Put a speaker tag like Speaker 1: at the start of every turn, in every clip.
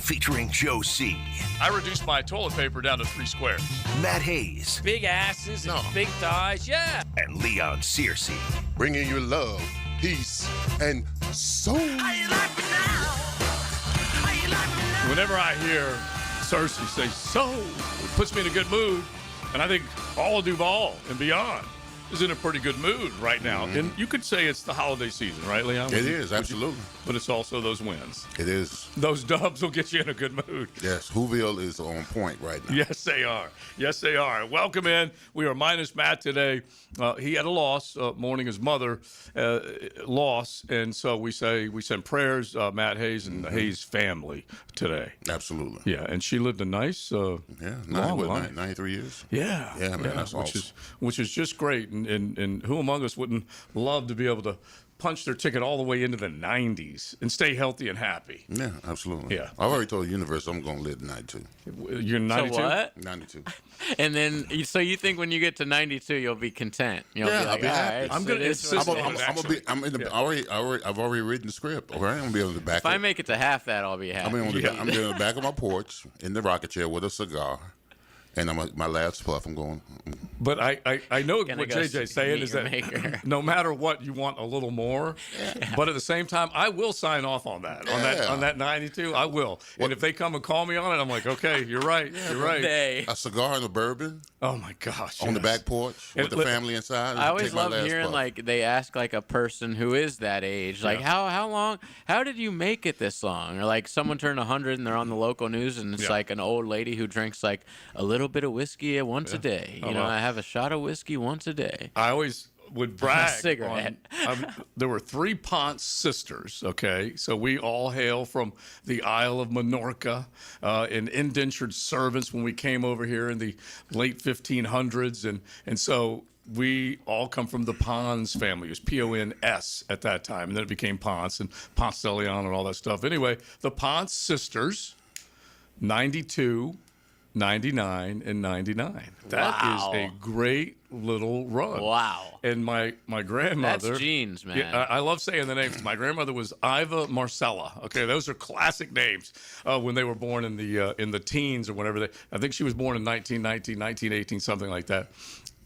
Speaker 1: featuring Joe C.,
Speaker 2: I reduced my toilet paper down to 3 squares.
Speaker 1: Matt Hayes,
Speaker 3: Big asses and big thighs, yeah.
Speaker 1: and Leon Searcy.
Speaker 4: Bringing you love, peace, and soul.
Speaker 2: Whenever I hear Cersei say "so," it puts me in a good mood, and I think all of Duval and beyond is in a pretty good mood right now. And you could say it's the holiday season, right, Leon?
Speaker 4: It is, absolutely.
Speaker 2: But it's also those wins.
Speaker 4: It is.
Speaker 2: Those dubs will get you in a good mood.
Speaker 4: Yes, Whoville is on point right now.
Speaker 2: Yes, they are. Yes, they are. Welcome in. We are minus Matt today. He had a loss, mourning his mother loss, and so we send prayers, Matt Hayes and the Hayes family today.
Speaker 4: Absolutely.
Speaker 2: Yeah, and she lived a nice, long life.
Speaker 4: 93 years?
Speaker 2: Yeah.
Speaker 4: Yeah, man, that's awesome.
Speaker 2: Which is just great. And who among us wouldn't love to be able to punch their ticket all the way into the 90s and stay healthy and happy?
Speaker 4: Yeah, absolutely.
Speaker 2: Yeah.
Speaker 4: I've already told the universe I'm going to live to 92.
Speaker 2: You're 92?
Speaker 3: So what?
Speaker 4: 92.
Speaker 3: And then, so you think when you get to 92, you'll be content? You'll
Speaker 4: Yeah,
Speaker 3: be like,
Speaker 4: I'll be happy.
Speaker 3: "All right,
Speaker 2: I'm
Speaker 3: so
Speaker 2: gonna
Speaker 3: it is
Speaker 2: insist
Speaker 3: what it
Speaker 2: on
Speaker 3: is."
Speaker 2: that.
Speaker 4: I've already written the script. Okay, I'm going to be able to back
Speaker 3: If I make it to half that, I'll be happy.
Speaker 4: I'm in the back of my porch in the rocket chair with a cigar. And my last puff, I'm going.
Speaker 2: But I know
Speaker 3: Gonna
Speaker 2: what
Speaker 3: go
Speaker 2: JJ's saying
Speaker 3: meet
Speaker 2: is
Speaker 3: your
Speaker 2: that
Speaker 3: maker.
Speaker 2: no matter what, you want a little more. Yeah. But at the same time, I will sign off on that.
Speaker 4: Yeah.
Speaker 2: On that 92, I will. And if they come and call me on it, I'm like, okay, you're right. You're right.
Speaker 4: A cigar and a bourbon
Speaker 2: Oh my gosh.
Speaker 4: on the back porch with the family inside.
Speaker 3: I always
Speaker 4: Take my
Speaker 3: love
Speaker 4: last
Speaker 3: hearing
Speaker 4: puff.
Speaker 3: like they ask like a person who is that age, like how did you make it this long? Or like someone turned 100 and they're on the local news and it's like an old lady who drinks like a little bit of whiskey once a day. You know, I have a shot of whiskey once a day.
Speaker 2: I always would brag
Speaker 3: cigarette.
Speaker 2: there were 3 Ponce sisters, okay? So we all hail from the Isle of Minorca, and indentured servants when we came over here in the late 1500s. And so we all come from the Pons family. It was P-O-N-S at that time, and then it became Ponce and Ponce de Leon and all that stuff. Anyway, the Ponce sisters, 92, 99, and 99. That is a great little run.
Speaker 3: Wow.
Speaker 2: And my grandmother.
Speaker 3: That's genes, man.
Speaker 2: Yeah, I love saying the names. My grandmother was Iva Marcella. Okay, those are classic names when they were born in the teens or whenever I think she was born in 1919, 1918, something like that.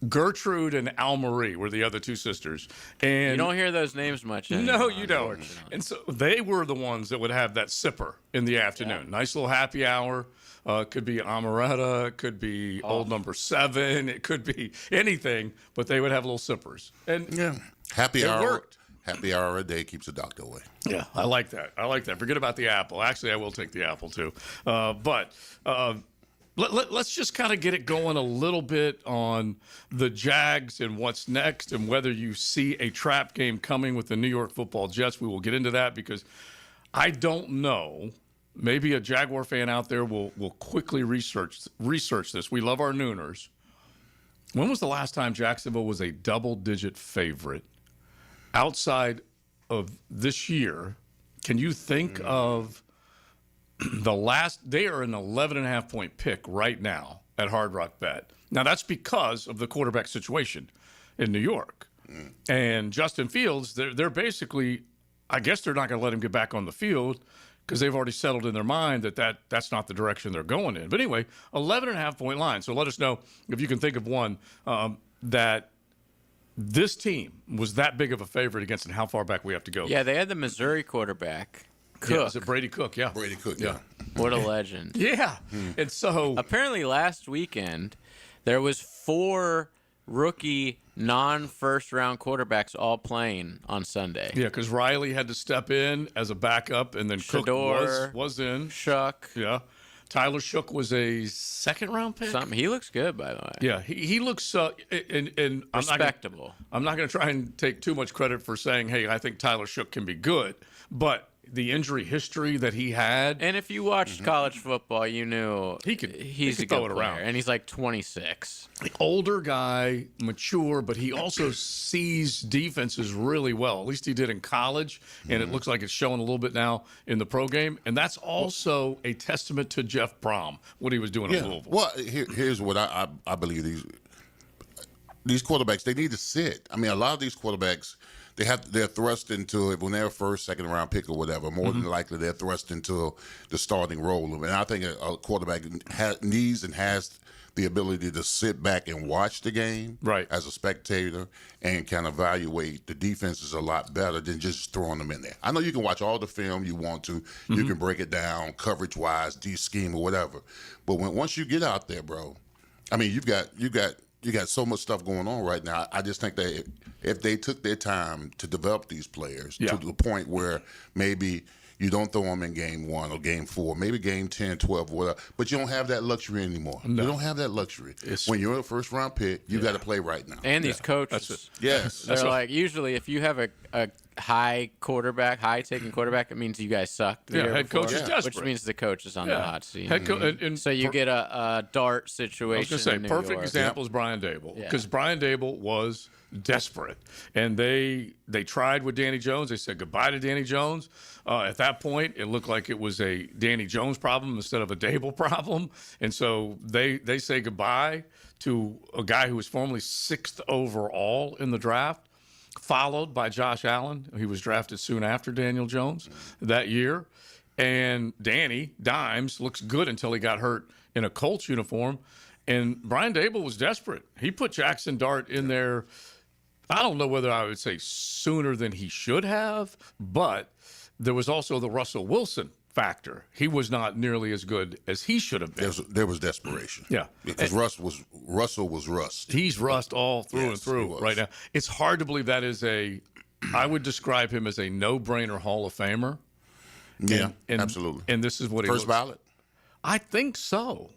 Speaker 2: Gertrude and Al-Marie were the other 2 sisters. And
Speaker 3: You don't hear those names much anymore.
Speaker 2: no, you don't. And so they were the ones that would have that sipper in the afternoon. Nice little happy hour. Could be amaretto, could be Old Number 7, it could be anything, but they would have little sippers. And
Speaker 4: happy hour.
Speaker 2: worked.
Speaker 4: Happy hour a day keeps the doctor away.
Speaker 2: Yeah, I like that. Forget about the apple. Actually, I will take the apple too. But let's just kind of get it going a little bit on the Jags and what's next and whether you see a trap game coming with the New York Football Jets. We will get into that because I don't know. Maybe a Jaguar fan out there will quickly research this. We love our Nooners. When was the last time Jacksonville was a double-digit favorite outside of this year? Can you think of the last? They are an 11.5-point pick right now at Hard Rock Bet. Now, that's because of the quarterback situation in New York. And Justin Fields, they're basically, I guess they're not going to let him get back on the field because they've already settled in their mind that's not the direction they're going in. But anyway, 11.5-point line. So let us know if you can think of one that this team was that big of a favorite against and how far back we have to go.
Speaker 3: Yeah, they had the Missouri quarterback, Cook.
Speaker 2: Yeah, is it Brady Cook? Yeah.
Speaker 4: Brady Cook, yeah.
Speaker 3: What a legend.
Speaker 2: Yeah. And so
Speaker 3: apparently last weekend there was 4 rookie non-first-round quarterbacks all playing on Sunday.
Speaker 2: Yeah, because Riley had to step in as a backup, and then
Speaker 3: Shador,
Speaker 2: Cook was in.
Speaker 3: Shuck.
Speaker 2: Yeah. Tyler Shook was a second-round pick.
Speaker 3: He looks good, by the way.
Speaker 2: Yeah, he looks and
Speaker 3: respectable.
Speaker 2: I'm not going to try and take too much credit for saying, hey, I think Tyler Shook can be good, but the injury history that he had.
Speaker 3: And if you watched college football, you knew he's a good player. And he's like 26.
Speaker 2: Older guy, mature, but he also sees defenses really well. At least he did in college, and it looks like it's showing a little bit now in the pro game. And that's also a testament to Jeff Brom, what he was doing in Louisville.
Speaker 4: Well, here's what I believe these quarterbacks, they need to sit. I mean, a lot of these quarterbacks, they're thrust into it when they're a first, second round pick or whatever. More than likely, they're thrust into the starting role. And I think a quarterback needs and has the ability to sit back and watch the game as a spectator and kind of evaluate the defenses a lot better than just throwing them in there. I know you can watch all the film you want to. You can break it down coverage-wise, D-scheme or whatever. But once you get out there, bro, I mean, you got so much stuff going on right now. I just think that if they took their time to develop these players to the point where maybe – you don't throw them in game 1 or game 4, maybe game 10, 12, whatever. But you don't have that luxury anymore. No. You don't have that luxury. When you're a first-round pick, you got to play right now.
Speaker 3: And these coaches.
Speaker 4: They're
Speaker 3: like, usually if you have a high-taking quarterback, it means you guys sucked the year
Speaker 2: head
Speaker 3: before,
Speaker 2: coach is desperate.
Speaker 3: which means the coach is on the hot seat.
Speaker 2: So
Speaker 3: you get a dart situation.
Speaker 2: I was going to say, perfect
Speaker 3: York.
Speaker 2: example is Brian Dable, because Brian Dable was desperate, and they tried with Danny Jones. They said goodbye to Danny Jones. At that point, it looked like it was a Danny Jones problem instead of a Dable problem, and so they say goodbye to a guy who was formerly 6th overall in the draft, followed by Josh Allen. He was drafted soon after Daniel Jones that year, and Danny Dimes looks good until he got hurt in a Colts uniform, and Brian Dable was desperate. He put Jackson Dart in there. I don't know whether I would say sooner than he should have, but there was also the Russell Wilson factor. He was not nearly as good as he should have been.
Speaker 4: There was desperation.
Speaker 2: Yeah.
Speaker 4: Because Russell was rust.
Speaker 2: He's rust all through and through right now. It's hard to believe that is I would describe him as a no-brainer Hall of Famer.
Speaker 4: Yeah, absolutely.
Speaker 2: And this is what he
Speaker 4: First ballot?
Speaker 2: I think so.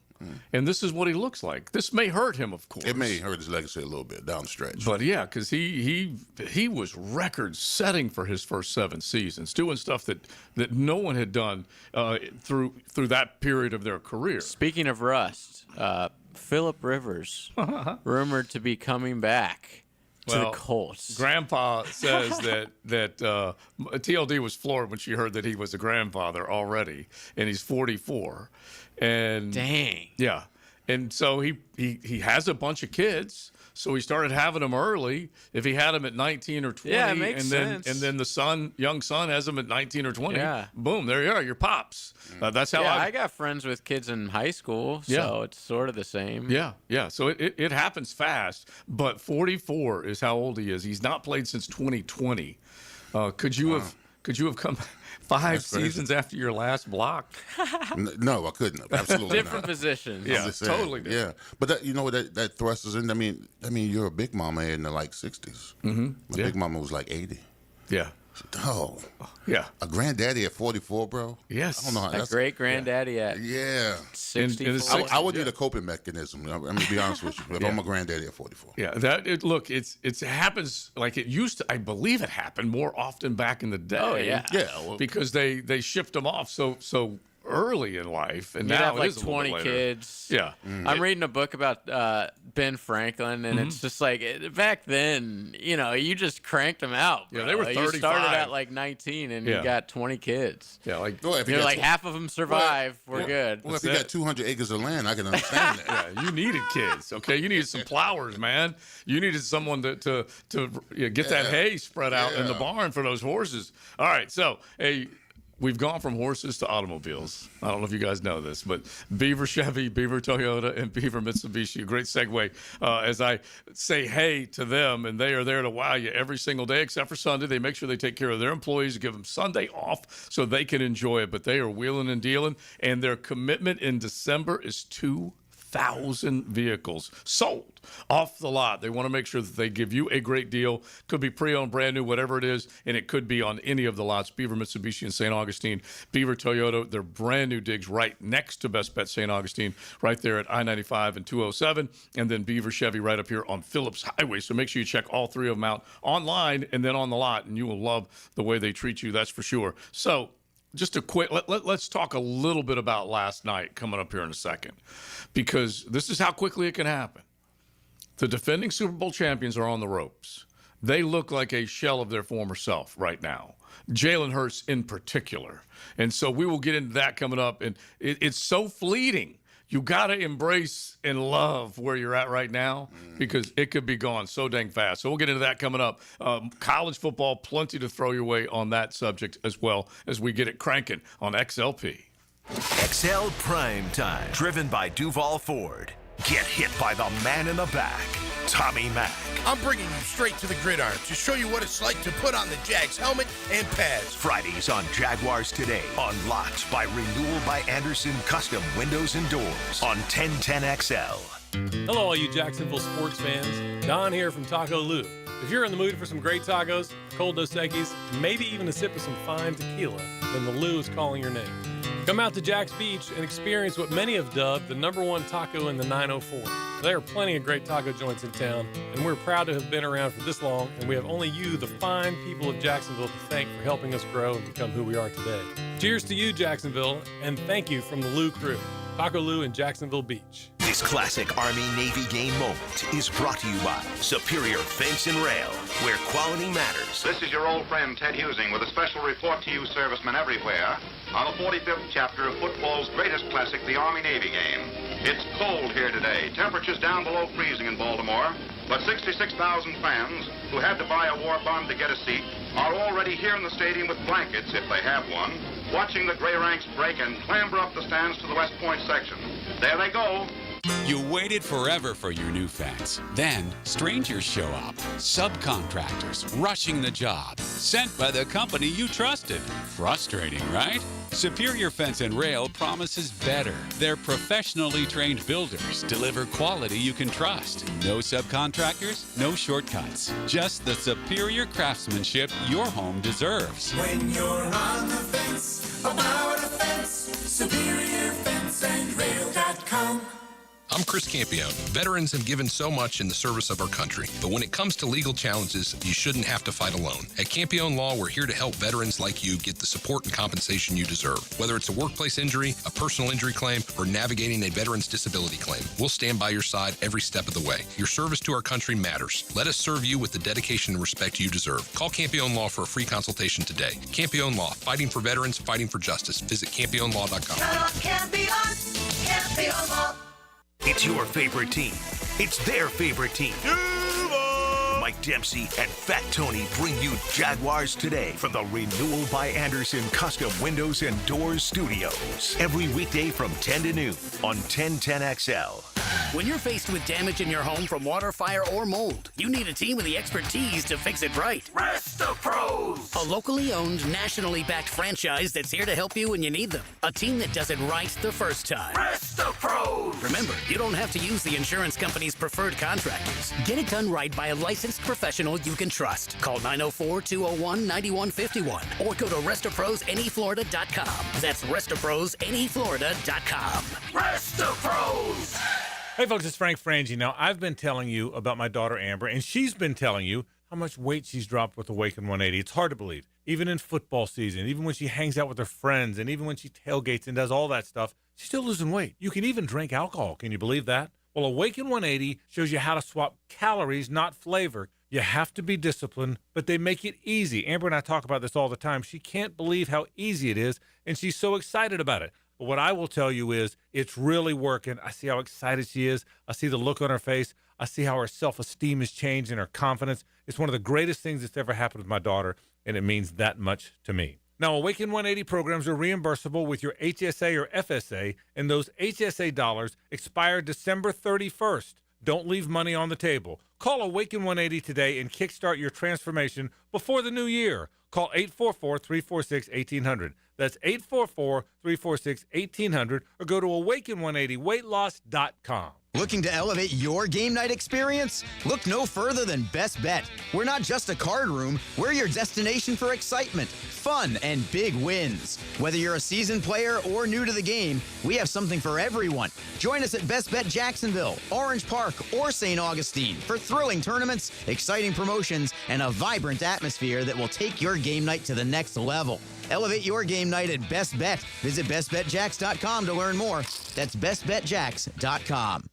Speaker 2: And this is what he looks like. This may hurt him, of course.
Speaker 4: It may hurt his legacy a little bit down the stretch.
Speaker 2: But yeah, because he was record-setting for his first 7 seasons, doing stuff that no one had done through that period of their career.
Speaker 3: Speaking of rust, Phillip Rivers rumored to be coming back to the Colts.
Speaker 2: Grandpa says that TLD was floored when she heard that he was a grandfather already, and he's 44. And
Speaker 3: dang.
Speaker 2: Yeah. And so he has a bunch of kids. So he started having them early. If he had them at 19 or 20,
Speaker 3: it makes sense.
Speaker 2: And then the young son has them at 19 or 20.
Speaker 3: Yeah.
Speaker 2: Boom, there you are, your pops. That's how
Speaker 3: I got friends with kids in high school, so it's sort of the same.
Speaker 2: Yeah. So it happens fast. But 44 is how old he is. He's not played since 2020. Could you have come 5 seasons after your last block?
Speaker 4: No, I couldn't have. Absolutely
Speaker 3: Different
Speaker 4: not.
Speaker 3: positions.
Speaker 2: Yeah, totally different.
Speaker 4: Yeah, but that, you know what that thrusts us in. I mean, you're a big mama in the 60s. Mm-hmm. My big mama was like 80.
Speaker 2: Yeah.
Speaker 4: Oh.
Speaker 2: Yeah.
Speaker 4: A granddaddy at 44, bro.
Speaker 2: Yes.
Speaker 4: I don't know how
Speaker 3: A great granddaddy at 64.
Speaker 4: I would need a coping mechanism. I'm gonna be honest with you. If I'm a granddaddy at 44.
Speaker 2: Yeah, it happens like it used to. I believe it happened more often back in the day.
Speaker 3: Oh yeah,
Speaker 4: well,
Speaker 2: because they shipped them off so early in life, and
Speaker 3: you'd
Speaker 2: now
Speaker 3: have like
Speaker 2: it is a little
Speaker 3: 20
Speaker 2: bit later.
Speaker 3: kids.
Speaker 2: Yeah,
Speaker 3: I'm reading a book about Ben Franklin, and it's just like back then, you just cranked them out. Bro.
Speaker 2: Yeah, they were 35.
Speaker 3: You started at like 19, and you got 20 kids.
Speaker 2: Yeah, like
Speaker 3: like half of them survive. We're good.
Speaker 4: Well, if you got 200 acres of land, I can understand that.
Speaker 2: Yeah, you needed kids. Okay, you needed some plowers, man. You needed someone to get that hay spread out in the barn for those horses. All right, so hey. We've gone from horses to automobiles. I don't know if you guys know this, but Beaver Chevy, Beaver Toyota, and Beaver Mitsubishi, a great segue as I say hey to them, and they are there to wow you every single day except for Sunday. They make sure they take care of their employees, give them Sunday off so they can enjoy it, but they are wheeling and dealing, and their commitment in December is 2,000 vehicles sold off the lot. They want to make sure that they give you a great deal. Could be pre-owned, brand new, whatever it is, and it could be on any of the lots. Beaver Mitsubishi in St. Augustine, Beaver Toyota, they're brand new digs right next to Best Bet St. Augustine, right there at I-95 and 207, and then Beaver Chevy right up here on Phillips Highway. So make sure you check all 3 of them out online and then on the lot, and you will love the way they treat you, that's for sure. So just a quick, let's talk a little bit about last night coming up here in a second, because this is how quickly it can happen. The defending Super Bowl champions are on the ropes. They look like a shell of their former self right now. Jalen Hurts in particular. And so we will get into that coming up. And it's so fleeting. you got to embrace and love where you're at right now because it could be gone so dang fast. So we'll get into that coming up. College football, plenty to throw your way on that subject as well as we get it cranking on XLP.
Speaker 1: XL Primetime, driven by Duval Ford. Get hit by the man in the back, Tommy Mack.
Speaker 5: I'm bringing you straight to the gridiron to show you what it's like to put on the Jags helmet and pads.
Speaker 1: Fridays on Jaguars Today. Unlocked by Renewal by Anderson Custom Windows and Doors on 1010XL.
Speaker 6: Hello, all you Jacksonville sports fans. Don here from Taco Lou. If you're in the mood for some great tacos, cold Dos Equis, maybe even a sip of some fine tequila, then the Lou is calling your name. Come out to Jack's Beach and experience what many have dubbed the #1 taco in the 904. There are plenty of great taco joints in town, and we're proud to have been around for this long, and we have only you, the fine people of Jacksonville, to thank for helping us grow and become who we are today. Cheers to you, Jacksonville, and thank you from the Lou crew. Taco Lou in Jacksonville Beach.
Speaker 1: This classic Army-Navy game moment is brought to you by Superior Fence and Rail, where quality matters.
Speaker 7: This is your old friend Ted Husing with a special report to you servicemen everywhere on the 45th chapter of football's greatest classic, the Army-Navy game. It's cold here today. Temperatures down below freezing in Baltimore, but 66,000 fans who had to buy a war bond to get a seat are already here in the stadium with blankets, if they have one, watching the gray ranks break and clamber up the stands to the West Point section. There they go.
Speaker 8: You waited forever for your new fence. Then, strangers show up. Subcontractors rushing the job. Sent by the company you trusted. Frustrating, right? Superior Fence and Rail promises better. Their professionally trained builders deliver quality you can trust. No subcontractors, no shortcuts. Just the superior craftsmanship your home deserves.
Speaker 9: When you're on the fence, about a fence, superiorfenceandrail.com.
Speaker 10: I'm Chris Campione. Veterans have given so much in the service of our country, but when it comes to legal challenges, you shouldn't have to fight alone. At Campione Law, we're here to help veterans like you get the support and compensation you deserve. Whether it's a workplace injury, a personal injury claim, or navigating a veteran's disability claim, we'll stand by your side every step of the way. Your service to our country matters. Let us serve you with the dedication and respect you deserve. Call Campione Law for a free consultation today. Campione Law, fighting for veterans, fighting for justice. Visit CampioneLaw.com.
Speaker 9: Campione Law.
Speaker 1: It's your favorite team. It's their favorite team. Mike Dempsey and Fat Tony bring you Jaguars Today from the Renewal by Anderson Custom Windows and Doors Studios. Every weekday from 10 to noon on 1010XL.
Speaker 11: When you're faced with damage in your home from water, fire, or mold, you need a team with the expertise to fix it right.
Speaker 9: Pros.
Speaker 11: A locally owned, nationally backed franchise that's here to help you when you need them. A team that does it right the first time.
Speaker 9: Pros.
Speaker 11: Remember, you don't have to use the insurance company's preferred contractors. Get it done right by a licensed professional you can trust. Call 904-201-9151 or go to RestoProsAnyFlorida.com. That's RestoProsAnyFlorida.com.
Speaker 9: Pros.
Speaker 12: Hey, folks, it's Frank Frangie. Now, I've been telling you about my daughter, Amber, and she's been telling you how much weight she's dropped with Awaken 180. It's hard to believe. Even in football season, even when she hangs out with her friends, and even when she tailgates and does all that stuff, she's still losing weight. You can even drink alcohol. Can you believe that? Well, Awaken 180 shows you how to swap calories, not flavor. You have to be disciplined, but they make it easy. Amber and I talk about this all the time. She can't believe how easy it is, and she's so excited about it. But what I will tell you is it's really working. I see how excited she is. I see the look on her face. I see how her self-esteem has changed and her confidence. It's one of the greatest things that's ever happened with my daughter, and it means that much to me. Now, Awaken 180 programs are reimbursable with your HSA or FSA, and those HSA dollars expire December 31st. Don't leave money on the table. Call Awaken 180 today and kickstart your transformation before the new year. Call 844-346-1800. That's 844-346-1800 or go to awaken180weightloss.com.
Speaker 13: Looking to elevate your game night experience? Look no further than Best Bet. We're not just a card room, we're your destination for excitement, fun, and big wins. Whether you're a seasoned player or new to the game, we have something for everyone. Join us at Best Bet Jacksonville, Orange Park, or St. Augustine for thrilling tournaments, exciting promotions, and a vibrant atmosphere that will take your game night to the next level. Elevate your game night at Best Bet. Visit bestbetjacks.com to learn more. That's bestbetjacks.com.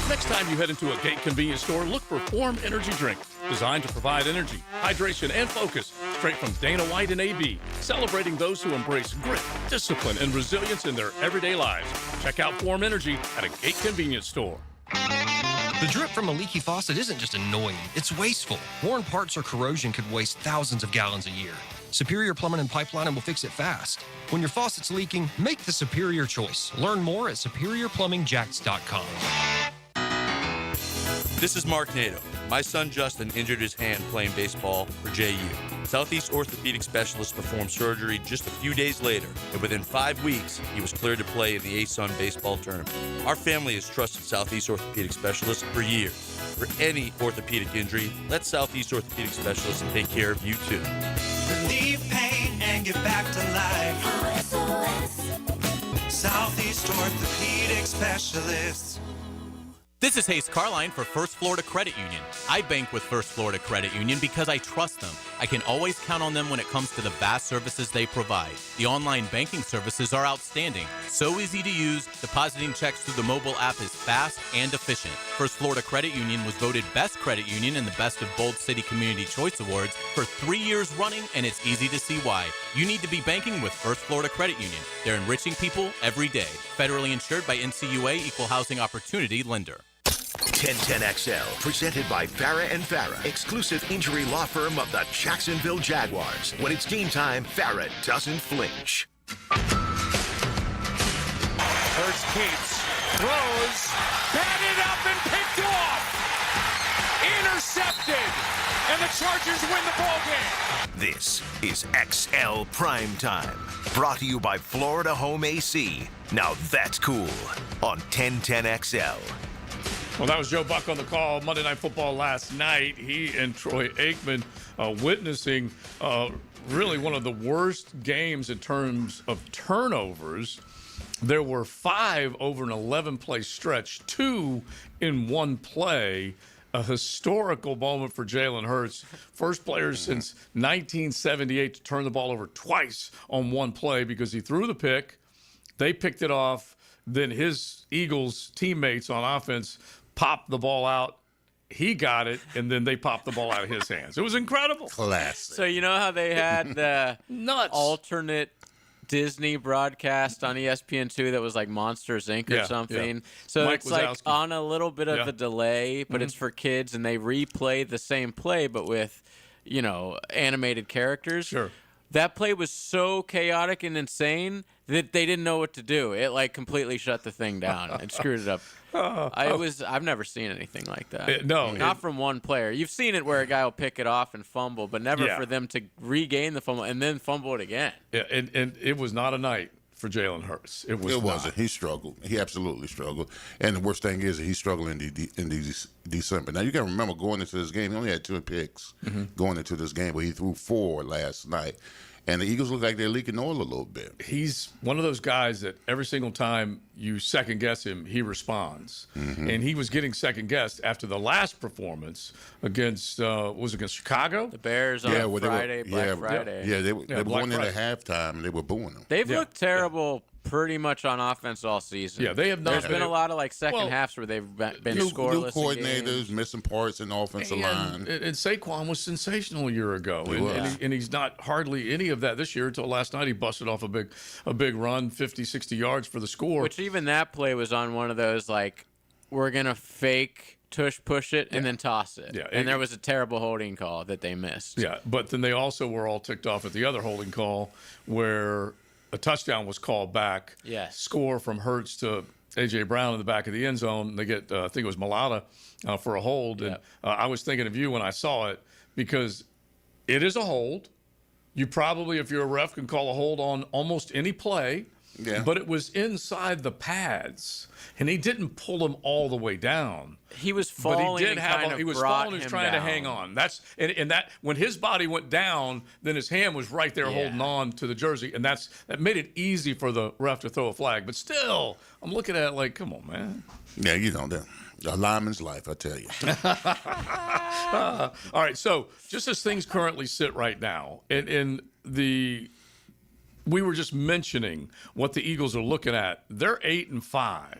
Speaker 2: Next time you head into a Gate convenience store, look for Form Energy Drink, designed to provide energy, hydration, and focus
Speaker 6: straight from Dana White and AB, celebrating those who embrace grit, discipline, and resilience in their everyday lives. Check out Form Energy at a Gate convenience store.
Speaker 14: The drip from a leaky faucet isn't just annoying, it's wasteful. Worn parts or corrosion could waste thousands of gallons a year. Superior Plumbing and Pipelining will fix it fast. When your faucet's leaking, make the superior choice. Learn more at superiorplumbingjax.com.
Speaker 15: This is Mark Nato. My son Justin injured his hand playing baseball for JU. Southeast Orthopedic Specialist performed surgery just a few days later, and within 5 weeks, he was cleared to play in the ASUN baseball tournament. Our family has trusted Southeast Orthopedic Specialists for years. For any orthopedic injury, let Southeast Orthopedic Specialists take care of you too.
Speaker 9: Relieve pain and get back to life. Southeast Orthopedic Specialists.
Speaker 16: This is Hayes Carline for First Florida Credit Union. I bank with First Florida Credit Union because I trust them. I can always count on them when it comes to the vast services they provide. The online banking services are outstanding. So easy to use, depositing checks through the mobile app is fast and efficient. First Florida Credit Union was voted Best Credit Union in the Best of Bold City Community Choice Awards for 3 years running, and it's easy to see why. You need to be banking with First Florida Credit Union. They're enriching people every day. Federally insured by NCUA, Equal Housing Opportunity Lender.
Speaker 1: 1010XL, presented by Farah & Farah, exclusive injury law firm of the Jacksonville Jaguars. When it's game time, Farah doesn't flinch.
Speaker 17: Hurts keeps, throws, batted up and picked off, intercepted, and the Chargers win the ball game.
Speaker 1: This is XL Primetime, brought to you by Florida Home AC. Now that's cool on 1010XL.
Speaker 2: Well, that was Joe Buck on the call Monday Night Football last night. He and Troy Aikman witnessing really one of the worst games in terms of turnovers. There were 5 over an 11-play stretch, 2 in one play. A historical moment for Jalen Hurts. First player since 1978 to turn the ball over twice on one play because he threw the pick. They picked it off. Then his Eagles teammates on offense popped the ball out. He got it, and then they popped the ball out of his hands. It was incredible.
Speaker 4: Classic.
Speaker 3: So you know how they had the alternate Disney broadcast on ESPN2 that was like Monsters, Inc. or something? Yeah. So
Speaker 2: Mike
Speaker 3: it's like
Speaker 2: Wazowski.
Speaker 3: on a little bit of a delay, but it's for kids, and they replay the same play, but with, animated characters.
Speaker 2: Sure.
Speaker 3: That play was so chaotic and insane that they didn't know what to do. It completely shut the thing down and screwed it up. I've never seen anything like that. Not from one player. You've seen it where a guy will pick it off and fumble, but never for them to regain the fumble and then fumble it again.
Speaker 2: Yeah, and it was not a night for Jalen Hurts. It wasn't.
Speaker 4: He struggled. He absolutely struggled. And the worst thing is that he struggled in December. Now, you got to remember, going into this game, he only had 2 picks going into this game, but he threw 4 last night. And the Eagles look like they're leaking oil a little bit.
Speaker 2: He's one of those guys that every single time you second guess him, he responds. And he was getting second guessed after the last performance against against Chicago?
Speaker 3: The Bears on Friday, Black Friday.
Speaker 4: Yeah, they were going into halftime and they were booing them.
Speaker 3: They've looked terrible pretty much on offense all season.
Speaker 2: Yeah, they have not.
Speaker 3: There's been a lot of second halves where they've been scoreless.
Speaker 4: New coordinators, missing parts in the offensive line.
Speaker 2: And Saquon was sensational a year ago, and he's not hardly any of that this year until last night. He busted off a big run, 50, 60 yards for the score.
Speaker 3: Which even that play was on one of those we're gonna fake push it and then toss it. Yeah, and there was a terrible holding call that they missed.
Speaker 2: Yeah, but then they also were all ticked off at the other holding call where a touchdown was called back.
Speaker 3: Yes.
Speaker 2: Score from Hurts to A.J. Brown in the back of the end zone. They get, I think it was Malata for a hold. And I was thinking of you when I saw it because it is a hold. You probably, if you're a ref, can call a hold on almost any play. Yeah. But it was inside the pads, and he didn't pull him all the way down.
Speaker 3: He was falling.
Speaker 2: But he did have. He was falling. He was trying to hang on. That's and that when his body went down, then his hand was right there holding on to the jersey, and that made it easy for the ref to throw a flag. But still, I'm looking at it come on, man.
Speaker 4: Yeah, a lineman's life, I tell you.
Speaker 2: All right, so just as things currently sit right now, we were just mentioning what the Eagles are looking at. They're 8-5.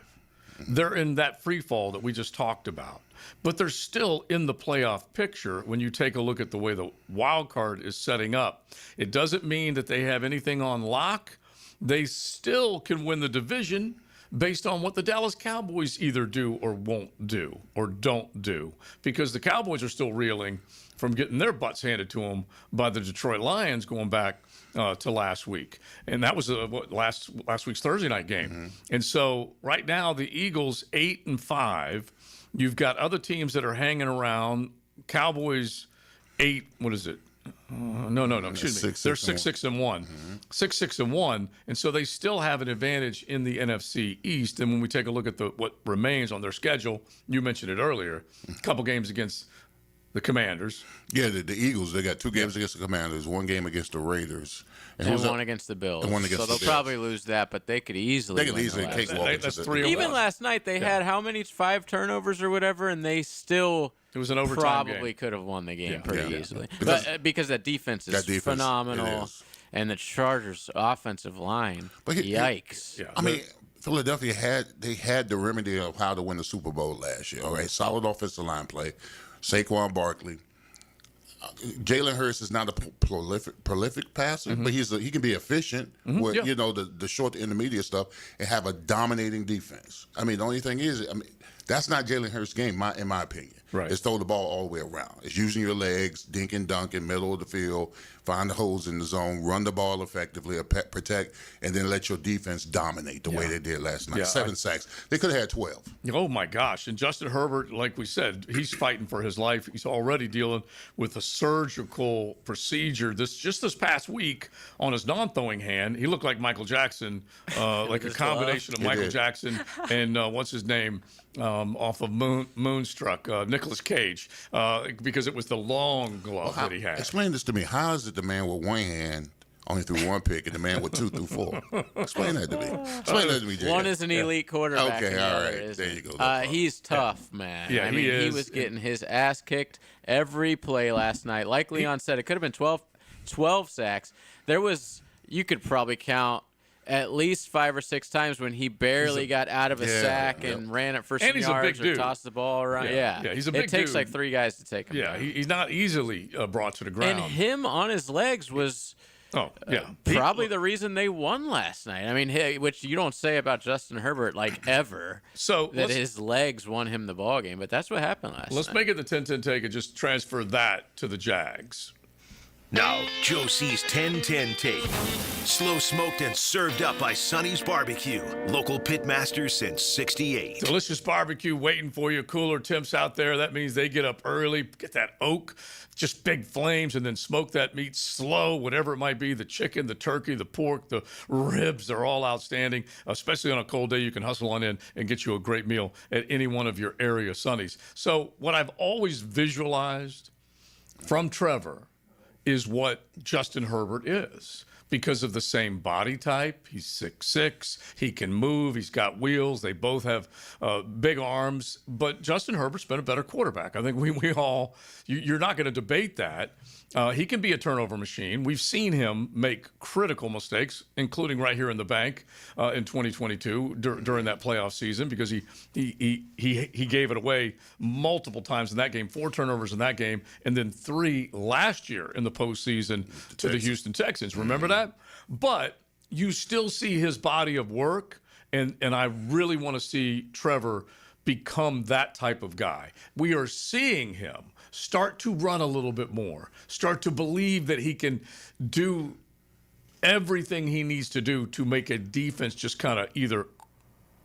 Speaker 2: They're in that free fall that we just talked about. But they're still in the playoff picture when you take a look at the way the wild card is setting up. It doesn't mean that they have anything on lock. They still can win the division based on what the Dallas Cowboys either do or won't do or don't do, because the Cowboys are still reeling from getting their butts handed to them by the Detroit Lions going back to last week. And that was last week's Thursday night game. Mm-hmm. And so right now the Eagles 8-5. You've got other teams that are hanging around. Cowboys 8, what is it? Excuse me. They're 6-1. Mm-hmm. 6-1, and so they still have an advantage in the NFC East. And when we take a look at what remains on their schedule, you mentioned it earlier, a couple games against the Commanders.
Speaker 4: Yeah, the Eagles, they got 2 games against the Commanders, 1 game against the Raiders.
Speaker 3: And one against the Bills.
Speaker 4: And one against
Speaker 3: so they'll probably lose that, but they could easily
Speaker 4: cakewalk.
Speaker 2: That's 3-1.
Speaker 3: Even last night, they had how many? 5 turnovers or whatever, and they still
Speaker 2: it was an overtime
Speaker 3: probably
Speaker 2: game.
Speaker 3: Could have won the game pretty easily. Because that defense is phenomenal. And the Chargers' offensive line, yikes.
Speaker 4: I mean, Philadelphia had the remedy of how to win the Super Bowl last year. All right, solid offensive line play. Saquon Barkley. Jalen Hurts is not a prolific passer, but he can be efficient with the short to intermediate stuff and have a dominating defense. I mean, the only thing is, that's not Jalen Hurts' game, in my opinion.
Speaker 2: Right.
Speaker 4: It's throw the ball all the way around. It's using your legs, dink and dunk in middle of the field, find the holes in the zone, run the ball effectively, protect, and then let your defense dominate the way they did last night. 7 sacks. They could have had 12.
Speaker 2: Oh, my gosh. And Justin Herbert, like we said, he's fighting for his life. He's already dealing with a surgical procedure. This past week on his non-throwing hand, he looked like Michael Jackson, like a combination of Michael Jackson and what's his name? Off of Moonstruck, Nicolas Cage, because it was the long glove that he had.
Speaker 4: Explain this to me. How is it the man with one hand only threw 1 pick and the man with 2 threw 4? Explain that to me. Explain that to me, Jay.
Speaker 3: One is an elite quarterback.
Speaker 4: Okay, all right. There you go.
Speaker 3: He's tough, man.
Speaker 2: Yeah,
Speaker 3: he was getting his ass kicked every play last night. Like Leon said, it could have been 12 sacks. You could probably count at least 5 or 6 times when he barely got out of a sack and ran it for some yards or tossed the ball around. Yeah,
Speaker 2: he's a big dude.
Speaker 3: It takes like 3 guys to take him down.
Speaker 2: He's not easily brought to the ground.
Speaker 3: And him on his legs was probably the reason they won last night. I mean, which you don't say about Justin Herbert like ever.
Speaker 2: So
Speaker 3: that his legs won him the ball game, but that's what happened last night.
Speaker 2: Let's make it the 10-10 take and just transfer that to the Jags.
Speaker 1: Now, Joe C's 10-10 take. Slow smoked and served up by Sonny's Barbecue. Local pit masters since '68.
Speaker 2: Delicious barbecue waiting for you. Cooler temps out there. That means they get up early, get that oak, just big flames, and then smoke that meat slow, whatever it might be. The chicken, the turkey, the pork, the ribs, they're all outstanding. Especially on a cold day, you can hustle on in and get you a great meal at any one of your area Sonny's. So what I've always visualized from Trevor is what Justin Herbert is, because of the same body type. He's 6'6", he can move, he's got wheels, they both have big arms, but Justin Herbert's been a better quarterback. I think we all, you're not going to debate that. He can be a turnover machine. We've seen him make critical mistakes, including right here in the bank in 2022 during that playoff season, because he gave it away multiple times in that game, 4 turnovers in that game, and then 3 last year in the postseason to the Houston Texans. Remember that? But you still see his body of work, and I really want to see Trevor become that type of guy. We are seeing him start to run a little bit more, start to believe that he can do everything he needs to do to make a defense just kind of either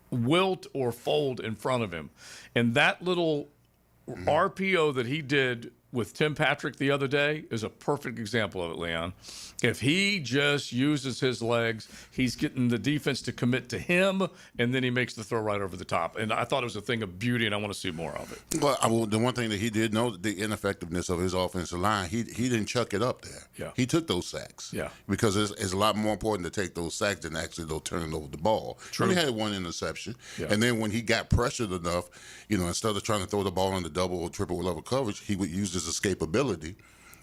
Speaker 2: wilt or fold in front of him. And that little RPO that he did with Tim Patrick the other day is a perfect example of it, Leon. If he just uses his legs, he's getting the defense to commit to him, and then he makes the throw right over the top. And I thought it was a thing of beauty, and I want to see more of it.
Speaker 4: Well, the one thing that he did know, the ineffectiveness of his offensive line, he didn't chuck it up there.
Speaker 2: Yeah.
Speaker 4: He took those sacks.
Speaker 2: Yeah.
Speaker 4: Because it's a lot more important to take those sacks than actually turning over the ball.
Speaker 2: True.
Speaker 4: He had 1 interception.
Speaker 2: Yeah.
Speaker 4: And then when he got pressured enough, instead of trying to throw the ball into double or triple level coverage, he would use his escapability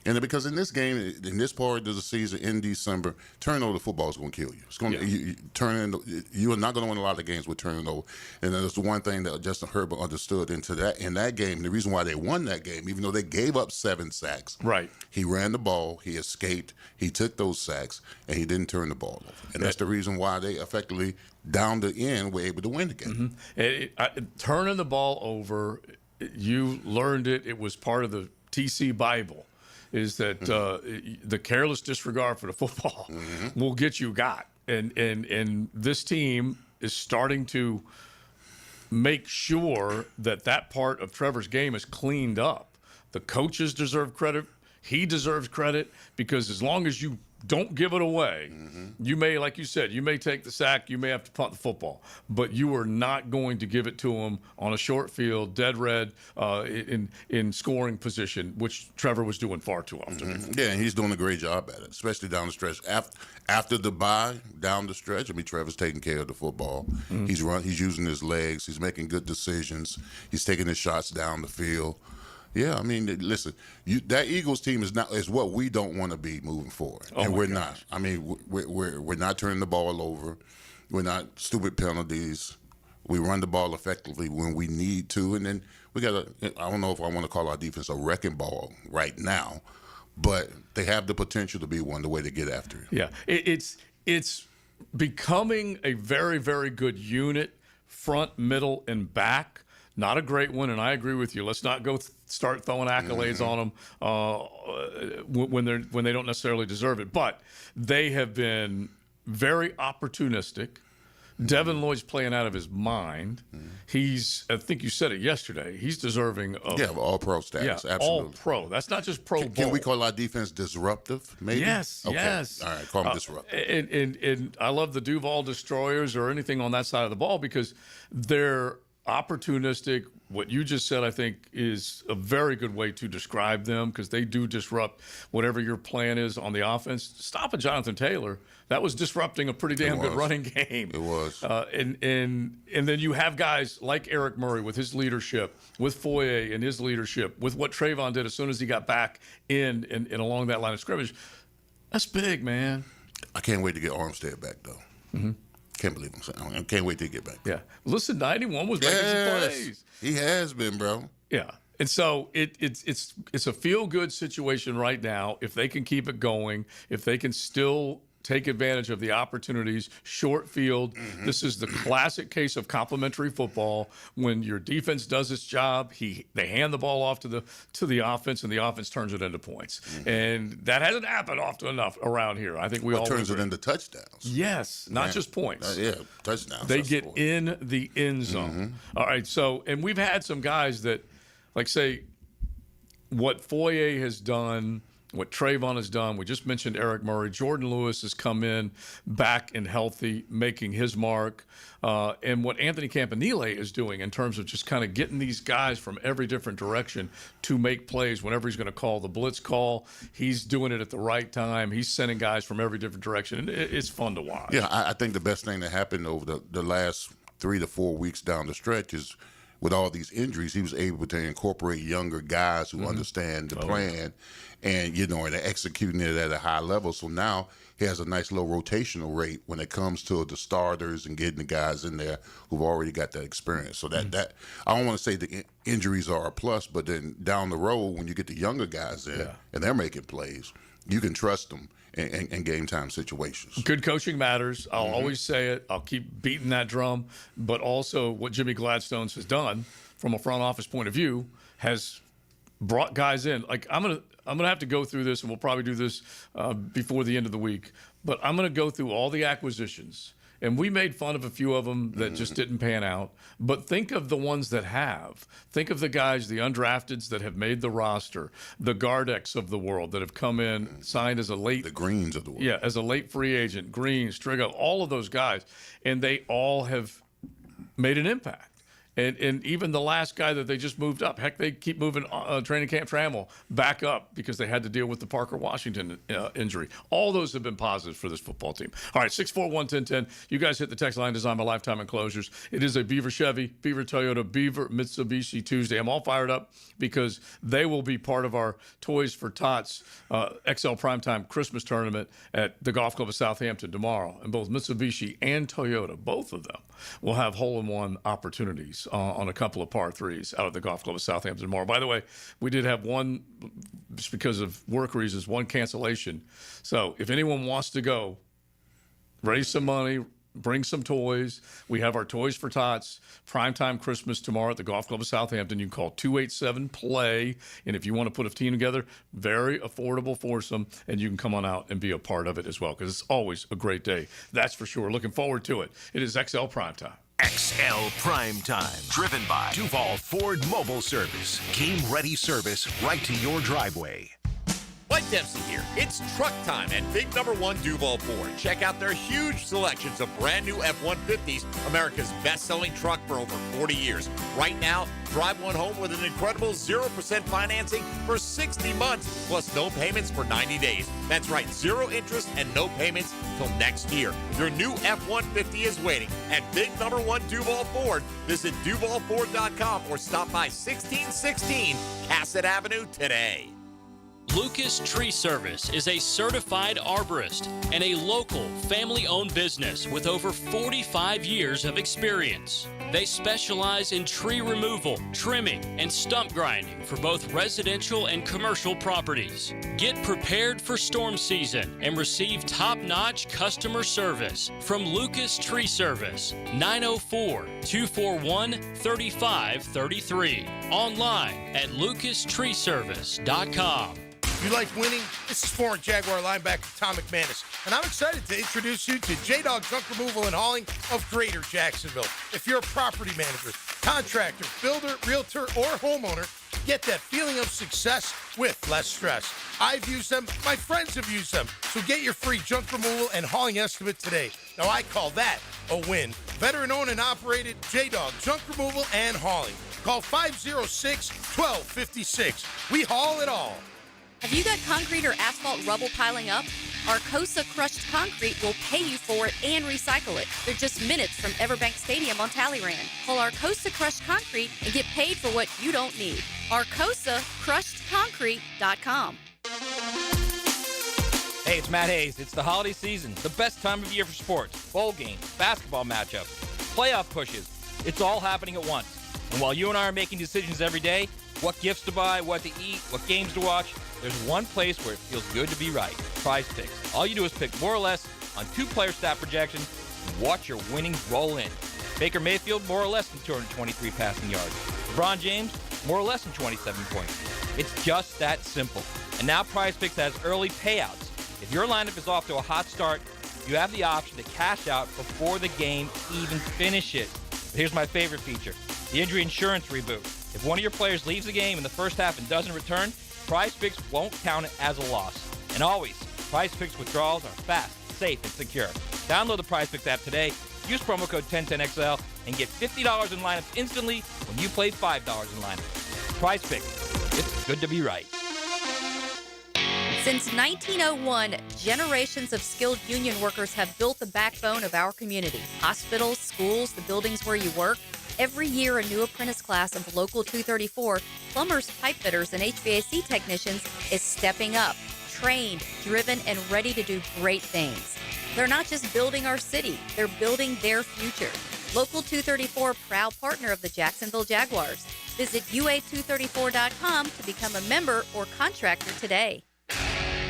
Speaker 4: And because in this game, in this part of the season, in December, turnover football is going to kill you. It's going to you are not going to win a lot of games with turning over. And that's the one thing that Justin Herbert understood in that game. The reason why they won that game, even though they gave up 7 sacks,
Speaker 2: right?
Speaker 4: He ran the ball, he escaped, he took those sacks, and he didn't turn the ball over. And that's the reason why they effectively, down the end, were able to win the game.
Speaker 2: Turning the ball over, you learned it. It was part of the TC Bible. Is that the careless disregard for the football will get you got. And this team is starting to make sure that part of Trevor's game is cleaned up. The coaches deserve credit. He deserves credit because as long as you don't give it away, you may, like you said, you may take the sack, you may have to punt the football, but you are not going to give it to him on a short field, dead red, in scoring position, which Trevor was doing far too often.
Speaker 4: Yeah, and he's doing a great job at it, especially down the stretch. After the bye, down the stretch, I mean, Trevor's taking care of the football. He's using his legs. He's making good decisions. He's taking his shots down the field. Yeah, I mean, listen, that Eagles team is what we don't want to be moving forward, and we're not. I mean, we're not turning the ball over. We're not stupid penalties. We run the ball effectively when we need to, and then we got I don't know if I want to call our defense a wrecking ball right now, but they have the potential to be one the way to get after it.
Speaker 2: Yeah, it's becoming a very, very good unit, front, middle, and back. Not a great one, and I agree with you. Let's not go start throwing accolades on them when they don't necessarily deserve it. But they have been very opportunistic. Devin Lloyd's playing out of his mind. He's, I think you said it yesterday, he's deserving of
Speaker 4: all-pro status.
Speaker 2: Yeah,
Speaker 4: absolutely.
Speaker 2: all-pro. That's not just pro bowl.
Speaker 4: Can we call our defense disruptive, maybe?
Speaker 2: Yes,
Speaker 4: okay.
Speaker 2: yes.
Speaker 4: All right, call them disruptive.
Speaker 2: And I love the Duval Destroyers or anything on that side of the ball because they're opportunistic. What you just said, I think, is a very good way to describe them because they do disrupt whatever your plan is on the offense. Stopping Jonathan Taylor, that was disrupting a pretty damn good running game.
Speaker 4: It was.
Speaker 2: And then you have guys like Eric Murray with his leadership, with Foye and his leadership, with what Trayvon did as soon as he got back in along that line of scrimmage. That's big, man.
Speaker 4: I can't wait to get Armstead back, though. Can't believe I'm saying. I can't wait to get back.
Speaker 2: Yeah. Listen, 91 was making some plays.
Speaker 4: He has been, bro.
Speaker 2: Yeah. And so it's a feel-good situation right now. If they can keep it going, if they can still take advantage of the opportunities, short field. This is the classic case of complementary football. When your defense does its job, they hand the ball off to the offense, and the offense turns it into points. And that hasn't happened often enough around here. I think we all
Speaker 4: turns it into touchdowns.
Speaker 2: Yes, not just points.
Speaker 4: Touchdowns.
Speaker 2: They get in the end zone. All right, so, and we've had some guys that, like, say, what Foye has done, what Trayvon has done. We just mentioned Eric Murray. Jordan Lewis has come in back and healthy, making his mark. And what Anthony Campanile is doing in terms of just kind of getting these guys from every different direction to make plays whenever he's going to call the blitz call. He's doing it at the right time. He's sending guys from every different direction. And it's fun to watch.
Speaker 4: Yeah, I think the best thing that happened over the last 3 to 4 weeks down the stretch is with all these injuries, he was able to incorporate younger guys who understand the plan and, and they're executing it at a high level. So now he has a nice low rotational rate when it comes to the starters and getting the guys in there who've already got that experience. So that I don't want to say the injuries are a plus, but then down the road, when you get the younger guys in and they're making plays, you can trust them in game time situations.
Speaker 2: Good coaching matters. I'll always say it. I'll keep beating that drum. But also what Jimmy Gladstone has done from a front office point of view has brought guys in. Like I'm gonna have to go through this, and we'll probably do this before the end of the week. But I'm gonna go through all the acquisitions. And we made fun of a few of them that just didn't pan out. But think of the ones that have. Think of the guys, the undrafteds that have made the roster, the Gardex of the world that have come in, signed as a late.
Speaker 4: The Greens of the world.
Speaker 2: Yeah, as a late free agent. Green, Strigo, all of those guys. And they all have made an impact. And even the last guy that they just moved up, heck, they keep moving training camp Trammell back up because they had to deal with the Parker Washington injury. All those have been positive for this football team. All right, 641-1010. You guys hit the text line, designed by Lifetime Enclosures. It is a Beaver Chevy, Beaver Toyota, Beaver Mitsubishi Tuesday. I'm all fired up because they will be part of our Toys for Tots XL Primetime Christmas tournament at the Golf Club of Southampton tomorrow. And both Mitsubishi and Toyota, both of them, will have hole-in-one opportunities on a couple of par threes out at the Golf Club of Southampton tomorrow. By the way, we did have one, just because of work reasons, one cancellation. So if anyone wants to go, raise some money, bring some toys. We have our Toys for Tots Primetime Christmas tomorrow at the Golf Club of Southampton. You can call 287-PLAY. And if you want to put a team together, very affordable foursome, and you can come on out and be a part of it as well, because it's always a great day. That's for sure. Looking forward to it. It is XL Primetime.
Speaker 1: XL Primetime. Driven by Duval Ford Mobile Service. Game-ready service right to your driveway.
Speaker 17: Mike Dempsey here. It's truck time at Big Number 1 Duval Ford. Check out their huge selections of brand new F-150s, America's best-selling truck for over 40 years. Right now, drive one home with an incredible 0% financing for 60 months, plus no payments for 90 days. That's right, zero interest and no payments till next year. Your new F-150 is waiting at Big Number 1 Duval Ford. Visit DuvalFord.com or stop by 1616 Cassett Avenue today.
Speaker 18: Lucas Tree Service is a certified arborist and a local family-owned business with over 45 years of experience. They specialize in tree removal, trimming, and stump grinding for both residential and commercial properties. Get prepared for storm season and receive top-notch customer service from Lucas Tree Service, 904-241-3533. Online at lucastreeservice.com.
Speaker 5: You like winning? This is former Jaguar linebacker Tom McManus, and I'm excited to introduce you to J-Dog Junk Removal and Hauling of Greater Jacksonville. If you're a property manager, contractor, builder, realtor, or homeowner, get that feeling of success with less stress. I've used them. My friends have used them. So get your free junk removal and hauling estimate today. Now, I call that a win. Veteran-owned and operated J-Dog Junk Removal and Hauling. Call 506-1256. We haul it all.
Speaker 19: Have you got concrete or asphalt rubble piling up? Arcosa Crushed Concrete will pay you for it and recycle it. They're just minutes from Everbank Stadium on Talleyrand. Call Arcosa Crushed Concrete and get paid for what you don't need. ArcosaCrushedConcrete.com.
Speaker 20: Hey, it's Matt Hayes. It's the holiday season, the best time of year for sports, bowl games, basketball matchups, playoff pushes. It's all happening at once. And while you and I are making decisions every day, what gifts to buy, what to eat, what games to watch, there's one place where it feels good to be right, Prize Picks. All you do is pick more or less on two-player stat projections and watch your winnings roll in. Baker Mayfield, more or less than 223 passing yards. LeBron James, more or less than 27 points. It's just that simple. And now Prize Picks has early payouts. If your lineup is off to a hot start, you have the option to cash out before the game even finishes. But here's my favorite feature, the injury insurance reboot. If one of your players leaves the game in the first half and doesn't return, Prize Picks won't count it as a loss. And always, Prize Picks withdrawals are fast, safe, and secure. Download the Prize Picks app today, use promo code 1010XL, and get $50 in lineups instantly when you play $5 in lineups. Prize Picks. It's good to be right.
Speaker 19: Since 1901, generations of skilled union workers have built the backbone of our community. Hospitals, schools, the buildings where you work. Every year, a new apprentice class of Local 234, plumbers, pipe fitters, and HVAC technicians is stepping up, trained, driven, and ready to do great things. They're not just building our city, they're building their future. Local 234, proud partner of the Jacksonville Jaguars. Visit UA234.com to become a member or contractor today.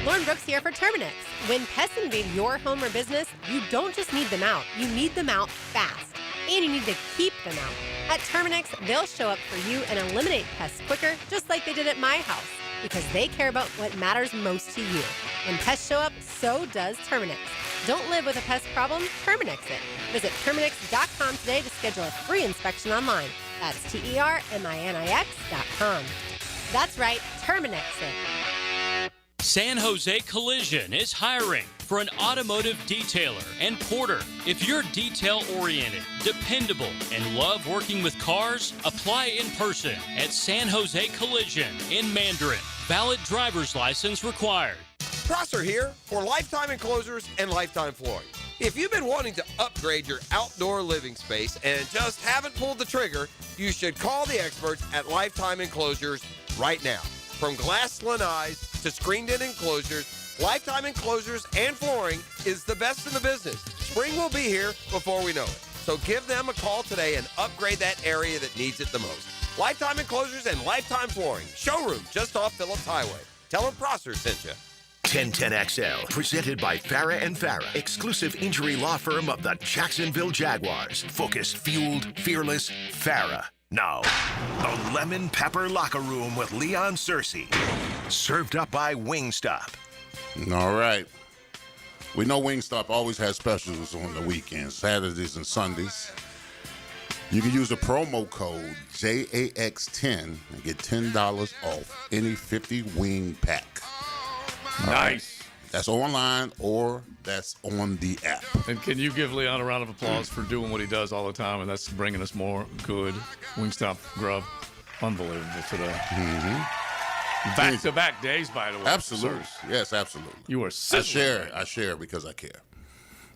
Speaker 21: Lauren Brooks here for Terminix. When pests invade your home or business, you don't just need them out, you need them out fast. And you need to keep them out. At Terminix, they'll show up for you and eliminate pests quicker, just like they did at my house, because they care about what matters most to you. When pests show up, so does Terminix. Don't live with a pest problem, Terminix it. Visit Terminix.com today to schedule a free inspection online. That's TERMINIX.com. That's right, Terminix it.
Speaker 18: San Jose Collision is hiring for an automotive detailer and porter. If you're detail-oriented, dependable, and love working with cars, apply in person at San Jose Collision in Mandarin. Valid driver's license required.
Speaker 7: Prosser here for Lifetime Enclosures and Lifetime Flooring. If you've been wanting to upgrade your outdoor living space and just haven't pulled the trigger, you should call the experts at Lifetime Enclosures right now. From glass lanais to screened-in enclosures, Lifetime Enclosures and Flooring is the best in the business. Spring will be here before we know it. So give them a call today and upgrade that area that needs it the most. Lifetime Enclosures and Lifetime Flooring. Showroom just off Phillips Highway. Tell them Prosser sent you.
Speaker 1: 1010XL, presented by Farah and Farah, exclusive injury law firm of the Jacksonville Jaguars. Focused, fueled, fearless, Farah. Now, the Lemon Pepper Locker Room with Leon Searcy. Served up by Wingstop.
Speaker 4: All right. We know Wingstop always has specials on the weekends, Saturdays and Sundays. You can use the promo code JAX10 and get $10 off any 50 wing pack.
Speaker 2: Nice. Right.
Speaker 4: That's online or that's on the app.
Speaker 2: And can you give Leon a round of applause for doing what he does all the time, and that's bringing us more good Wingstop grub. Unbelievable today.
Speaker 4: Mm-hmm.
Speaker 2: Back-to-back days, by the way.
Speaker 4: Absolutely. Yes, absolutely.
Speaker 2: You are
Speaker 4: I share because I care.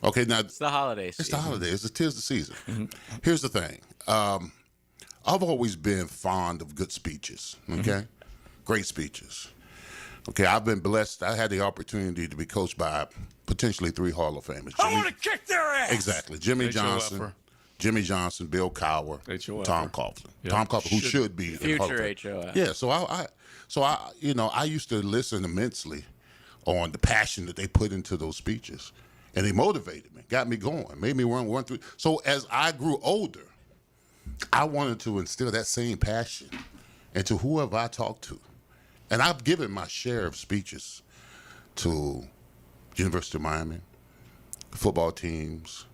Speaker 4: Okay, now
Speaker 3: it's the holiday season.
Speaker 4: It's the holidays. It is the season. Mm-hmm. Here's the thing. I've always been fond of good speeches. Okay, mm-hmm. Great speeches. Okay, I've been blessed. I had the opportunity to be coached by potentially 3 Hall of Famers.
Speaker 7: I want to kick their ass.
Speaker 4: Exactly. Jimmy Johnson, Bill Cowher, Tom Coughlin. Yep. Tom Coughlin, who should be
Speaker 3: future HOF.
Speaker 4: Yeah. So I used to listen immensely on the passion that they put into those speeches, and they motivated me, got me going, made me run through. So as I grew older, I wanted to instill that same passion into whoever I talked to. And I've given my share of speeches to University of Miami, football teams,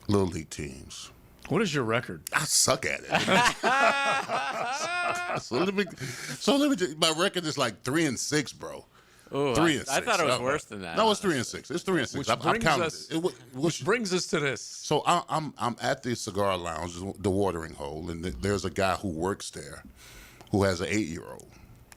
Speaker 4: little league teams.
Speaker 2: What is your record?
Speaker 4: I suck at it. so let me my record is like 3-6, bro.
Speaker 3: Ooh,
Speaker 4: 3-6.
Speaker 3: I thought it was worse than that.
Speaker 4: No, it's 3-6. It's 3-6.
Speaker 2: Which brings us to this.
Speaker 4: So I'm at the cigar lounge, the watering hole, and there's a guy who works there who has an 8-year-old.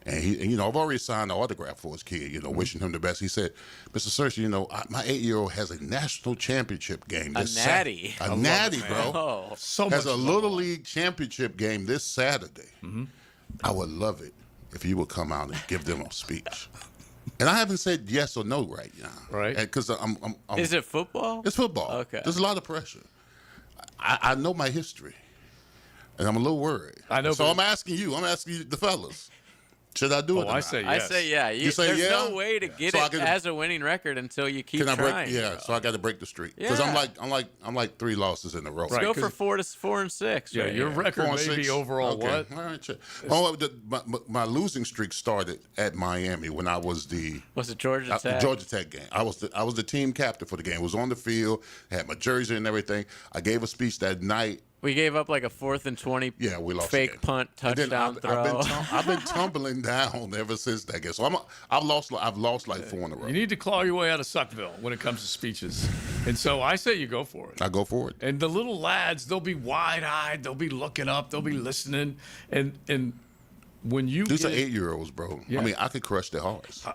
Speaker 4: And he, I've already signed an autograph for his kid, wishing him the best. He said, Mr. Searcy, my 8-year-old has a national championship game this
Speaker 3: Saturday.
Speaker 4: A natty, bro.
Speaker 3: Oh,
Speaker 2: so
Speaker 4: has
Speaker 2: much
Speaker 4: a Little League championship game this Saturday.
Speaker 2: Mm-hmm.
Speaker 4: I would love it if you would come out and give them a speech. And I haven't said yes or no right now.
Speaker 2: Right.
Speaker 4: Because I'm
Speaker 3: Is it football?
Speaker 4: It's football.
Speaker 3: Okay.
Speaker 4: There's a lot of pressure. I know my history. And I'm a little worried.
Speaker 2: I know.
Speaker 4: So I'm asking you, the fellas. Should I do it?
Speaker 2: I say yes.
Speaker 3: I say yeah.
Speaker 4: You say
Speaker 3: there's
Speaker 4: yeah?
Speaker 3: no way to get it as a winning record until you keep trying.
Speaker 4: So I got to break the streak because I'm like 3 losses in a row.
Speaker 3: Let's go for 4-6.
Speaker 2: Yeah, your record may be overall
Speaker 4: okay.
Speaker 2: what?
Speaker 4: All right, my losing streak started at Miami when I was
Speaker 3: Was it Georgia Tech?
Speaker 4: Georgia Tech game. I was the team captain for the game. I was on the field, had my jersey and everything. I gave a speech that night.
Speaker 3: We gave up like a 4th and 20
Speaker 4: we lost
Speaker 3: fake punt touchdown throw.
Speaker 4: I've been tumbling down ever since that game. So I've lost like 4 in a row.
Speaker 2: You need to claw your way out of Suckville when it comes to speeches. And so I say you go for it.
Speaker 4: I go for it.
Speaker 2: And the little lads, they'll be wide-eyed, they'll be looking up, they'll be listening. And when you
Speaker 4: These are 8-year-olds, bro. Yeah. I mean, I could crush their hearts.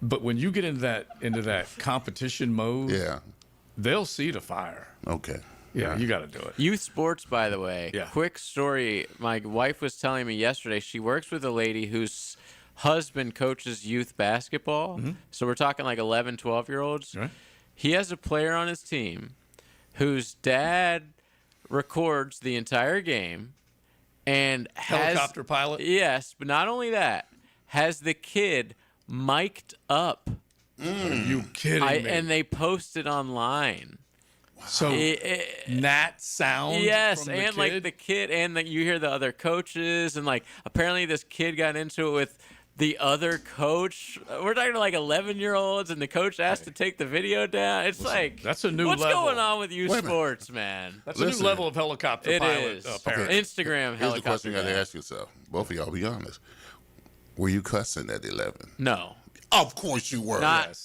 Speaker 2: But when you get into that competition mode, they'll see the fire.
Speaker 4: Okay.
Speaker 2: Yeah, you got to do it.
Speaker 3: Youth sports, by the way.
Speaker 2: Yeah.
Speaker 3: Quick story. My wife was telling me yesterday she works with a lady whose husband coaches youth basketball.
Speaker 2: Mm-hmm.
Speaker 3: So we're talking like 11, 12-year-olds.
Speaker 2: Right.
Speaker 3: He has a player on his team whose dad records the entire game and
Speaker 2: helicopter pilot?
Speaker 3: Yes, but not only that, has the kid mic'd up.
Speaker 2: Are you kidding me?
Speaker 3: And they post it online.
Speaker 2: So Nat sound.
Speaker 3: Yes,
Speaker 2: from the
Speaker 3: and
Speaker 2: kid?
Speaker 3: like the kid, and you hear the other coaches, and like apparently this kid got into it with the other coach. We're talking to like 11-year-olds, and the coach asked to take the video down. It's like
Speaker 2: that's a new
Speaker 3: what's
Speaker 2: level.
Speaker 3: going on with youth sports, man?
Speaker 2: That's a new level of helicopter
Speaker 3: it
Speaker 2: pilot.
Speaker 3: Is.
Speaker 2: Apparently.
Speaker 3: Instagram
Speaker 4: Here's
Speaker 3: helicopter.
Speaker 4: the question you got to ask yourself. Both of y'all, be honest. Were you cussing at 11?
Speaker 3: No.
Speaker 4: Of course you were.
Speaker 3: Not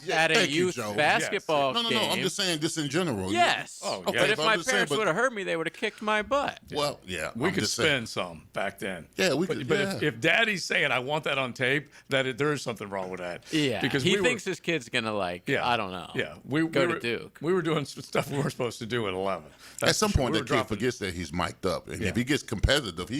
Speaker 3: at a
Speaker 4: Thank you,
Speaker 3: youth
Speaker 4: Joe.
Speaker 3: basketball
Speaker 4: No,
Speaker 3: game.
Speaker 4: I'm just saying this in general.
Speaker 3: Yes.
Speaker 4: Okay,
Speaker 3: But if my
Speaker 4: I'm just saying,
Speaker 3: parents would have heard me, they would have kicked my butt.
Speaker 4: Well, yeah.
Speaker 2: We
Speaker 4: I'm
Speaker 2: could
Speaker 4: just saying.
Speaker 2: spend some back then.
Speaker 4: Yeah, we
Speaker 2: But,
Speaker 4: could.
Speaker 2: but
Speaker 4: yeah.
Speaker 2: if Daddy's saying, I want that on tape, there is something wrong with that.
Speaker 3: Yeah.
Speaker 2: Because
Speaker 3: he
Speaker 2: we
Speaker 3: thinks his kid's going to, I don't know.
Speaker 2: Yeah.
Speaker 3: Go to Duke.
Speaker 2: We were doing some stuff we weren't supposed to do at 11.
Speaker 4: At some point,
Speaker 2: we
Speaker 4: that kid forgets that he's mic'd up. And if he gets competitive,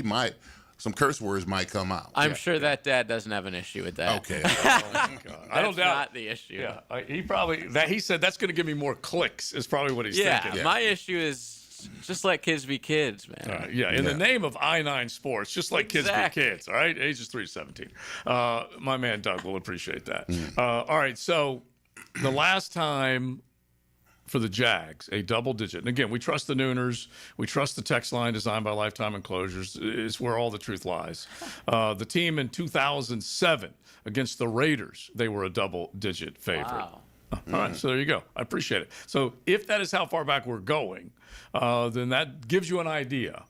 Speaker 4: some curse words might come out.
Speaker 3: I'm sure that dad doesn't have an issue with that.
Speaker 4: Okay.
Speaker 2: I don't doubt
Speaker 3: not the issue.
Speaker 2: Yeah, he said that's going to give me more clicks. Is probably what he's thinking.
Speaker 3: Yeah, my issue is just let kids be kids, man.
Speaker 2: In the name of I-9 Sports, just like kids be kids. All right, ages 3 to 17. My man Doug will appreciate that. All right, so the last time for the Jags, a double digit. And again, we trust the Nooners. We trust the text line designed by Lifetime Enclosures. It's where all the truth lies. The team in 2007 against the Raiders, they were a double digit favorite.
Speaker 3: Wow.
Speaker 2: All right, so there you go. I appreciate it. So if that is how far back we're going, then that gives you an idea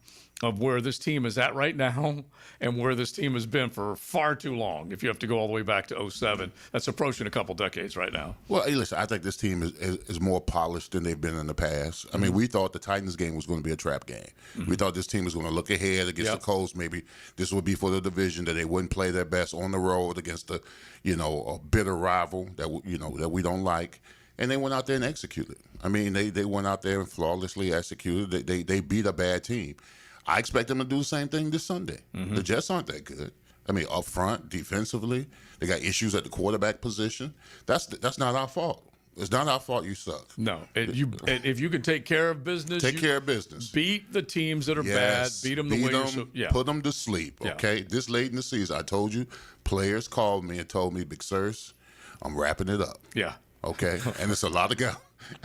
Speaker 2: of where this team is at right now and where this team has been for far too long. If you have to go all the way back to 2007, that's approaching a couple decades right now.
Speaker 4: Well, hey, listen, I think this team is more polished than they've been in the past. I mean, we thought the Titans game was going to be a trap game. We thought this team was going to look ahead against the Colts. Maybe this would be for the division, that they wouldn't play their best on the road against a bitter rival that we don't like. And they went out there and executed. I mean, they went out there and flawlessly executed. They beat a bad team. I expect them to do the same thing this Sunday. The Jets aren't that good. I mean, up front, defensively, they got issues at the quarterback position. That's not our fault. It's not our fault you suck.
Speaker 2: No. If you can take care of business,
Speaker 4: care of business.
Speaker 2: Beat the teams that are bad. Beat them the way you're
Speaker 4: put them to sleep, okay? This late in the season, I told you, players called me and told me, Big Sirs, I'm wrapping it up.
Speaker 2: Yeah.
Speaker 4: Okay? And it's a lot of guys.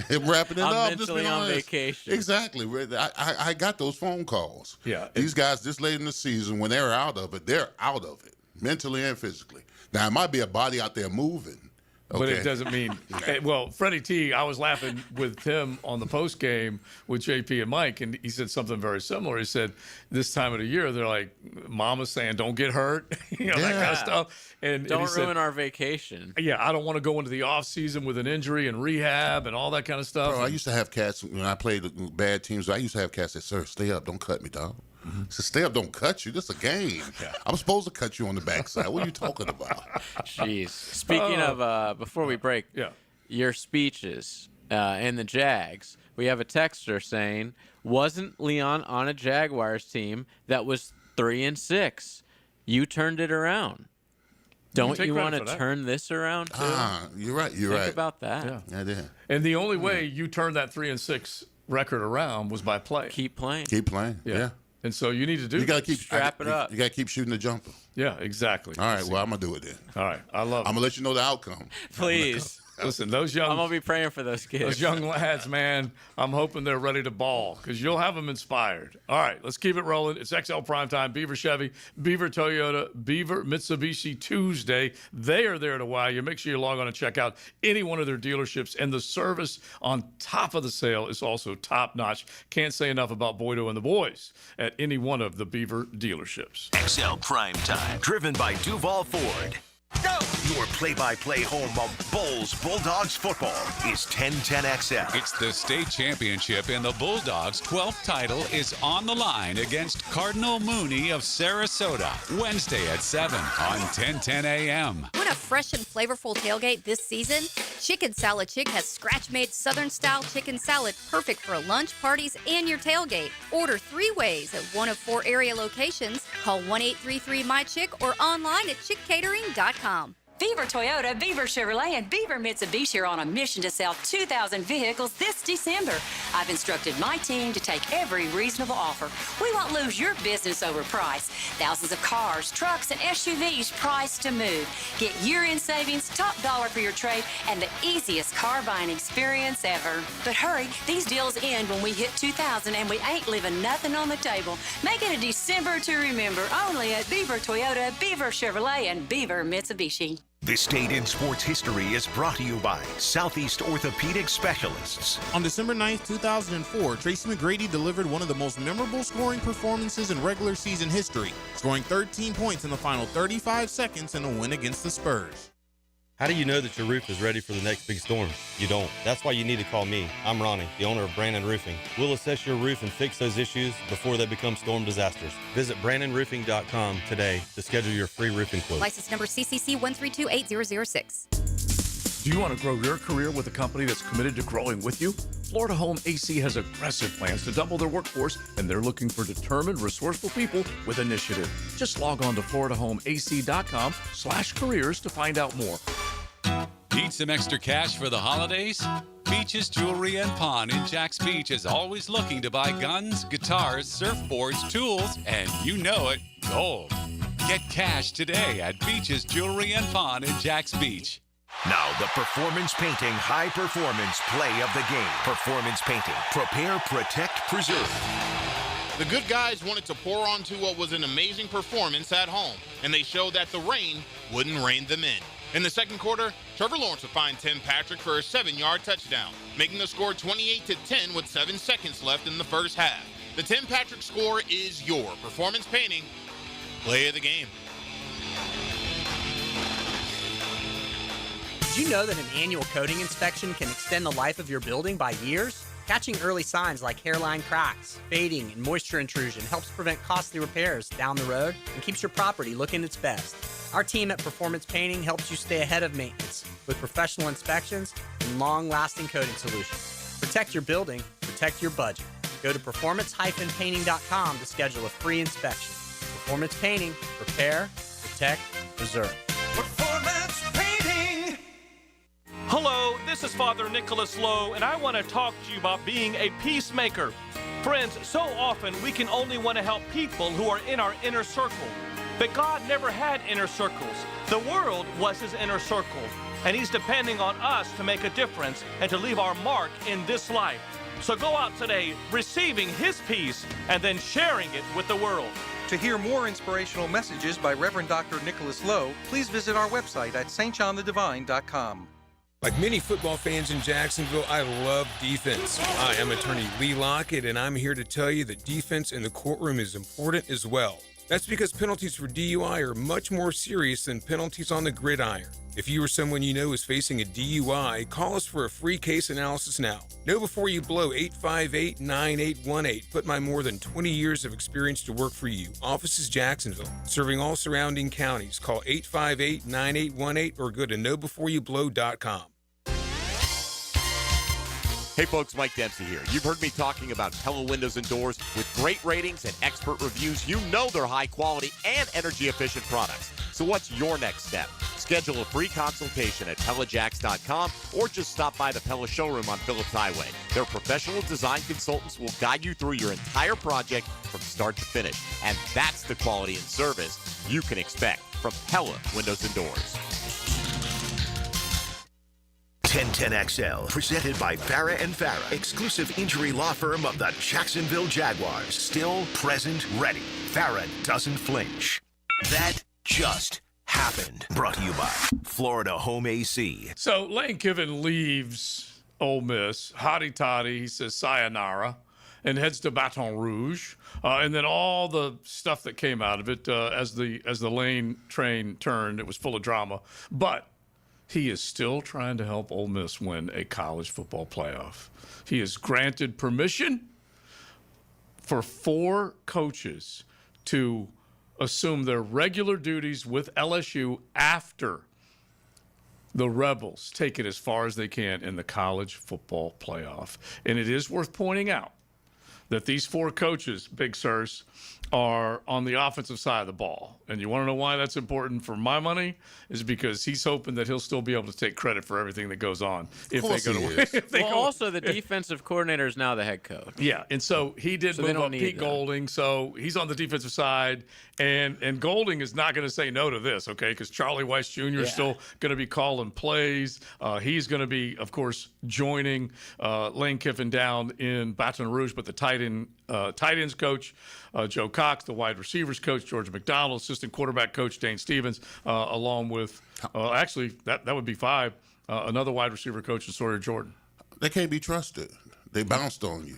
Speaker 4: I'm wrapping it
Speaker 3: I'm
Speaker 4: up.
Speaker 3: mentally
Speaker 4: just
Speaker 3: on vacation.
Speaker 4: Exactly. I got those phone calls.
Speaker 2: Yeah.
Speaker 4: These guys this late in the season, when they're out of it, mentally and physically. Now, it might be a body out there moving. Okay.
Speaker 2: But it doesn't mean well, Freddie T, I was laughing with him on the post game with JP and Mike, and he said something very similar. He said this time of the year they're like, Mama's saying don't get hurt, that kind of stuff. And
Speaker 3: don't
Speaker 2: he
Speaker 3: ruin
Speaker 2: said,
Speaker 3: our vacation.
Speaker 2: Yeah, I don't want to go into the off season with an injury and rehab and all that kind of stuff.
Speaker 4: Bro, I used to have cats when I played bad teams. I used to have cats that, sir, stay up, don't cut me, dog. So stay up, don't cut you. This is a game. I'm supposed to cut you on the backside. What are you talking about?
Speaker 3: Jeez. Speaking of, before we break, your speeches in the Jags, we have a texter saying, wasn't Leon on a Jaguars team that was 3-6? You turned it around. Don't you want to turn this around too?
Speaker 4: You're right.
Speaker 3: Think about that.
Speaker 4: Yeah, I did.
Speaker 2: And the only way you turned that 3-6 record around was by play.
Speaker 3: Keep playing.
Speaker 4: Keep playing. Yeah.
Speaker 2: And so you need to do.
Speaker 4: You got to keep
Speaker 3: strap it up.
Speaker 4: You got to keep shooting the jumper.
Speaker 2: Yeah, exactly.
Speaker 4: All right. Well, I'm gonna do it then.
Speaker 2: All right. I love it.
Speaker 4: I'm gonna let you know the outcome.
Speaker 3: Please.
Speaker 2: Listen, those young.
Speaker 3: I'm gonna be praying for those kids.
Speaker 2: Those young lads, man. I'm hoping they're ready to ball because you'll have them inspired. All right, let's keep it rolling. It's XL Primetime. Beaver Chevy, Beaver Toyota, Beaver Mitsubishi Tuesday. They are there to wow you. Make sure you log on and check out any one of their dealerships. And the service on top of the sale is also top notch. Can't say enough about Boydo and the boys at any one of the Beaver dealerships.
Speaker 1: XL Primetime, driven by Duval Ford. Go! Your play-by-play home of Bulls Bulldogs football is 1010XL.
Speaker 8: It's the state championship, and the Bulldogs' 12th title is on the line against Cardinal Mooney of Sarasota. Wednesday at 7 on 1010 a.m.
Speaker 19: Want a fresh and flavorful tailgate this season? Chicken Salad Chick has scratch-made Southern-style chicken salad perfect for lunch, parties, and your tailgate. Order 3 ways at one of 4 area locations. Call 1-833-MY-CHICK or online at chickcatering.com.
Speaker 22: Beaver Toyota, Beaver Chevrolet, and Beaver Mitsubishi are on a mission to sell 2,000 vehicles this December. I've instructed my team to take every reasonable offer. We won't lose your business over price. Thousands of cars, trucks, and SUVs priced to move. Get year-end savings, top dollar for your trade, and the easiest car buying experience ever. But hurry, these deals end when we hit 2,000, and we ain't leaving nothing on the table. Make it a December to remember only at Beaver Toyota, Beaver Chevrolet, and Beaver Mitsubishi.
Speaker 1: This date in sports history is brought to you by Southeast Orthopedic Specialists.
Speaker 23: On December 9th, 2004, Tracy McGrady delivered one of the most memorable scoring performances in regular season history, scoring 13 points in the final 35 seconds in a win against the Spurs.
Speaker 10: How do you know that your roof is ready for the next big storm? You don't. That's why you need to call me. I'm Ronnie, the owner of Brandon Roofing. We'll assess your roof and fix those issues before they become storm disasters. Visit BrandonRoofing.com today to schedule your free roofing quote.
Speaker 19: License number CCC 1328006.
Speaker 2: Do you want to grow your career with a company that's committed to growing with you? Florida Home AC has aggressive plans to double their workforce, and they're looking for determined, resourceful people with initiative. Just log on to FloridaHomeAC.com/careers to find out more.
Speaker 8: Need some extra cash for the holidays? Beaches Jewelry and Pawn in Jack's Beach is always looking to buy guns, guitars, surfboards, tools, and you know it, gold. Get cash today at Beaches Jewelry and Pawn in Jack's Beach.
Speaker 1: Now, the Performance Painting High Performance Play of the Game. Performance Painting. Prepare, protect, preserve.
Speaker 23: The good guys wanted to pour onto what was an amazing performance at home, and they showed that the rain wouldn't rein them in. In the second quarter, Trevor Lawrence would find Tim Patrick for a 7-yard touchdown, making the score 28-10 with 7 seconds left in the first half. The Tim Patrick score is your Performance Painting Play of the Game.
Speaker 11: Did you know that an annual coating inspection can extend the life of your building by years? Catching early signs like hairline cracks, fading, and moisture intrusion helps prevent costly repairs down the road and keeps your property looking its best. Our team at Performance Painting helps you stay ahead of maintenance with professional inspections and long-lasting coating solutions. Protect your building, protect your budget. Go to performance-painting.com to schedule a free inspection. Performance Painting, repair, protect, preserve.
Speaker 12: Performance Painting!
Speaker 24: Hello, this is Father Nicholas Lowe, and I want to talk to you about being a peacemaker. Friends, so often we can only want to help people who are in our inner circle. But God never had inner circles. The world was his inner circle, and he's depending on us to make a difference and to leave our mark in this life. So go out today receiving his peace and then sharing it with the world.
Speaker 25: To hear more inspirational messages by Reverend Dr. Nicholas Lowe, please visit our website at stjohnthedivine.com.
Speaker 26: Like many football fans in Jacksonville, I love defense. I am attorney Lee Lockett, and I'm here to tell you that defense in the courtroom is important as well. That's because penalties for DUI are much more serious than penalties on the gridiron. If you or someone you know is facing a DUI, call us for a free case analysis now. Know before you blow 858-9818. Put my more than 20 years of experience to work for you. Office is Jacksonville, serving all surrounding counties. Call 858-9818 or go to knowbeforeyouBlow.com.
Speaker 17: Hey folks, Mike Dempsey here. You've heard me talking about Pella Windows and Doors. With great ratings and expert reviews, you know they're high quality and energy efficient products. So what's your next step? Schedule a free consultation at PellaJacks.com or just stop by the Pella showroom on Phillips Highway. Their professional design consultants will guide you through your entire project from start to finish. And that's the quality and service you can expect from Pella Windows and Doors.
Speaker 1: 1010XL, presented by Farah and Farah, exclusive injury law firm of the Jacksonville Jaguars. Still, present, ready. Farah doesn't flinch. That just happened. Brought to you by Florida Home AC.
Speaker 2: So Lane Kiffin leaves Ole Miss, hotty-toddy, he says sayonara, and heads to Baton Rouge. And then all the stuff that came out of it as the Lane train turned, it was full of drama. But he is still trying to help Ole Miss win a college football playoff. He has granted permission for 4 coaches to assume their regular duties with LSU after the Rebels take it as far as they can in the college football playoff. And it is worth pointing out that these 4 coaches, Big Sirs, are on the offensive side of the ball. And you want to know why that's important for my money? Is because he's hoping that he'll still be able to take credit for everything that goes on if they go to win.
Speaker 3: Also, the defensive coordinator is now the head coach.
Speaker 2: Yeah, and so he did move up Pete Golding, so he's on the defensive side, and Golding is not going to say no to this, okay, because Charlie Weiss Jr. is still going to be calling plays. He's going to be, of course, joining Lane Kiffin down in Baton Rouge, but the tight ends coach, Joe Cox, the wide receivers coach, George McDonald, assistant quarterback coach, Dane Stevens, along with, actually, that would be 5, another wide receiver coach, Sawyer Jordan.
Speaker 4: They can't be trusted. They bounced on you.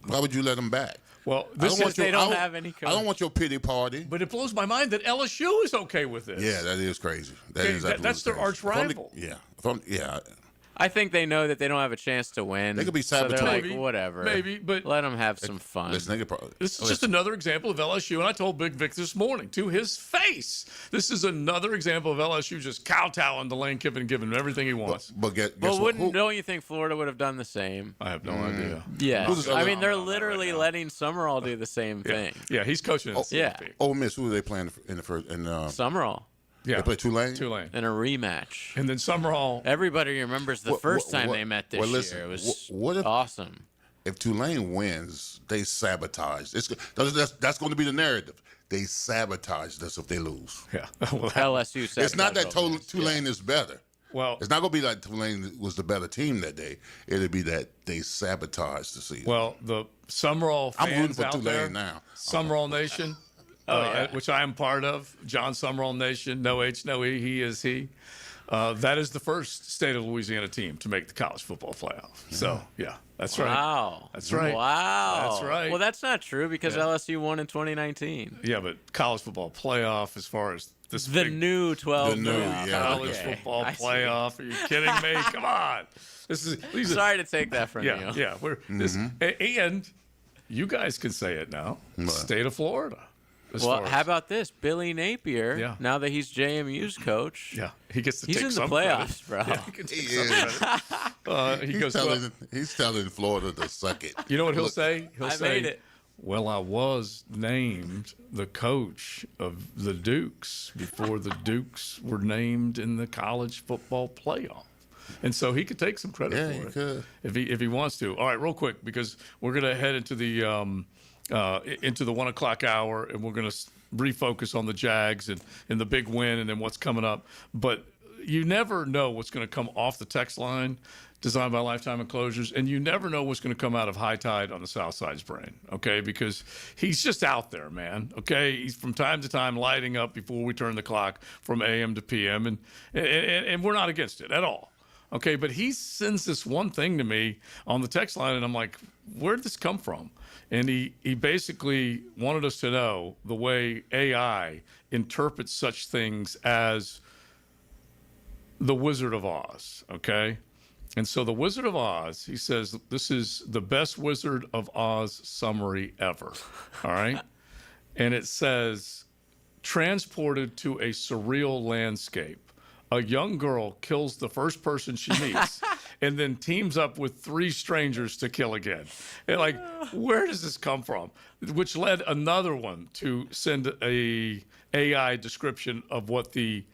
Speaker 4: Why would you let them back?
Speaker 2: Well,
Speaker 3: they don't have any coach.
Speaker 4: I don't want your pity party.
Speaker 2: But it blows my mind that LSU is okay with this.
Speaker 4: Yeah, that is crazy.
Speaker 2: That's their arch rival.
Speaker 4: Yeah.
Speaker 3: I think they know that they don't have a chance to win.
Speaker 4: They could be
Speaker 3: so they're
Speaker 4: sabotaged.
Speaker 3: like, whatever.
Speaker 2: Maybe, but
Speaker 3: let them have some fun.
Speaker 2: This is just another example of LSU, and I told Big Vic this morning to his face. This is another example of LSU just kowtowing to Lane Kiffin and giving him everything he wants.
Speaker 4: But guess
Speaker 3: don't you think Florida would have done the same?
Speaker 2: I have no idea.
Speaker 3: Yeah, I mean they're literally letting Summerall do the same thing.
Speaker 2: Yeah, he's coaching.
Speaker 4: Ole Miss, who are they playing in the first?
Speaker 3: Summerall.
Speaker 2: Yeah.
Speaker 4: They play Tulane?
Speaker 3: In a rematch.
Speaker 2: And then Summerall.
Speaker 3: Everybody remembers the first time they met this year. It was awesome.
Speaker 4: If Tulane wins, they sabotage. That's going to be the narrative. They sabotaged us if they lose.
Speaker 2: Yeah.
Speaker 3: LSU sabotaged.
Speaker 4: It's not that Tulane is better.
Speaker 2: Well,
Speaker 4: it's not going to be like Tulane was the better team that day. It'll be that they sabotaged the season.
Speaker 2: Well, the Summerall fans
Speaker 4: I'm rooting for
Speaker 2: out
Speaker 4: Tulane
Speaker 2: there,
Speaker 4: now.
Speaker 2: Summerall Nation, which I am part of, John Summerall Nation, no H, no E, he is he. That is the first state of Louisiana team to make the college football playoff. So, yeah, that's right.
Speaker 3: Wow.
Speaker 2: That's right.
Speaker 3: Wow.
Speaker 2: That's right.
Speaker 3: Well, that's not true because LSU won in 2019.
Speaker 2: Yeah, but college football playoff as far as this
Speaker 3: The new 12
Speaker 4: The new,
Speaker 2: college football playoff. Are you kidding me? Come on.
Speaker 3: Sorry to take that from you.
Speaker 2: Yeah, and you guys can say it now. State of Florida.
Speaker 3: Well, how about this? Billy Napier, now that he's JMU's coach,
Speaker 2: he gets to
Speaker 3: he's
Speaker 2: take
Speaker 3: in the
Speaker 2: some
Speaker 3: playoffs,
Speaker 2: credit.
Speaker 3: bro.
Speaker 2: Yeah, he can take some credit.
Speaker 4: He's telling Florida to suck it.
Speaker 2: You know what he'll say? He'll say,
Speaker 3: made it.
Speaker 2: well, I was named the coach of the Dukes before the Dukes were named in the college football playoff. And so he could take some credit for
Speaker 4: he
Speaker 2: it
Speaker 4: could.
Speaker 2: if he wants to. All right, real quick, because we're going to head into the 1 o'clock hour, and we're going to refocus on the Jags and the big win and then what's coming up. But you never know what's going to come off the text line designed by Lifetime Enclosures, and you never know what's going to come out of High Tide on the South Side's brain, okay? Because he's just out there, man, okay? He's from time to time lighting up before we turn the clock from AM to PM, and we're not against it at all. Okay, but he sends this one thing to me on the text line, and I'm like, where did this come from? And he basically wanted us to know the way AI interprets such things as the Wizard of Oz, okay? And so the Wizard of Oz, he says, this is the best Wizard of Oz summary ever, all right? And it says, transported to a surreal landscape. A young girl kills the first person she meets and then teams up with 3 strangers to kill again. And like, where does this come from? Which led another one to send a AI description of what the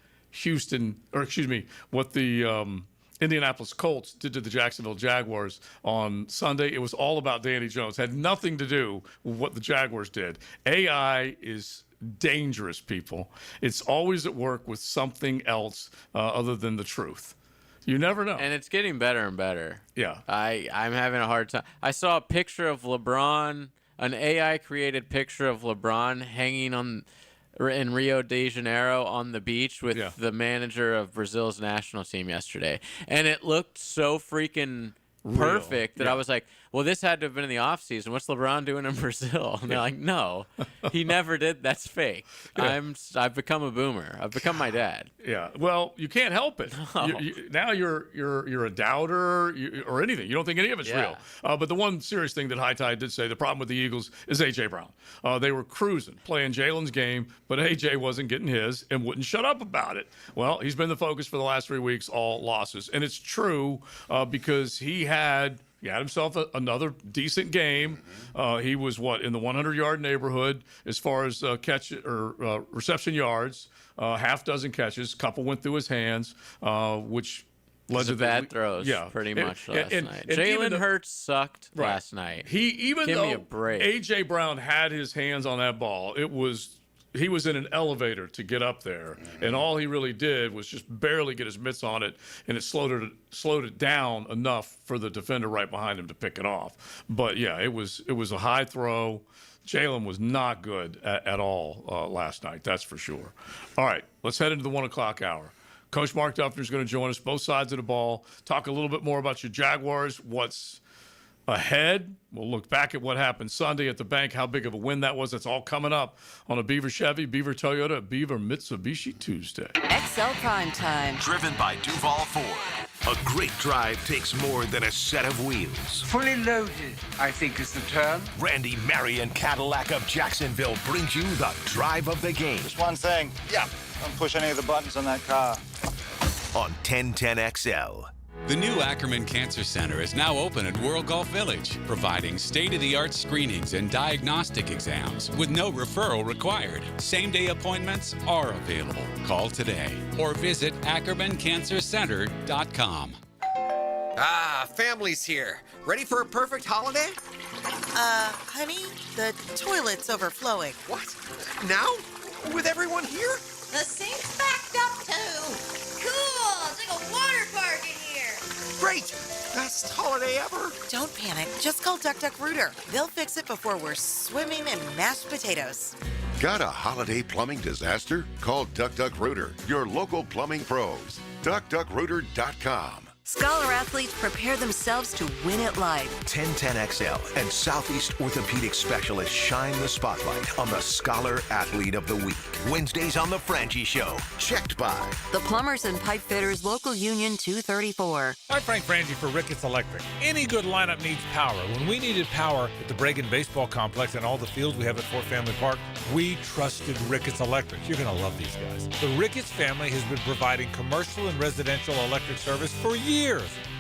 Speaker 2: Indianapolis Colts did to the Jacksonville Jaguars on Sunday. It was all about Danny Jones. Had nothing to do with what the Jaguars did. AI is dangerous, people. It's always at work with something else other than the truth. You never know.
Speaker 3: And it's getting better and better.
Speaker 2: Yeah.
Speaker 3: I'm having a hard time. I saw a picture of LeBron, an AI-created picture of LeBron hanging in Rio de Janeiro on the beach with the manager of Brazil's national team yesterday. And it looked so freaking perfect that I was like, well, this had to have been in the offseason. What's LeBron doing in Brazil? And they're like, no, he never did. That's fake. I've become a boomer. I've become my dad.
Speaker 2: Yeah. Well, you can't help it.
Speaker 3: No.
Speaker 2: Now you're a doubter or anything. You don't think any of it's real. But the one serious thing that High Tide did say, the problem with the Eagles is A.J. Brown. They were cruising, playing Jalen's game, but A.J. wasn't getting his and wouldn't shut up about it. Well, he's been the focus for the last 3 weeks, all losses. And it's true because he had himself another decent game. He was in the 100-yard neighborhood as far as reception yards, half dozen catches, couple went through his hands, which led to
Speaker 3: bad throws. Pretty much last night. Jalen Hurts sucked last night.
Speaker 2: Give
Speaker 3: me a break.
Speaker 2: A.J. Brown had his hands on that ball, he was in an elevator to get up there, and all he really did was just barely get his mitts on it, and it slowed it down enough for the defender right behind him to pick it off. But yeah, it was a high throw. Jalen was not good at all last night, that's for sure. All right, let's head into the 1 o'clock hour. Coach Mark Duffner is going to join us, both sides of the ball, talk a little bit more about your Jaguars, what's ahead. We'll look back at what happened Sunday at the bank, how big of a win that was. It's all coming up on a Beaver Chevy, Beaver Toyota, Beaver Mitsubishi Tuesday.
Speaker 6: XL Primetime.
Speaker 1: Driven by Duval Ford. A great drive takes more than a set of wheels.
Speaker 9: Fully loaded, I think is the term.
Speaker 1: Randy Marion Cadillac of Jacksonville brings you the drive of the game.
Speaker 13: Just one thing. Yeah. Don't push any of the buttons on that car.
Speaker 1: On 1010XL.
Speaker 8: The new Ackerman Cancer Center is now open at World Golf Village, providing state-of-the-art screenings and diagnostic exams with no referral required. Same-day appointments are available. Call today or visit AckermanCancerCenter.com.
Speaker 14: Ah, family's here. Ready for a perfect holiday?
Speaker 15: Honey, the toilet's overflowing.
Speaker 14: What? Now? With everyone here?
Speaker 16: The sink's backed up too. Cool! It's like a water park in here.
Speaker 14: Great! Best holiday ever.
Speaker 15: Don't panic. Just call Duck Duck Rooter. They'll fix it before we're swimming in mashed potatoes.
Speaker 27: Got a holiday plumbing disaster? Call Duck Duck Rooter, your local plumbing pros. DuckDuckRooter.com.
Speaker 6: Scholar athletes prepare themselves to win at life.
Speaker 1: 1010XL and Southeast Orthopedic Specialists shine the spotlight on the Scholar Athlete of the Week. Wednesdays on The Frangie Show. Checked by
Speaker 6: The Plumbers and Pipe Fitters Local Union 234.
Speaker 28: I'm Frank Frangie for Ricketts Electric. Any good lineup needs power. When we needed power at the Bragan Baseball Complex and all the fields we have at Fort Family Park, we trusted Ricketts Electric. You're going to love these guys. The Ricketts family has been providing commercial and residential electric service for years.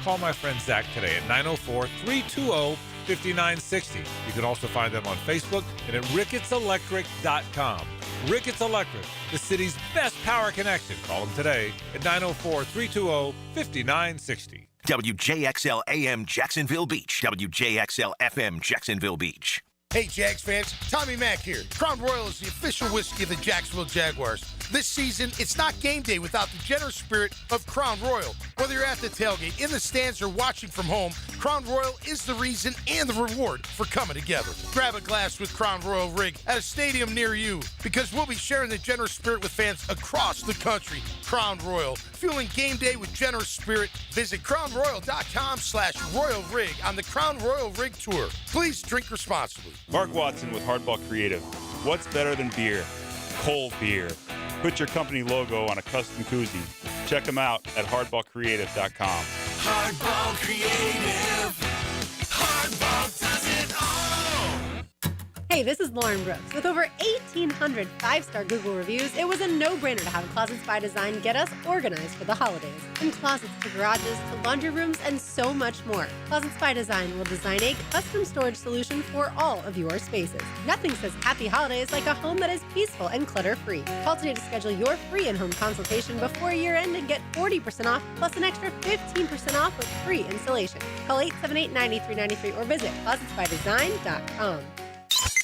Speaker 28: Call my friend Zach today at 904-320-5960. You can also find them on Facebook and at RickettsElectric.com. Ricketts Electric, the city's best power connection. Call them today at 904-320-5960.
Speaker 1: WJXL AM Jacksonville Beach. WJXL FM Jacksonville Beach.
Speaker 5: Hey, Jags fans, Tommy Mack here. Crown Royal is the official whiskey of the Jacksonville Jaguars. This season, it's not game day without the generous spirit of Crown Royal. Whether you're at the tailgate, in the stands, or watching from home, Crown Royal is the reason and the reward for coming together. Grab a glass with Crown Royal Rig at a stadium near you, because we'll be sharing the generous spirit with fans across the country. Crown Royal, fueling game day with generous spirit. Visit crownroyal.com/Royal Rig on the Crown Royal Rig Tour. Please drink responsibly.
Speaker 29: Mark Watson with Hardball Creative. What's better than beer? Cold beer. Put your company logo on a custom koozie. Check them out at hardballcreative.com.
Speaker 12: Hardball Creative. Hardball does it all.
Speaker 21: Hey, this is Lauren Brooks. With over 1,800 five-star Google reviews, it was a no-brainer to have Closets by Design get us organized for the holidays. From closets to garages to laundry rooms and so much more. Closets by Design will design a custom storage solution for all of your spaces. Nothing says happy holidays like a home that is peaceful and clutter-free. Call today to schedule your free in-home consultation before year-end and get 40% off plus an extra 15% off with free installation. Call 878-9393 or visit closetsbydesign.com.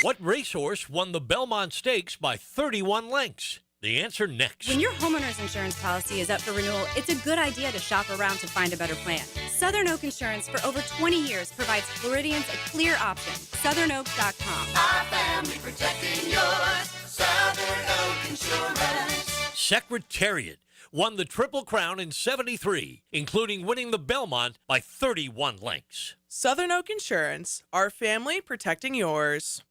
Speaker 30: What racehorse won the Belmont Stakes by 31 lengths? The answer next.
Speaker 31: When your homeowner's insurance policy is up for renewal, it's a good idea to shop around to find a better plan. Southern Oak Insurance for over 20 years provides Floridians a clear option. SouthernOak.com.
Speaker 12: Our family protecting yours. Southern Oak Insurance.
Speaker 30: Secretariat won the Triple Crown in 73, including winning the Belmont by 31 lengths.
Speaker 32: Southern Oak Insurance, our family protecting yours.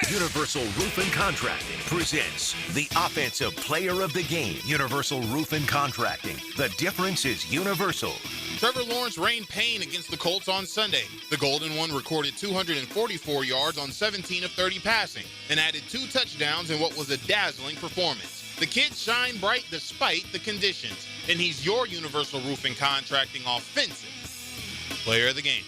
Speaker 1: Universal Roof and Contracting presents the Offensive Player of the Game. Universal Roof and Contracting. The difference is universal.
Speaker 23: Trevor Lawrence reigned pain against the Colts on Sunday. The Golden One recorded 244 yards on 17 of 30 passing and added 2 touchdowns in what was a dazzling performance. The kid shined bright despite the conditions, and he's your Universal Roof and Contracting Offensive Player of the Game.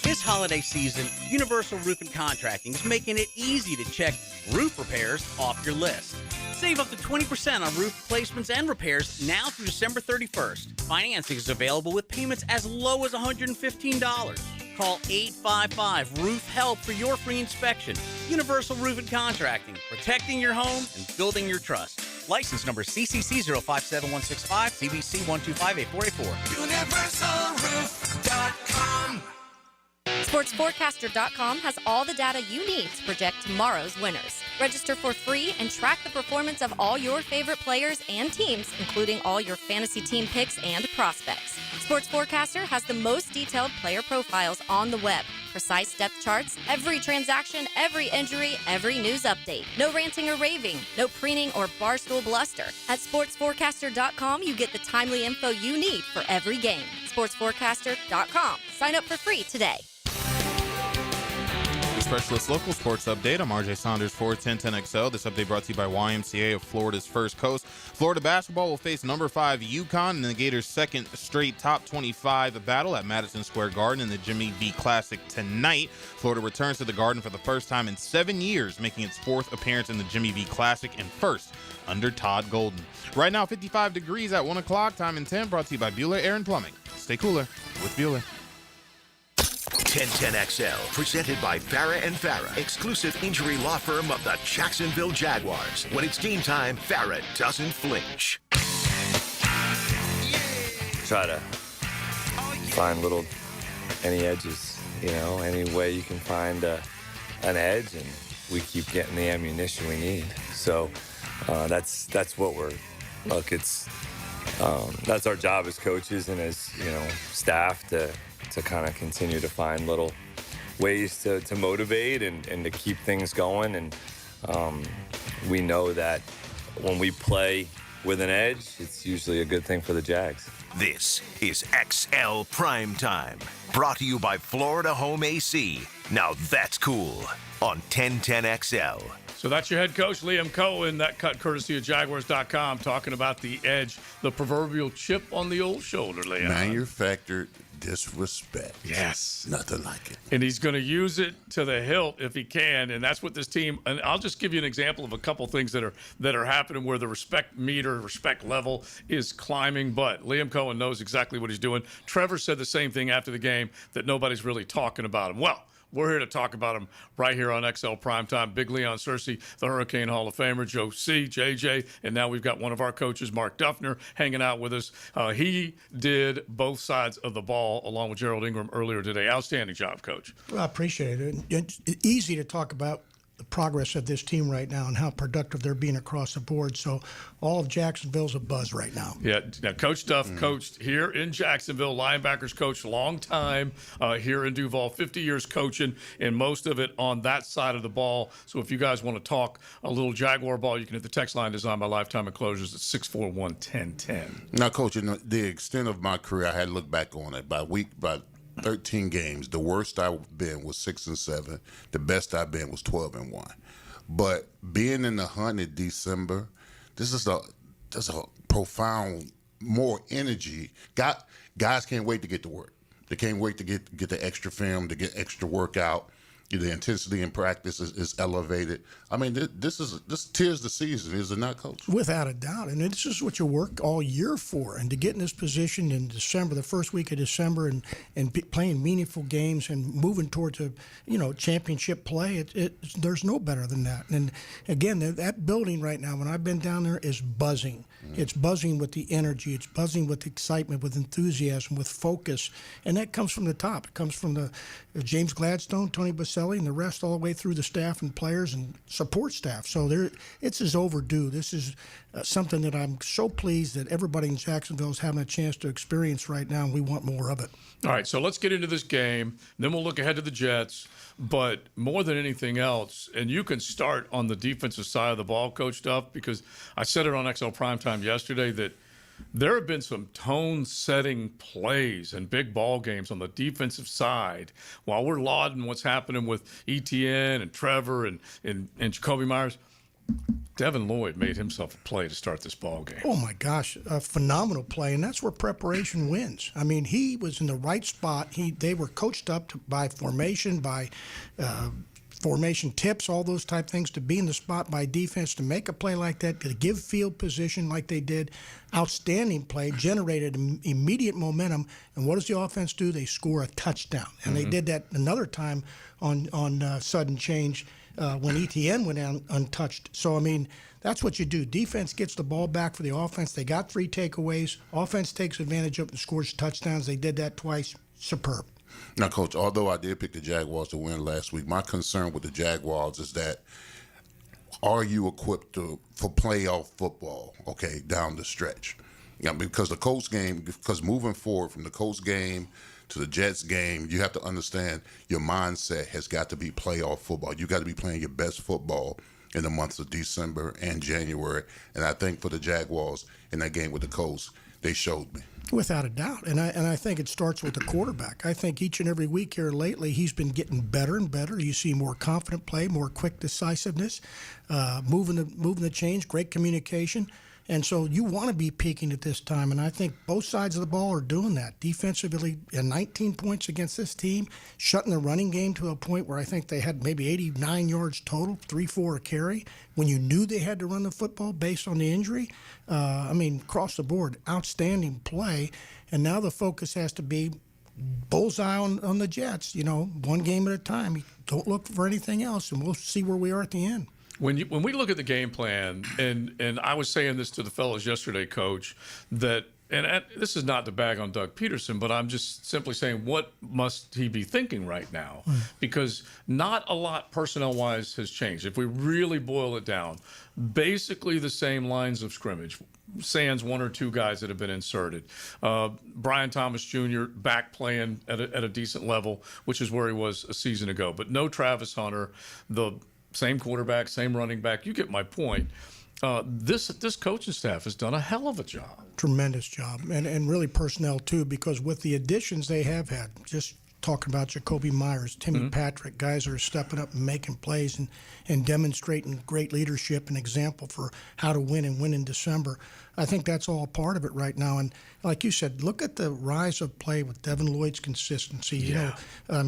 Speaker 33: This holiday season, Universal Roof and Contracting is making it easy to check roof repairs off your list. Save up to 20% on roof replacements and repairs now through December 31st. Financing is available with payments as low as $115. Call 855-ROOF-HELP for your free inspection. Universal Roof and Contracting, protecting your home and building your trust. License number CCC 057165, CBC 1258484.
Speaker 12: UniversalRoof.com.
Speaker 31: SportsForecaster.com has all the data you need to project tomorrow's winners. Register for free and track the performance of all your favorite players and teams, including all your fantasy team picks and prospects. Sports Forecaster has the most detailed player profiles on the web, precise depth charts, every transaction, every injury, every news update. No ranting or raving, no preening or barstool bluster. At SportsForecaster.com, you get the timely info you need for every game. SportsForecaster.com. Sign up for free today.
Speaker 3: Specialist Local Sports Update. I'm RJ Saunders for 1010XL. This update brought to you by YMCA of Florida's First Coast. Florida basketball will face number 5 UConn in the Gators' second straight top 25 battle at Madison Square Garden in the Jimmy V Classic tonight. Florida returns to the Garden for the first time in 7 years, making its 4th appearance in the Jimmy V Classic and first under Todd Golden. Right now, 55 degrees at 1 o'clock. Time in 10, brought to you by Bueller Air and Plumbing. Stay cooler with Bueller.
Speaker 1: 1010XL, presented by Farah and Farah, exclusive injury law firm of the Jacksonville Jaguars. When it's game time, Farah doesn't flinch.
Speaker 4: Try to find any edges, any way you can find an edge, and we keep getting the ammunition we need. So that's what that's our job as coaches and as staff to kind of continue to find little ways to motivate and to keep things going. And we know that when we play with an edge, it's usually a good thing for the Jags.
Speaker 1: This is XL Primetime, brought to you by Florida Home AC. Now that's cool on 1010XL.
Speaker 2: So that's your head coach, Liam Cohen. That cut courtesy of Jaguars.com, talking about the edge, the proverbial chip on the old shoulder, Liam.
Speaker 7: Manufactured disrespect.
Speaker 2: Yes.
Speaker 7: Nothing like it.
Speaker 2: And he's going to use it to the hilt if he can, and that's what this team. And I'll just give you an example of a couple things that are happening where the respect level is climbing. But Liam Cohen knows exactly what he's doing. Trevor said the same thing after the game, that nobody's really talking about him. Well, we're here to talk about him right here on XL Primetime. Big Leon Searcy, the Hurricane Hall of Famer, Joe C., JJ, and now we've got one of our coaches, Mark Duffner, hanging out with us. He did both sides of the ball along with Gerald Ingram earlier today. Outstanding job, Coach.
Speaker 10: Well, I appreciate it. It's easy to talk about the progress of this team right now and how productive they're being across the board. So all of Jacksonville's a buzz right now.
Speaker 2: Yeah, now Coach Duff coached here in Jacksonville, linebackers coach, long time here in Duval, 50 years coaching, and most of it on that side of the ball. So if you guys want to talk a little Jaguar ball, you can hit the text line designed by Lifetime Enclosures at 641-1010.
Speaker 7: Now, Coach, the extent of my career, I had to look back on it. By 13 games, the worst I've been was 6-7. The best I've been was 12-1. But being in the hunt in December, there's a profound more energy. Guys can't wait to get to work. They can't wait to get the extra film, to get extra workout. The intensity in practice is elevated. I mean, this tears the season, is it not, Coach?
Speaker 10: Without a doubt. And this is what you work all year for. And to get in this position in December, the first week of December, and playing meaningful games and moving towards a championship play, there's no better than that. And again, that building right now, when I've been down there, is buzzing. It's buzzing with the energy. It's buzzing with excitement, with enthusiasm, with focus. And that comes from the top. It comes from the James Gladstone, Tony Baselli, and the rest all the way through the staff and players and support staff. So it's as overdue. This is something that I'm so pleased that everybody in Jacksonville is having a chance to experience right now, and we want more of it.
Speaker 2: All right, so let's get into this game. Then we'll look ahead to the Jets. But more than anything else, and you can start on the defensive side of the ball, Coach Duff, because I said it on XL Primetime yesterday that there have been some tone-setting plays and big ball games on the defensive side. While we're lauding what's happening with ETN and Trevor and Jacoby Myers, Devin Lloyd made himself a play to start this ball game.
Speaker 10: Oh, my gosh, a phenomenal play, and that's where preparation wins. I mean, he was in the right spot. They were coached up by formation, by formation tips, all those type things, to be in the spot by defense, to make a play like that, to give field position like they did. Outstanding play, generated immediate momentum, and what does the offense do? They score a touchdown, and they did that another time on sudden change when ETN went down untouched. So, I mean, that's what you do. Defense gets the ball back for the offense. They got 3 takeaways. Offense takes advantage of it and scores touchdowns. They did that twice. Superb.
Speaker 7: Now, Coach, although I did pick the Jaguars to win last week, my concern with the Jaguars is that are you equipped for playoff football, okay, down the stretch? Yeah, because the Colts game, because moving forward from the Colts game to the Jets game, you have to understand your mindset has got to be playoff football. You got to be playing your best football in the months of December and January. And I think for the Jaguars in that game with the Colts, they showed me.
Speaker 10: Without a doubt. And I think it starts with the quarterback. I think each and every week here lately, he's been getting better and better. You see more confident play, more quick decisiveness, moving the chains, great communication. And so you want to be peaking at this time, and I think both sides of the ball are doing that. Defensively, 19 points against this team, shutting the running game to a point where I think they had maybe 89 yards total, 3-4 a carry, when you knew they had to run the football based on the injury. Across the board, outstanding play. And now the focus has to be bullseye on the Jets, one game at a time. Don't look for anything else, and we'll see where we are at the end.
Speaker 2: When we look at the game plan, and I was saying this to the fellas yesterday, Coach, that and this is not to bag on Doug Peterson, but I'm just simply saying what must he be thinking right now? Because not a lot personnel-wise has changed. If we really boil it down, basically the same lines of scrimmage, sans one or two guys that have been inserted. Brian Thomas Jr. back playing at a decent level, which is where he was a season ago, but no Travis Hunter, the same quarterback, same running back. You get my point. This coaching staff has done a hell of a job.
Speaker 10: Tremendous job. And really personnel, too, because with the additions they have had, just talking about Jacoby Myers, Timmy Patrick, guys are stepping up and making plays and demonstrating great leadership and example for how to win and win in December. I think that's all part of it right now. And like you said, look at the rise of play with Devin Lloyd's consistency. You can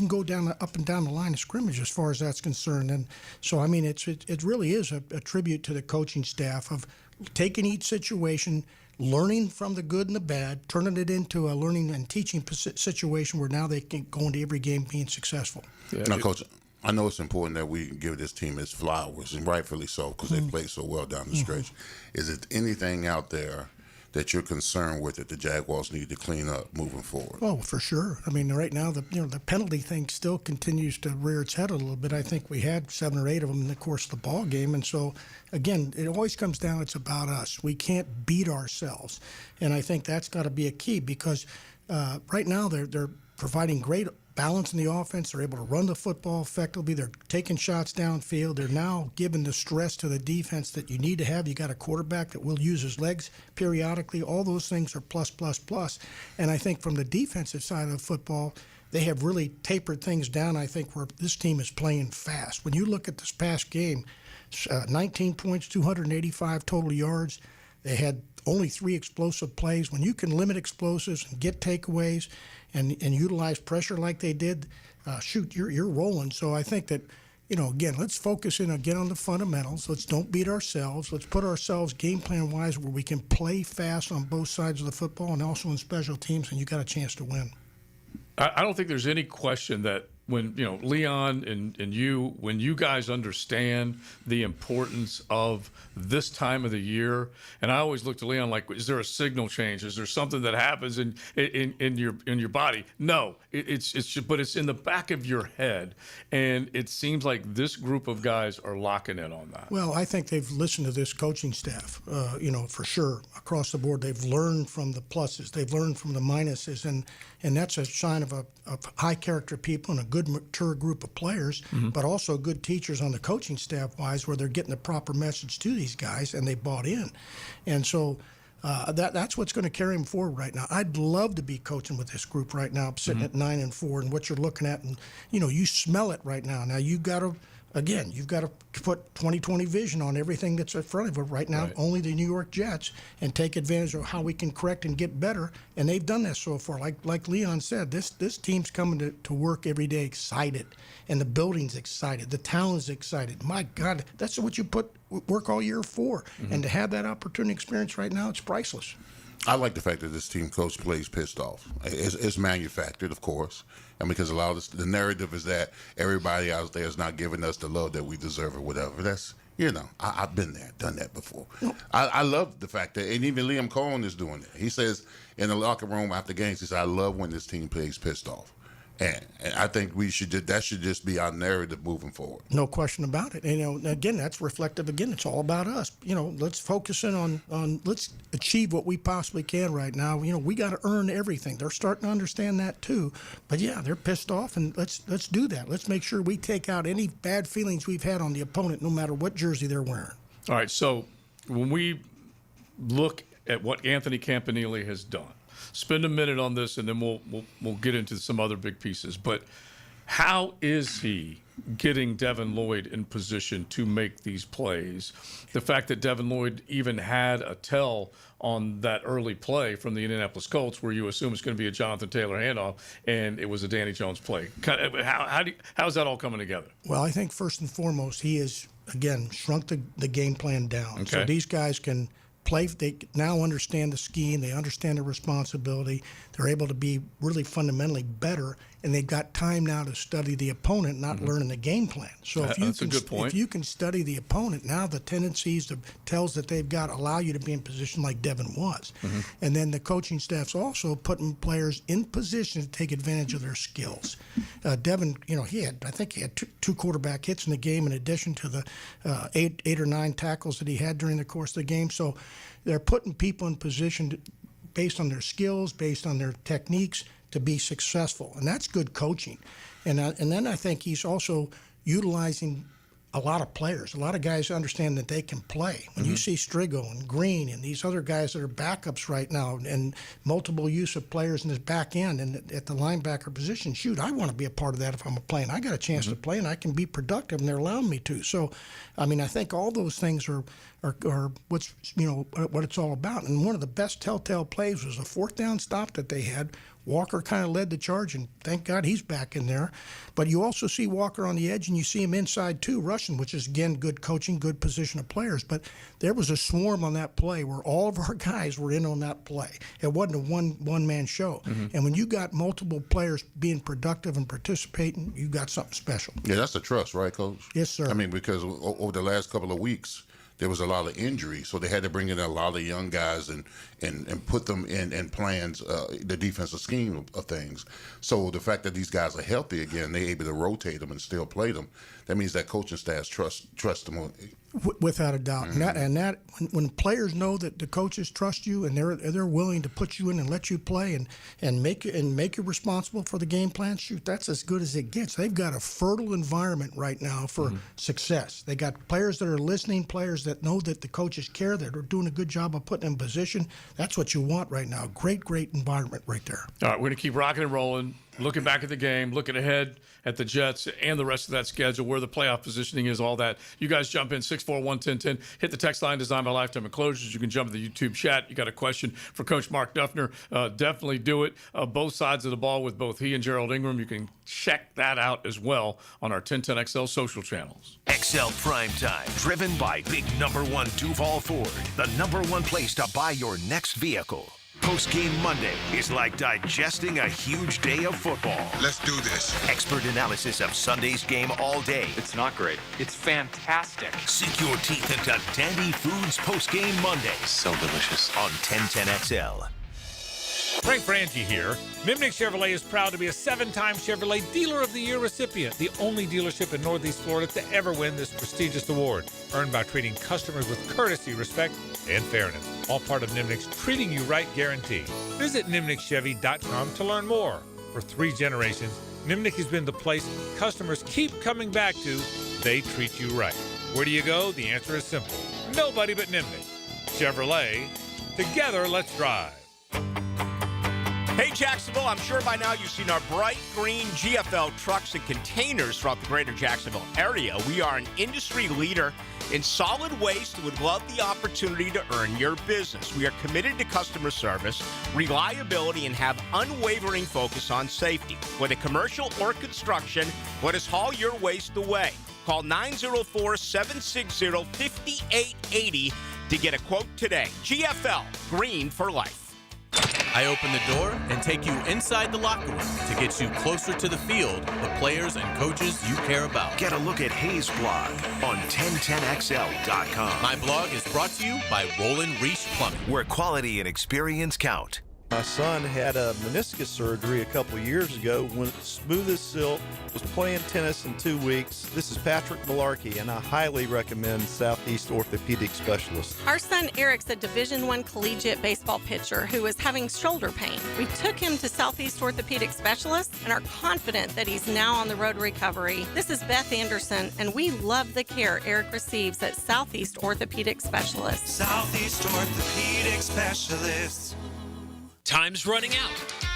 Speaker 10: go up and down the line of scrimmage as far as that's concerned. And so, it really is a tribute to the coaching staff of taking each situation, learning from the good and the bad, turning it into a learning and teaching situation where now they can go into every game being successful.
Speaker 7: Now, Coach, I know it's important that we give this team its flowers, and rightfully so, because they played so well down the stretch. Is it anything out there that you're concerned with that the Jaguars need to clean up moving forward?
Speaker 10: Oh, for sure. Right now the penalty thing still continues to rear its head a little bit. I think we had 7 or 8 of them in the course of the ball game, and so again, it always comes down. It's about us. We can't beat ourselves, and I think that's got to be a key because right now they're providing great balance in the offense. They're able to run the football effectively. They're taking shots downfield. They're now giving the stress to the defense that you need to have. You got a quarterback that will use his legs periodically. All those things are plus, plus, plus. And I think from the defensive side of the football, they have really tapered things down, I think, where this team is playing fast. When you look at this past game, 19 points, 285 total yards. They had only 3 explosive plays. When you can limit explosives and get takeaways and utilize pressure like they did, you're rolling. So I think that, again, let's focus in again on the fundamentals. Let's don't beat ourselves. Let's put ourselves game plan wise where we can play fast on both sides of the football and also in special teams, and you got a chance to win.
Speaker 2: I don't think there's any question that when Leon and you, when you guys understand the importance of this time of the year, and I always look to Leon like, is there a signal change? Is there something that happens in your body? No, it's just, but it's in the back of your head, and it seems like this group of guys are locking in on that.
Speaker 10: Well, I think they've listened to this coaching staff, for sure across the board. They've learned from the pluses, they've learned from the minuses, and that's a sign of high character people and a good mature group of players, but also good teachers on the coaching staff wise where they're getting the proper message to these guys and they bought in. And so that's what's going to carry them forward right now. I'd love to be coaching with this group right now, sitting at 9-4 and what you're looking at. And, you smell it right now. Now you've got to put 20/20 vision on everything that's in front of it right now, only the New York Jets, and take advantage of how we can correct and get better. And they've done that so far. Like Leon said, this team's coming to work every day excited, and the building's excited, the town's excited. My God, that's what you work all year for. And to have that opportunity experience right now, it's priceless.
Speaker 7: I like the fact that this team coach plays pissed off. It's manufactured, of course, and because the narrative is that everybody out there is not giving us the love that we deserve or whatever. I've been there, done that before. I love the fact that, and even Liam Cohen is doing it. He says in the locker room after games, he says, I love when this team plays pissed off. And I think that should just be our narrative moving forward.
Speaker 10: No question about it. And, again, that's reflective. Again, it's all about us. Let's focus in on let's achieve what we possibly can right now. We got to earn everything. They're starting to understand that too. But yeah, they're pissed off, and let's do that. Let's make sure we take out any bad feelings we've had on the opponent, no matter what jersey they're wearing.
Speaker 2: All right. So when we look at what Anthony Campanile has done, spend a minute on this, and then we'll get into some other big pieces. But how is he getting Devin Lloyd in position to make these plays? The fact that Devin Lloyd even had a tell on that early play from the Indianapolis Colts, where you assume it's going to be a Jonathan Taylor handoff, and it was a Danny Jones play. How's that all coming together?
Speaker 10: Well, I think first and foremost, he has, again, shrunk the game plan down.
Speaker 2: Okay.
Speaker 10: So these guys can play. They now understand the scheme. They understand the responsibility. They're able to be really fundamentally better, and they've got time now to study the opponent, not learning the game plan. So if you can study the opponent, now the tendencies, the tells that they've got allow you to be in position like Devin was. And then the coaching staff's also putting players in position to take advantage of their skills. Devin, I think he had two quarterback hits in the game in addition to the eight or nine tackles that he had during the course of the game. So they're putting people in position based on their skills, based on their techniques, to be successful, and that's good coaching. And then I think he's also utilizing a lot of players. A lot of guys understand that they can play. When you see Strigo and Green and these other guys that are backups right now, and multiple use of players in his back end and at the linebacker position, shoot, I want to be a part of that if I'm playing. I got a chance to play, and I can be productive, and they're allowing me to. So, I think all those things are what's what it's all about. And one of the best telltale plays was a fourth down stop that they had. Walker kind of led the charge, and thank God he's back in there. But you also see Walker on the edge, and you see him inside too, rushing, which is, again, good coaching, good position of players. But there was a swarm on that play where all of our guys were in on that play. It wasn't a one-man show. And when you got multiple players being productive and participating, you got something special.
Speaker 7: Yeah, that's the trust, right, Coach?
Speaker 10: Yes, sir.
Speaker 7: Because over the last couple of weeks, there was a lot of injury, so they had to bring in a lot of young guys and put them in plans, the defensive scheme of things. So the fact that these guys are healthy again, they're able to rotate them and still play them. That means that coaching staff trust them.
Speaker 10: Without a doubt, and when players know that the coaches trust you and they're willing to put you in and let you play and make you responsible for the game plan, shoot, that's as good as it gets. They've got a fertile environment right now for success. They got players that are listening, players that know that the coaches care, that are doing a good job of putting them in position. That's what you want right now. Great environment right there.
Speaker 2: All right, we're going to keep rocking and rolling. Looking back at the game, looking ahead at the Jets and the rest of that schedule, where the playoff positioning is, all that. You guys jump in, 641-1010. Hit the text line, designed by Lifetime Enclosures. You can jump to the YouTube chat. You got a question for Coach Mark Duffner, definitely do it. Both sides of the ball with both he and Gerald Ingram. You can check that out as well on our 1010XL social channels.
Speaker 1: XL Primetime, driven by big #1 Duval Ford, the #1 place to buy your next vehicle. Post-game Monday is like digesting a huge day of football.
Speaker 8: Let's do this.
Speaker 1: Expert analysis of Sunday's game all day.
Speaker 9: It's not great. It's fantastic.
Speaker 1: Sink your teeth into Dandy Foods Post-game Monday.
Speaker 9: So delicious.
Speaker 1: On 1010XL.
Speaker 28: Frank Frangie here. Nimnick Chevrolet is proud to be a 7-time Chevrolet Dealer of the Year recipient, the only dealership in Northeast Florida to ever win this prestigious award, earned by treating customers with courtesy, respect, and fairness. All part of Nimnick's Treating You Right guarantee. Visit nimnickchevy.com to learn more. For 3 generations, Nimnick has been the place customers keep coming back to. They treat you right. Where do you go? The answer is simple. Nobody but Nimnick. Chevrolet. Together, let's drive.
Speaker 11: Hey, Jacksonville, I'm sure by now you've seen our bright green GFL trucks and containers throughout the greater Jacksonville area. We are an industry leader in solid waste and would love the opportunity to earn your business. We are committed to customer service, reliability, and have unwavering focus on safety. Whether commercial or construction, let us haul your waste away. Call 904-760-5880 to get a quote today. GFL, green for life.
Speaker 8: I open the door and take you inside the locker room to get you closer to the field, the players and coaches you care about.
Speaker 1: Get a look at Hayes' blog on 1010XL.com.
Speaker 8: My blog is brought to you by Roland Reese Plumbing,
Speaker 1: where quality and experience count.
Speaker 13: My son had a meniscus surgery a couple of years ago, went smooth as silk, was playing tennis in 2 weeks. This is Patrick Malarkey, and I highly recommend Southeast Orthopedic Specialists.
Speaker 14: Our son Eric's a Division I collegiate baseball pitcher who is having shoulder pain. We took him to Southeast Orthopedic Specialists and are confident that he's now on the road to recovery. This is Beth Anderson, and we love the care Eric receives at Southeast Orthopedic Specialists.
Speaker 12: Southeast Orthopedic Specialists.
Speaker 15: Time's running out.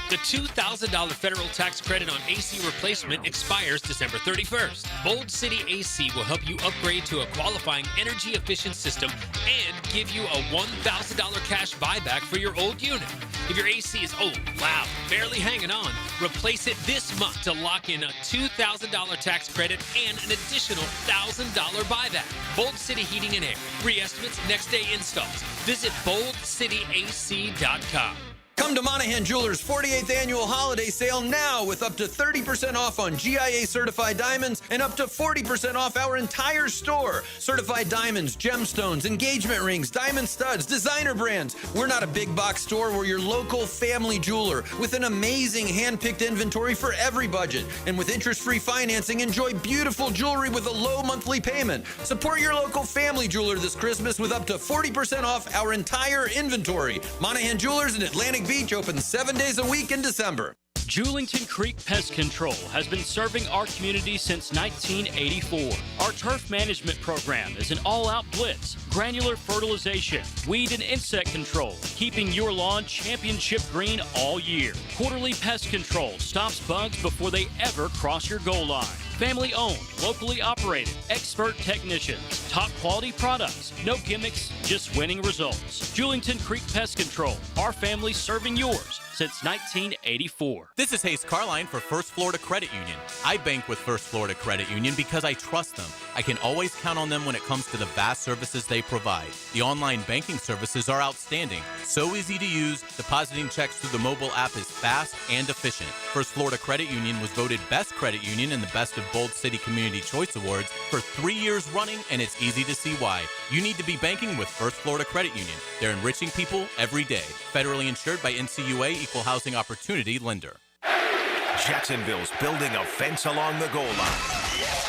Speaker 15: The $2,000 federal tax credit on AC replacement expires December 31st. Bold City AC will help you upgrade to a qualifying energy-efficient system and give you a $1,000 cash buyback for your old unit. If your AC is old, loud, barely hanging on, replace it this month to lock in a $2,000 tax credit and an additional $1,000 buyback. Bold City Heating and Air. Free estimates, next day installs. Visit boldcityac.com.
Speaker 16: Come to Monahan Jewelers' 48th annual holiday sale now with up to 30% off on GIA certified diamonds and up to 40% off our entire store. Certified diamonds, gemstones, engagement rings, diamond studs, designer brands. We're not a big box store. We're your local family jeweler with an amazing hand-picked inventory for every budget. And with interest-free financing, enjoy beautiful jewelry with a low monthly payment. Support your local family jeweler this Christmas with up to 40% off our entire inventory. Monahan Jewelers in Atlantic Beach open 7 days a week in December.
Speaker 17: Julington Creek Pest Control has been serving our community since 1984. Our turf management program is an all-out blitz, granular fertilization, weed and insect control, keeping your lawn championship green all year. Quarterly pest control stops bugs before they ever cross your goal line. Family owned, locally operated, expert technicians, top quality products, no gimmicks, just winning results. Julington Creek Pest Control, our family serving yours since 1984.
Speaker 8: This is Hayes Carline for First Florida Credit Union. I bank with First Florida Credit Union because I trust them. I can always count on them when it comes to the vast services they provide. The online banking services are outstanding, so easy to use. Depositing checks through the mobile app is fast and efficient. First Florida Credit Union was voted Best Credit Union in the Best of Bold City Community Choice Awards for 3 years running, and it's easy to see why. You need to be banking with First Florida Credit Union. They're enriching people every day. Federally insured by NCUA, Equal Housing Opportunity Lender.
Speaker 1: Jacksonville's building a fence along the goal line.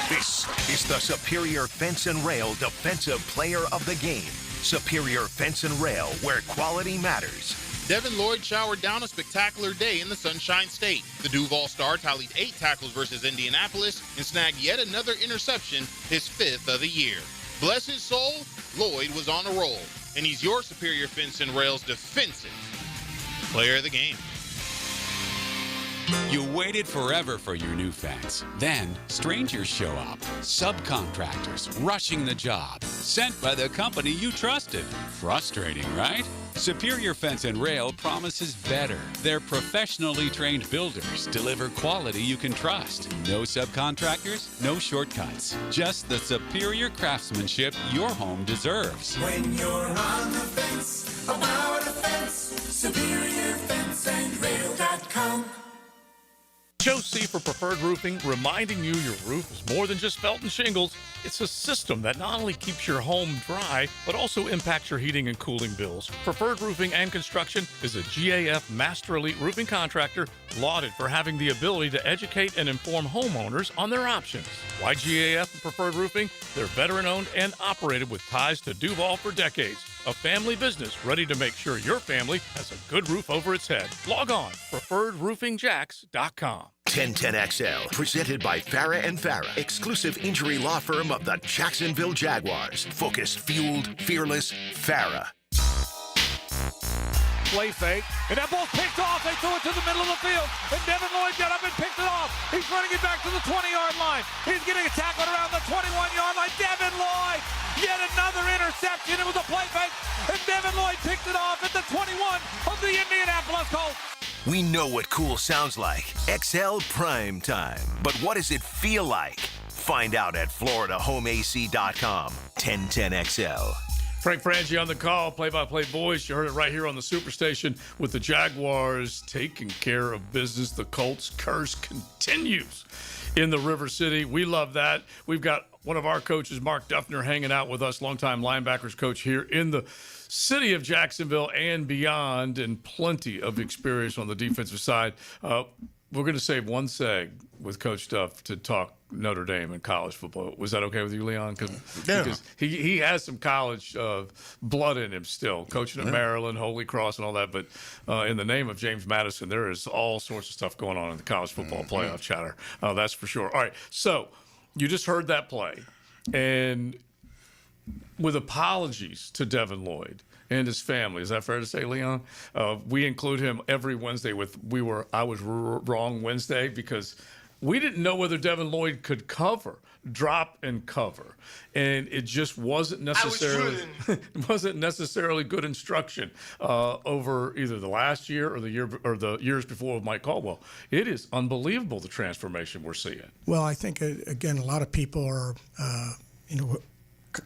Speaker 1: This is the Superior Fence and Rail Defensive Player of the Game. Superior Fence and Rail, where quality matters.
Speaker 23: Devin Lloyd showered down a spectacular day in the Sunshine State. The Duval star tallied 8 tackles versus Indianapolis and snagged yet another interception, his 5th of the year. Bless his soul, Lloyd was on a roll, and he's your Superior Fence and Rail's defensive player of the game.
Speaker 18: You waited forever for your new fence. Then strangers show up. Subcontractors rushing the job. Sent by the company you trusted. Frustrating, right? Superior Fence and Rail promises better. Their professionally trained builders deliver quality you can trust. No subcontractors, no shortcuts. Just the superior craftsmanship your home deserves.
Speaker 12: When you're on the fence, about a fence, SuperiorFenceandRail.com.
Speaker 2: Joe C. for Preferred Roofing, reminding you your roof is more than just felt and shingles. It's a system that not only keeps your home dry, but also impacts your heating and cooling bills. Preferred Roofing and Construction is a GAF Master Elite Roofing Contractor, lauded for having the ability to educate and inform homeowners on their options. Why GAF and Preferred Roofing? They're veteran-owned and operated with ties to Duval for decades. A family business ready to make sure your family has a good roof over its head. Log on, preferredroofingjax.com.
Speaker 1: 1010XL, presented by Farah and Farah, exclusive injury law firm of the Jacksonville Jaguars. Focused, fueled, fearless, Farah.
Speaker 28: Play fake, and that ball's picked off. They threw it to the middle of the field, and Devin Lloyd got up and picked it off. He's running it back to the 20-yard line. He's getting tackled around the 21-yard line. Devin Lloyd, yet another interception. It was a play fake, and Devin Lloyd picked it off at the 21 of the Indianapolis Colts.
Speaker 1: We know what cool sounds like. XL Primetime. But what does it feel like? Find out at FloridaHomeAC.com. 1010XL.
Speaker 2: Frank Frangie on the call, play-by-play voice. You heard it right here on the Superstation with the Jaguars taking care of business. The Colts curse continues in the River City. We love that. We've got one of our coaches, Mark Duffner, hanging out with us, longtime linebackers coach here in the city of Jacksonville and beyond, and plenty of experience on the defensive side. We're going to save one seg with Coach Duff to talk Notre Dame and college football. Was that okay with you, Leon? Because he has some college blood in him still, coaching at Maryland, Holy Cross, and all that. But in the name of James Madison, there is all sorts of stuff going on in the college football playoff chatter. That's for sure. All right, so you just heard that play. And with apologies to Devin Lloyd and his family. Is that fair to say, Leon? We include him every Wednesday with I was wrong Wednesday because we didn't know whether Devin Lloyd could drop and cover. And it just wasn't necessarily good instruction over either the last year or the years before with Mike Caldwell. It is unbelievable the transformation we're seeing.
Speaker 10: Well, I think again a lot of people are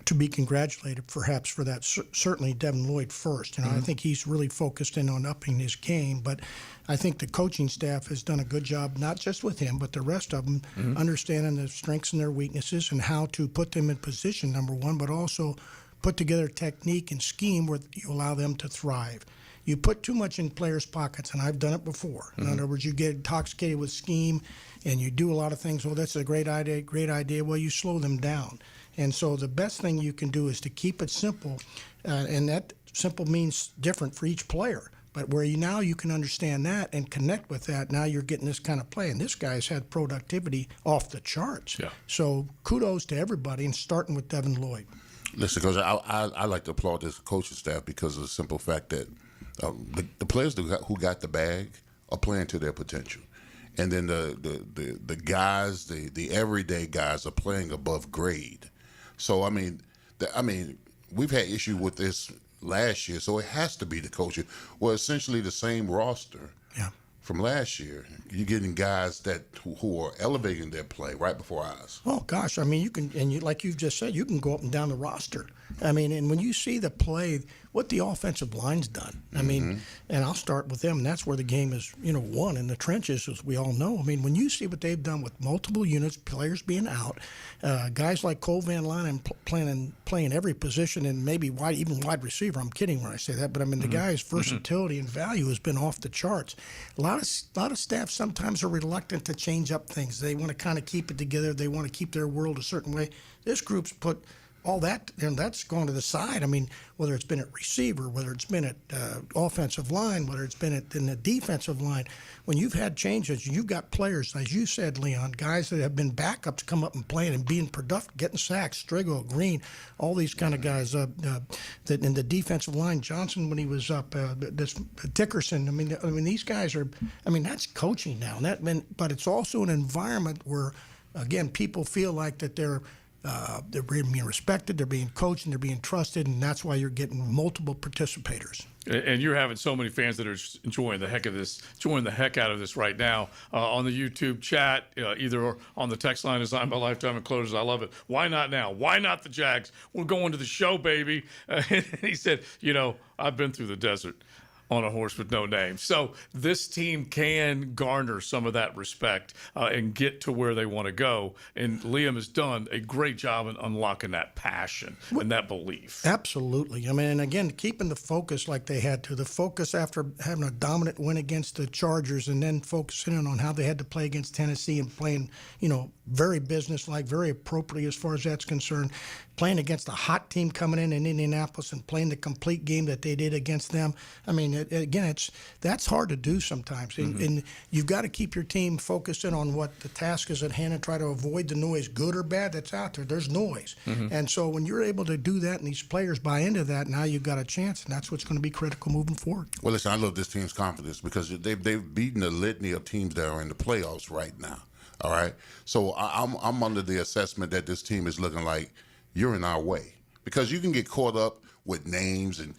Speaker 10: to be congratulated perhaps for that. Certainly Devin Lloyd first. I think he's really focused in on upping his game, but I think the coaching staff has done a good job, not just with him, but the rest of them, understanding their strengths and their weaknesses and how to put them in position, number one, but also put together technique and scheme where you allow them to thrive. You put too much in players' pockets, and I've done it before. In other words, you get intoxicated with scheme and you do a lot of things. Well, that's a great idea. Well, you slow them down. And so the best thing you can do is to keep it simple, and that simple means different for each player. But where you can understand that and connect with that, now you're getting this kind of play. And this guy's had productivity off the charts. Yeah. So kudos to everybody, and starting with Devin Lloyd.
Speaker 7: Listen, Coach, I like to applaud this coaching staff because of the simple fact that the players who got the bag are playing to their potential. And then the guys, the everyday guys are playing above grade. So, I mean, we've had issue with this last year, so it has to be the coaching. Well, essentially the same roster from last year. You're getting guys who are elevating their play right before eyes.
Speaker 10: Oh, gosh. I mean, you can, and like you've just said, you can go up and down the roster. I mean, and when you see the play, what the offensive line's done, I mean, and I'll start with them, and that's where the game is, won in the trenches, as we all know. I mean, when you see what they've done with multiple units, players being out, guys like Cole Van Linen playing every position, and maybe even wide receiver. I'm kidding when I say that, but I mean, the guy's versatility and value has been off the charts. A lot of staff sometimes are reluctant to change up things. They want to kind of keep it together. They want to keep their world a certain way. This group's put all that, and that's gone to the side. I mean, whether it's been at receiver, whether it's been at offensive line, whether it's been in the defensive line, when you've had changes, you've got players, as you said, Leon, guys that have been backups come up and playing and being productive, getting sacks, Strigo, Green, all these kind of guys that in the defensive line, Johnson when he was up, this Dickerson. I mean, these guys are. I mean, that's coaching now, but it's also an environment where, again, people feel like that they're being respected, they're being coached, and they're being trusted, and that's why you're getting multiple participators.
Speaker 2: And you're having so many fans that are enjoying the heck out of this right now on the YouTube chat, either on the text line designed by Lifetime Enclosures. I love it. Why not now? Why not the Jags? We're going to the show, baby. And he said, I've been through the desert on a horse with no name. So this team can garner some of that respect and get to where they want to go. And Liam has done a great job in unlocking that passion and that belief.
Speaker 10: Absolutely. I mean, and again, keeping the focus like they had to, the focus after having a dominant win against the Chargers and then focusing in on how they had to play against Tennessee and playing, very businesslike, very appropriately as far as that's concerned. Playing against a hot team coming in Indianapolis and playing the complete game that they did against them. I mean, that's hard to do sometimes. And you've got to keep your team focused in on what the task is at hand and try to avoid the noise, good or bad, that's out there. There's noise. And so when you're able to do that and these players buy into that, now you've got a chance, and that's what's going to be critical moving forward.
Speaker 7: Well, listen, I love this team's confidence because they've beaten a litany of teams that are in the playoffs right now. All right? So I'm under the assessment that this team is looking like you're in our way because you can get caught up with names and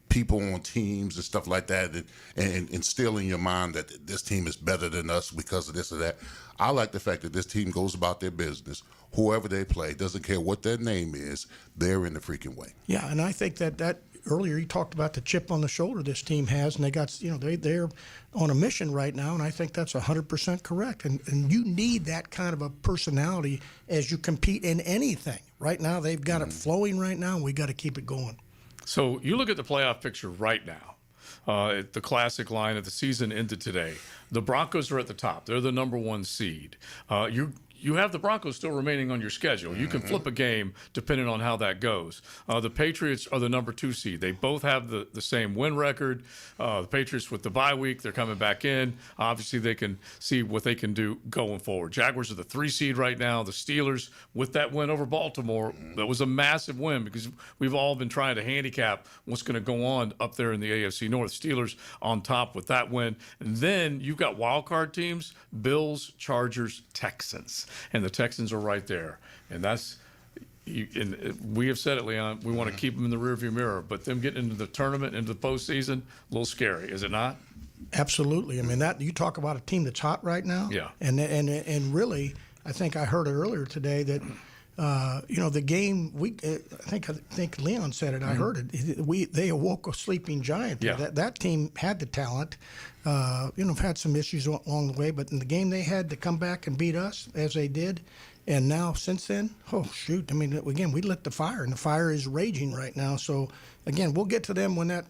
Speaker 7: people on teams and stuff like that, and instill in your mind that this team is better than us because of this or that. I like the fact that this team goes about their business. Whoever they play, doesn't care what their name is, they're in the freaking way.
Speaker 10: Yeah, and I think that earlier you talked about the chip on the shoulder this team has, and they got, they're on a mission right now, and I think that's 100% correct. And you need that kind of a personality as you compete in anything. Right now, they've got it flowing right now, and we got to keep it going.
Speaker 2: So you look at the playoff picture right now. The classic line of the season ended today. The Broncos are at the top. They're the number 1 seed. You have the Broncos still remaining on your schedule. You can flip a game depending on how that goes. The Patriots are the number 2 seed. They both have the same win record. The Patriots with the bye week, they're coming back in. Obviously, they can see what they can do going forward. Jaguars are the 3 seed right now. The Steelers, with that win over Baltimore, that was a massive win because we've all been trying to handicap what's going to go on up there in the AFC North. Steelers on top with that win. And then you've got wild card teams, Bills, Chargers, Texans. And the Texans are right there. And that's and we have said it, Leon, we want to keep them in the rearview mirror. But them getting into the tournament, into the postseason, a little scary, is it not?
Speaker 10: Absolutely. I mean, that you talk about a team that's hot right now.
Speaker 2: Yeah.
Speaker 10: And really, I think I heard it earlier today that the game I think Leon said it. I heard it. They awoke a sleeping giant.
Speaker 2: Yeah.
Speaker 10: That team had the talent. Have had some issues along the way, but in the game they had to come back and beat us as they did. And now, since then, oh, shoot. I mean, again, we lit the fire, and the fire is raging right now. So, again, we'll get to them when that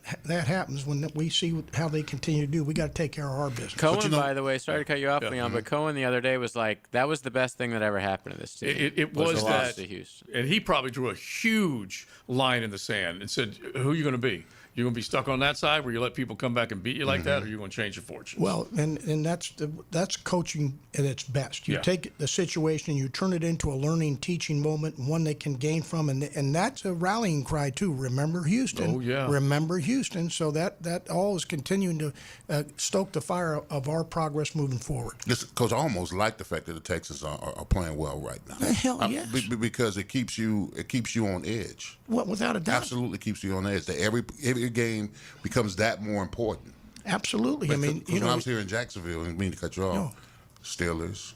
Speaker 10: happens, when we see how they continue to do. We got to take care of our business.
Speaker 5: Cohen, by the way, sorry to cut you off, Leon, but Cohen the other day was like, that was the best thing that ever happened to this team.
Speaker 2: It was
Speaker 5: the
Speaker 2: that.
Speaker 5: loss to Houston.
Speaker 2: And he probably drew a huge line in the sand and said, who are you going to be? You're going to be stuck on that side where you let people come back and beat you like that, or you're going to change your fortunes?
Speaker 10: Well, and that's coaching at its best. You take the situation and you turn it into a learning, teaching moment, one they can gain from, and that's a rallying cry too. Remember Houston.
Speaker 2: Oh, yeah.
Speaker 10: Remember Houston. So that all is continuing to stoke the fire of our progress moving forward.
Speaker 7: Coach, I almost like the fact that the Texans are playing well right now.
Speaker 10: Hell yes.
Speaker 7: Because it keeps you on edge.
Speaker 10: Well, without a doubt.
Speaker 7: Absolutely keeps you on edge. That every game becomes that more important.
Speaker 10: Absolutely.
Speaker 7: But
Speaker 10: I mean,
Speaker 7: when I was here in Jacksonville, I didn't mean to cut you off. Steelers,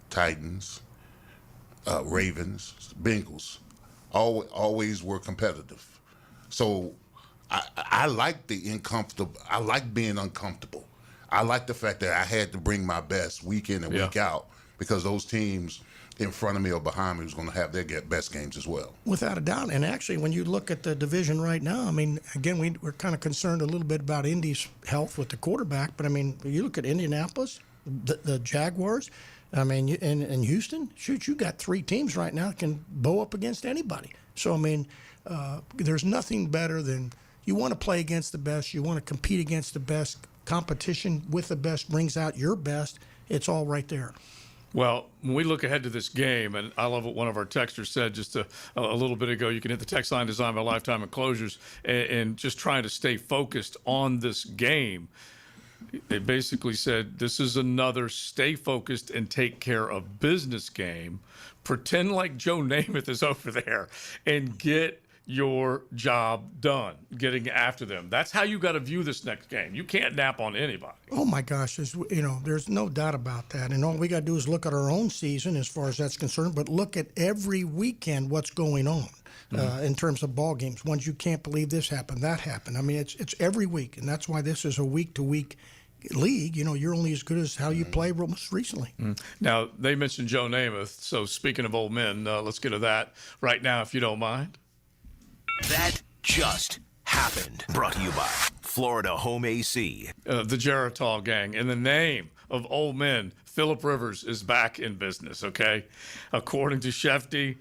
Speaker 7: Titans, Ravens, Bengals, always were competitive. So I like the uncomfortable. I like being uncomfortable. I like the fact that I had to bring my best week in and week out because those teams in front of me or behind me was going to have their best games as well.
Speaker 10: Without a doubt. And actually, when you look at the division right now, I mean, again, we're kind of concerned a little bit about Indy's health with the quarterback. But, I mean, you look at Indianapolis, the Jaguars, I mean, and Houston, shoot, you got 3 teams right now that can bow up against anybody. So, I mean, there's nothing better than you want to play against the best. You want to compete against the best. Competition with the best brings out your best. It's all right there.
Speaker 2: Well, when we look ahead to this game, and I love what one of our texters said just a little bit ago, you can hit the text line designed by Lifetime Enclosures and just trying to stay focused on this game. They basically said this is another stay focused and take care of business game. Pretend like Joe Namath is over there and get your job done, getting after them. That's how you got to view this next game. You can't nap on anybody.
Speaker 10: Oh my gosh, there's no doubt about that. And all we got to do is look at our own season as far as that's concerned, but look at every weekend what's going on in terms of ball games. Ones you can't believe this happened, that happened. I mean, it's every week, and that's why this is a week-to-week league. You're only as good as how you play most recently.
Speaker 2: Now, they mentioned Joe Namath, so speaking of old men, let's get to that right now, if you don't mind.
Speaker 1: That just happened. Brought to you by Florida Home AC.
Speaker 2: The Geritol gang. In the name of old men, Phillip Rivers is back in business, okay? According to Shefty,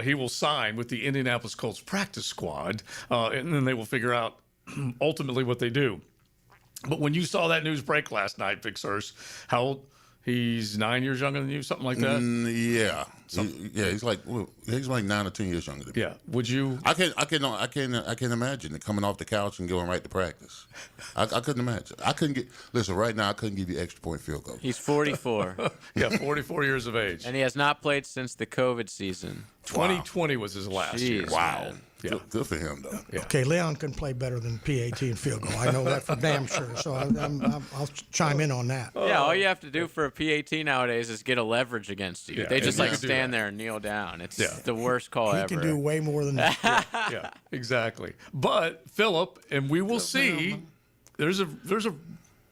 Speaker 2: he will sign with the Indianapolis Colts practice squad, and then they will figure out ultimately what they do. But when you saw that news break last night, Big Sirs, how old? He's 9 years younger than you, something like that.
Speaker 7: Yeah, he's like 9 or 10 years younger than me.
Speaker 2: Yeah, would you?
Speaker 7: I can't imagine it coming off the couch and going right to practice. I couldn't imagine. I couldn't get. Listen, right now I couldn't give you extra point field goal.
Speaker 5: He's 44.
Speaker 2: Yeah, 44 years of age,
Speaker 5: and he has not played since the COVID season.
Speaker 2: 2020 was his last year.
Speaker 7: Wow.
Speaker 2: Yeah.
Speaker 7: Good for him, though.
Speaker 2: Yeah.
Speaker 10: Okay, Leon can play better than PAT and field goal. I know that for damn sure. So I'll chime in on that.
Speaker 5: Yeah, all you have to do for a PAT nowadays is get a leverage against you.
Speaker 2: Yeah,
Speaker 5: They just
Speaker 2: and
Speaker 5: like
Speaker 2: you can do
Speaker 5: stand
Speaker 2: that.
Speaker 5: there and kneel down. It's
Speaker 2: Yeah.
Speaker 5: the worst call
Speaker 10: He
Speaker 5: ever.
Speaker 10: can do way more than that.
Speaker 2: Yeah, exactly. But Philip, and we will see. There's a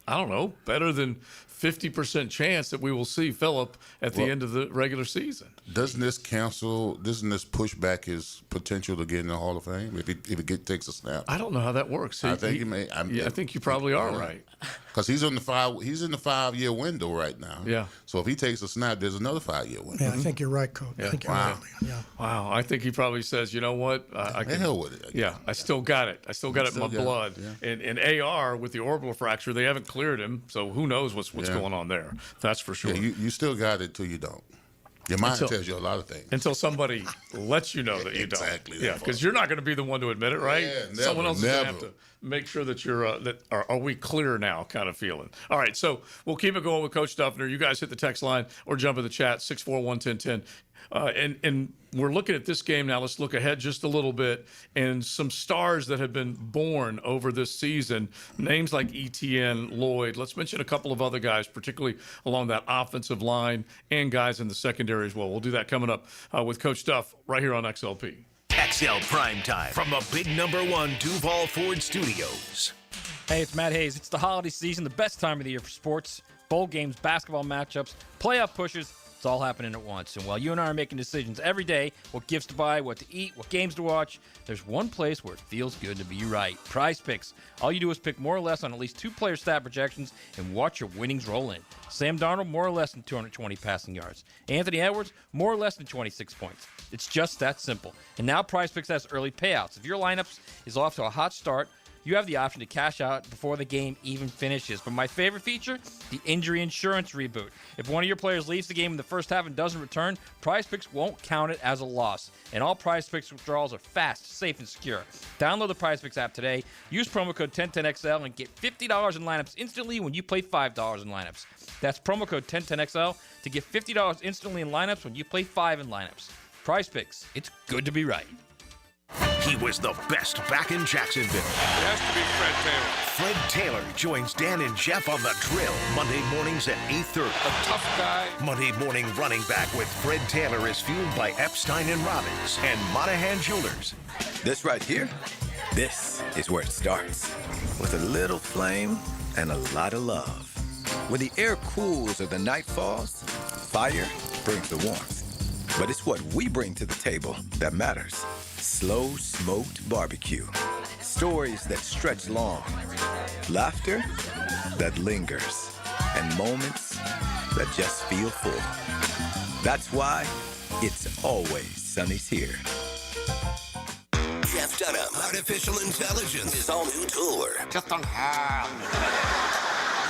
Speaker 2: I don't know, better than 50% chance that we will see Philip at the end of the regular season.
Speaker 7: Doesn't this push back his potential to get in the Hall of Fame if he takes a snap?
Speaker 2: I don't know how that works.
Speaker 7: I think he may.
Speaker 2: I think you probably are right.
Speaker 7: Because he's in the 5-year window right now.
Speaker 2: Yeah.
Speaker 7: So if he takes a snap, there's another 5-year window.
Speaker 10: Yeah, I think you're right, Coach.
Speaker 2: Yeah.
Speaker 10: I think you're
Speaker 7: Wow.
Speaker 10: right, Leon. Yeah.
Speaker 2: Wow, I think he probably says, you know what? I can
Speaker 7: hell with it.
Speaker 2: Yeah, I still got it. I still got it in my
Speaker 7: Still got
Speaker 2: blood.
Speaker 7: it,
Speaker 2: And AR with the orbital fracture, they haven't cleared him, so who knows what's going on there? That's for sure.
Speaker 7: Yeah, you still got it till you don't. Your mind
Speaker 2: Until-
Speaker 7: tells you a lot of things.
Speaker 2: Until somebody lets you know that you
Speaker 7: Exactly,
Speaker 2: don't. Yeah,
Speaker 7: that
Speaker 2: because you're not going to be the one to admit it, right?
Speaker 7: Yeah, never,
Speaker 2: Someone else is going to have
Speaker 7: never.
Speaker 2: to make sure that you're are we clear now kind of feeling. All right, so we'll keep it going with Coach Duffner. You guys hit the text line or jump in the chat, 641-1010. And we're looking at this game now. Let's look ahead just a little bit and some stars that have been born over this season. Names like Etienne, Lloyd. Let's mention a couple of other guys, particularly along that offensive line and guys in the secondary as well. We'll do that coming up with Coach Duff right here on XLP.
Speaker 1: XL Primetime from the big #1 Duval Ford Studios.
Speaker 6: Hey, it's Matt Hayes. It's the holiday season, the best time of the year for sports, bowl games, basketball matchups, playoff pushes. It's all happening at once. And while you and I are making decisions every day, what gifts to buy, what to eat, what games to watch, there's one place where it feels good to be right. Prize Picks. All you do is pick more or less on at least 2 player stat projections and watch your winnings roll in. Sam Darnold, more or less than 220 passing yards. Anthony Edwards, more or less than 26 points. It's just that simple. And now Prize Picks has early payouts. If your lineups is off to a hot start, you have the option to cash out before the game even finishes. But my favorite feature, the injury insurance reboot. If one of your players leaves the game in the first half and doesn't return, Prize Picks won't count it as a loss. And all Prize Picks withdrawals are fast, safe, and secure. Download the Prize Picks app today. Use promo code 1010XL and get $50 in lineups instantly when you play $5 in lineups. That's promo code 1010XL to get $50 instantly in lineups when you play 5 in lineups. Prize Picks. It's good to be right.
Speaker 1: He was the best back in Jacksonville.
Speaker 2: It has to be Fred Taylor.
Speaker 1: Fred Taylor joins Dan and Jeff on The Drill Monday mornings at 8:30.
Speaker 2: A tough guy.
Speaker 1: Monday morning running back with Fred Taylor is fueled by Epstein and Robbins and Monahan Jewelers.
Speaker 19: This right here, this is where it starts. With a little flame and a lot of love. When the air cools or the night falls, fire brings the warmth. But it's what we bring to the table that matters. Slow smoked barbecue. Stories that stretch long. Laughter that lingers. And moments that just feel full. That's why it's always Sunny's here.
Speaker 12: Jeff Dunham, artificial intelligence, his all-new tour.
Speaker 20: Just don't have.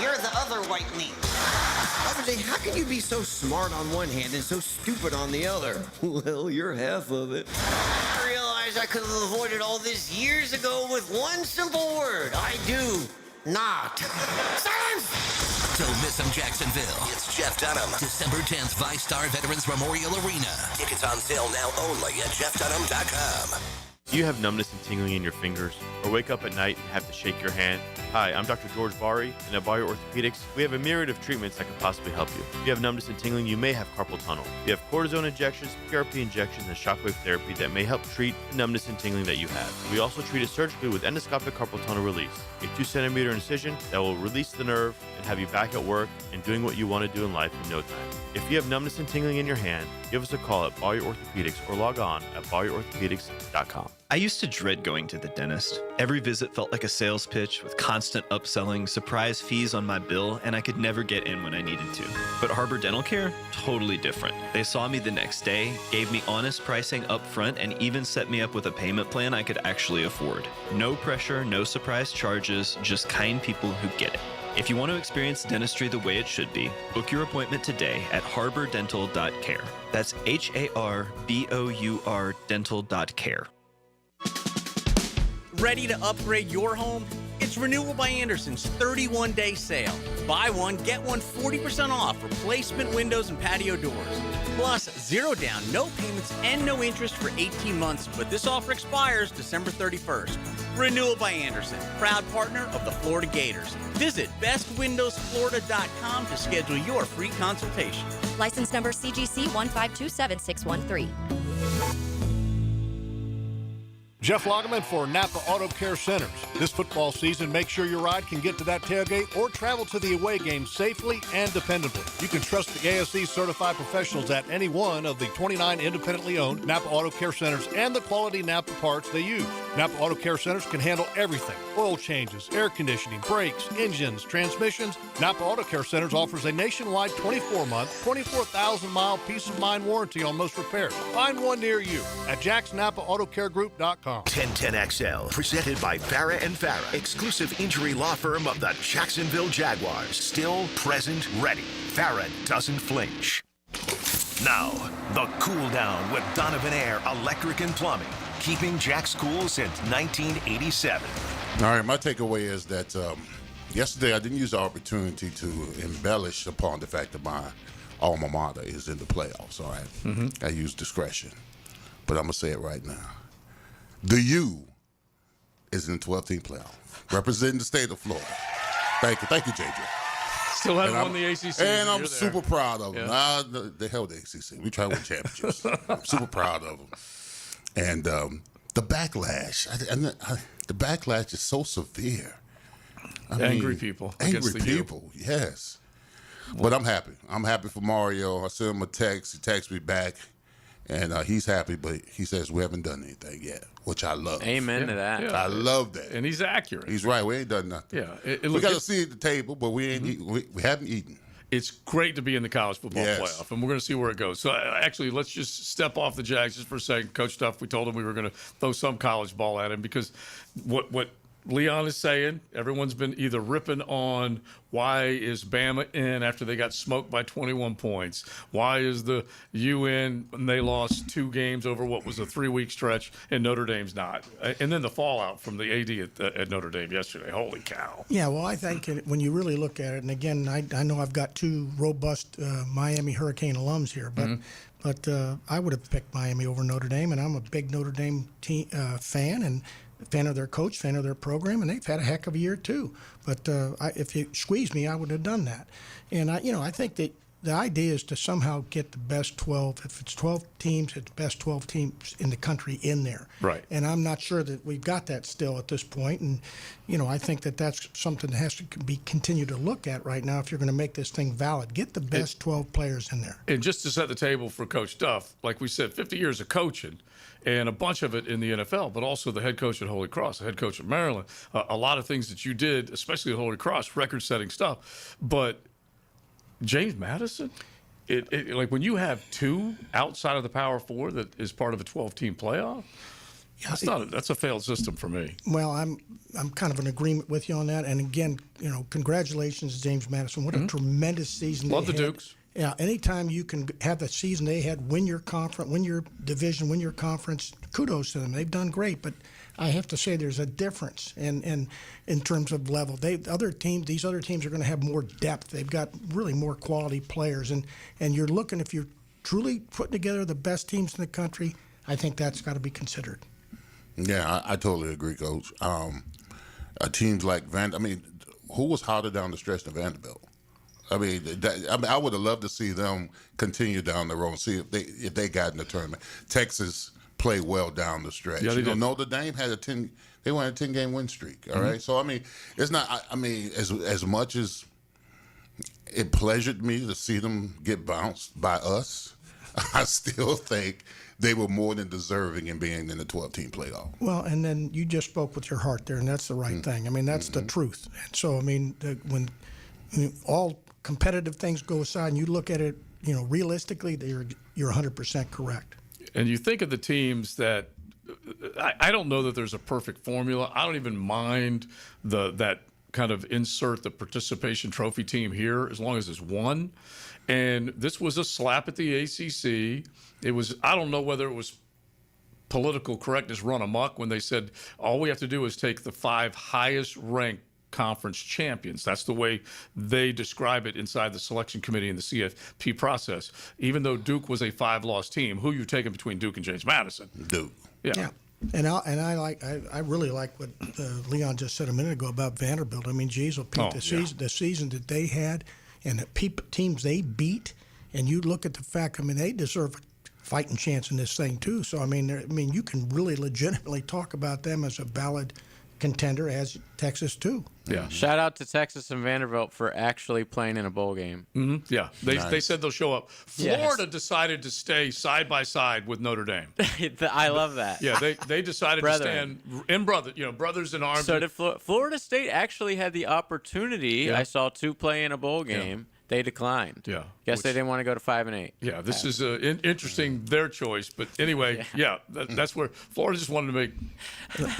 Speaker 20: You're the other white meat.
Speaker 21: RJ, how can you be so smart on one hand and so stupid on the other? Well, you're half of it. I realized I could have avoided all this years ago with one simple word. I do not. Silence!
Speaker 12: Don't miss him, Jacksonville. It's Jeff Dunham, December 10th, ViStar Veterans Memorial Arena. Tickets on sale now only at jeffdunham.com.
Speaker 22: Do you have numbness and tingling in your fingers, or wake up at night and have to shake your hand? Hi, I'm Dr. George Bari, and at Bari Orthopedics, we have a myriad of treatments that can possibly help you. If you have numbness and tingling, you may have carpal tunnel. We have cortisone injections, PRP injections, and shockwave therapy that may help treat the numbness and tingling that you have. We also treat it surgically with endoscopic carpal tunnel release, a 2-centimeter incision that will release the nerve and have you back at work and doing what you want to do in life in no time. If you have numbness and tingling in your hand, give us a call at Bari Orthopedics or log on at bariorthopedics.com.
Speaker 19: I used to dread going to the dentist. Every visit felt like a sales pitch with constant upselling, surprise fees on my bill, and I could never get in when I needed to. But Harbor Dental Care? Totally different. They saw me the next day, gave me honest pricing up front, and even set me up with a payment plan I could actually afford. No pressure, no surprise charges, just kind people who get it. If you want to experience dentistry the way it should be, book your appointment today at harbordental.care. That's HARBOUR dental.care.
Speaker 11: Ready to upgrade your home? It's Renewal by Anderson's 31-day sale. Buy one, get one 40% off replacement windows and patio doors.
Speaker 3: Plus, 0 down, no payments, and no interest for 18 months. But this offer expires December 31st. Renewal by Anderson, proud partner of the Florida Gators. Visit bestwindowsflorida.com to schedule your free consultation.
Speaker 4: License number CGC 1527613.
Speaker 9: Jeff Lagerman for Napa Auto Care Centers. This football season, make sure your ride can get to that tailgate or travel to the away game safely and dependably. You can trust the ASE certified professionals at any one of the 29 independently owned Napa Auto Care Centers and the quality Napa parts they use. Napa Auto Care Centers can handle everything: oil changes, air conditioning, brakes, engines, transmissions. Napa Auto Care Centers offers a nationwide 24-month, 24,000-mile peace of mind warranty on most repairs. Find one near you at jacksnapaautocare.group.com.
Speaker 1: 1010XL, presented by Farah and Farah, exclusive injury law firm of the Jacksonville Jaguars. Still, present, ready. Farah doesn't flinch. Now, the cool down with Donovan Air Electric and Plumbing, keeping Jack's cool since 1987.
Speaker 7: All right, my takeaway is that yesterday I didn't use the opportunity to embellish upon the fact that my alma mater is in the playoffs, all right? I used discretion, but I'm going to say it right now. The U is in the 12-team playoff, representing the state of Florida. Thank you, JJ.
Speaker 2: Still haven't won the ACC.
Speaker 7: And I'm super proud of them. Yeah. The hell with the ACC. We try to win championships. I'm super proud of them. And the backlash, the backlash is so severe.
Speaker 2: Angry people.
Speaker 7: Angry people, yes. But I'm happy. I'm happy for Mario. I sent him a text. He texted me back. And he's happy, but he says we haven't done anything yet, which I love.
Speaker 5: Amen to that.
Speaker 7: I love that.
Speaker 2: And he's accurate.
Speaker 7: He's right. We ain't done nothing.
Speaker 2: Yeah.
Speaker 7: We got to see at the table, but we ain't we haven't eaten.
Speaker 2: It's great to be in the college football playoff, and we're going to see where it goes. So, actually, let's just step off the Jags just for a second. Coach Duff, we told him we were going to throw some college ball at him because what Leon is saying, everyone's been either ripping on why is Bama in after they got smoked by 21 points? Why is the U in when they lost 2 games over what was a 3-week stretch and Notre Dame's not? And then the fallout from the AD at Notre Dame yesterday. Holy cow.
Speaker 10: Yeah, well, I think when you really look at it, and again, I know I've got 2 robust Miami Hurricane alums here, but I would have picked Miami over Notre Dame, and I'm a big Notre Dame fan, and fan of their coach, fan of their program, and they've had a heck of a year too. But if you squeezed me, I would have done that. And I think that the idea is to somehow get the best 12. If it's 12 teams, it's best 12 teams in the country in there.
Speaker 2: Right.
Speaker 10: And I'm not sure that we've got that still at this point. And I think that that's something that has to be continued to look at right now if you're going to make this thing valid. Get the best 12 players in there.
Speaker 2: And just to set the table for Coach Duff, like we said, 50 years of coaching. And a bunch of it in the NFL, but also the head coach at Holy Cross, the head coach at Maryland. A lot of things that you did, especially at Holy Cross, record-setting stuff. But James Madison, like when you have 2 outside of the Power 4 that is part of a 12-team playoff, that's a failed system for me.
Speaker 10: Well, I'm kind of in agreement with you on that. And again, congratulations to James Madison. What a tremendous season.
Speaker 2: Love the
Speaker 10: had.
Speaker 2: Dukes.
Speaker 10: Yeah, anytime you can have the season they had, win your conference, win your division, win your conference, kudos to them. They've done great, but I have to say there's a difference in terms of level. These other teams are going to have more depth. They've got really more quality players, and you're looking, if you're truly putting together the best teams in the country, I think that's got to be considered.
Speaker 7: Yeah, I totally agree, Coach. Teams like who was hotter down the stretch than Vanderbilt? I would have loved to see them continue down the road and see if they got in the tournament. Texas played well down the stretch.
Speaker 2: Yeah,
Speaker 7: Notre Dame had they won a 10-game win streak. All right, so it's not. As much as it pleasured me to see them get bounced by us, I still think they were more than deserving in being in the 12-team playoff.
Speaker 10: Well, and then you just spoke with your heart there, and that's the right thing. That's the truth. And so, when all competitive things go aside and you look at it, realistically, you're 100% correct.
Speaker 2: And you think of the teams that I don't know that there's a perfect formula. I don't even mind that kind of insert the participation trophy team here as long as it's one. And this was a slap at the ACC. It was, I don't know whether it was political correctness run amok when they said all we have to do is take the 5 highest ranked conference champions. That's the way they describe it inside the selection committee and the CFP process. Even though Duke was a 5-loss team, who you taking between Duke and James Madison?
Speaker 7: Duke.
Speaker 2: Yeah.
Speaker 10: And I really like what Leon just said a minute ago about Vanderbilt. I mean, geez, the season that they had and the teams they beat, and you look at the fact, I mean, they deserve a fighting chance in this thing too. So I mean, you can really legitimately talk about them as a valid contender as Texas too.
Speaker 2: Yeah.
Speaker 5: Shout out to Texas and Vanderbilt for actually playing in a bowl game.
Speaker 2: Mm-hmm. Yeah. They said they'll show up. Florida decided to stay side by side with Notre Dame.
Speaker 5: I love that.
Speaker 2: Yeah, they decided to stand in brothers in arms.
Speaker 5: So did Florida State actually had the opportunity, I saw, to play in a bowl game.
Speaker 2: Yeah.
Speaker 5: They declined.
Speaker 2: Yeah.
Speaker 5: Guess they didn't want to go to 5-8.
Speaker 2: Yeah, this is interesting, their choice. But anyway, that's where Florida just wanted to make.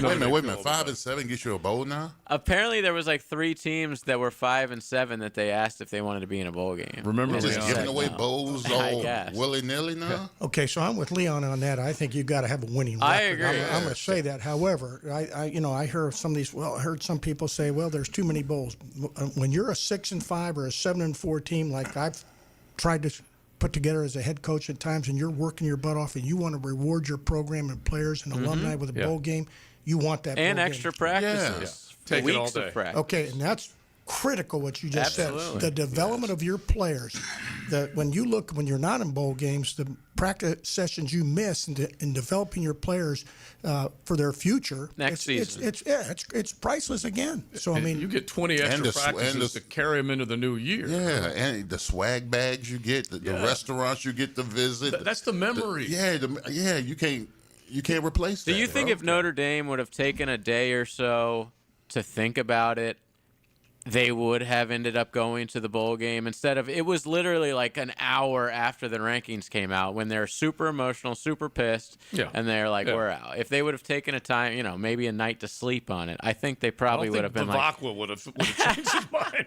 Speaker 7: Wait a minute. 5-7 gets you a bowl now?
Speaker 5: Apparently, there was like 3 teams that were 5-7 that they asked if they wanted to be in a bowl game.
Speaker 2: Remember,
Speaker 7: just giving away bowls all willy-nilly now?
Speaker 10: Yeah. Okay, so I'm with Leon on that. I think you've got to have a winning record.
Speaker 5: I agree.
Speaker 10: I'm going to say that. However, I heard some of these. Well, I heard some people say, well, there's too many bowls. When you're a 6-5 or a 7-4 team, like I've tried to put together as a head coach at times, and you're working your butt off, and you want to reward your program and players and alumni with a bowl game, you want that
Speaker 5: and
Speaker 10: bowl
Speaker 5: extra
Speaker 10: game.
Speaker 5: practices.
Speaker 2: Yeah. Take it all
Speaker 5: Weeks
Speaker 2: day.
Speaker 5: of practice.
Speaker 10: Okay, and that's critical what you just said. The development of your players. When you're not in bowl games, the practice sessions you miss in developing your players for their future
Speaker 5: next season.
Speaker 10: It's priceless again. So I mean,
Speaker 2: you get 20 extra practices to carry them into the new year.
Speaker 7: Yeah, and the swag bags you get, the restaurants you get to visit.
Speaker 2: That's the memory.
Speaker 7: You can't replace that.
Speaker 5: Do you think if Notre Dame would have taken a day or so to think about it, they would have ended up going to the bowl game instead of, it was literally like an hour after the rankings came out when they're super emotional, super pissed, and they're like, we're out. If they would have taken a time, maybe a night to sleep on it, I think they probably would have been like.
Speaker 2: Bavacqua would have changed his mind.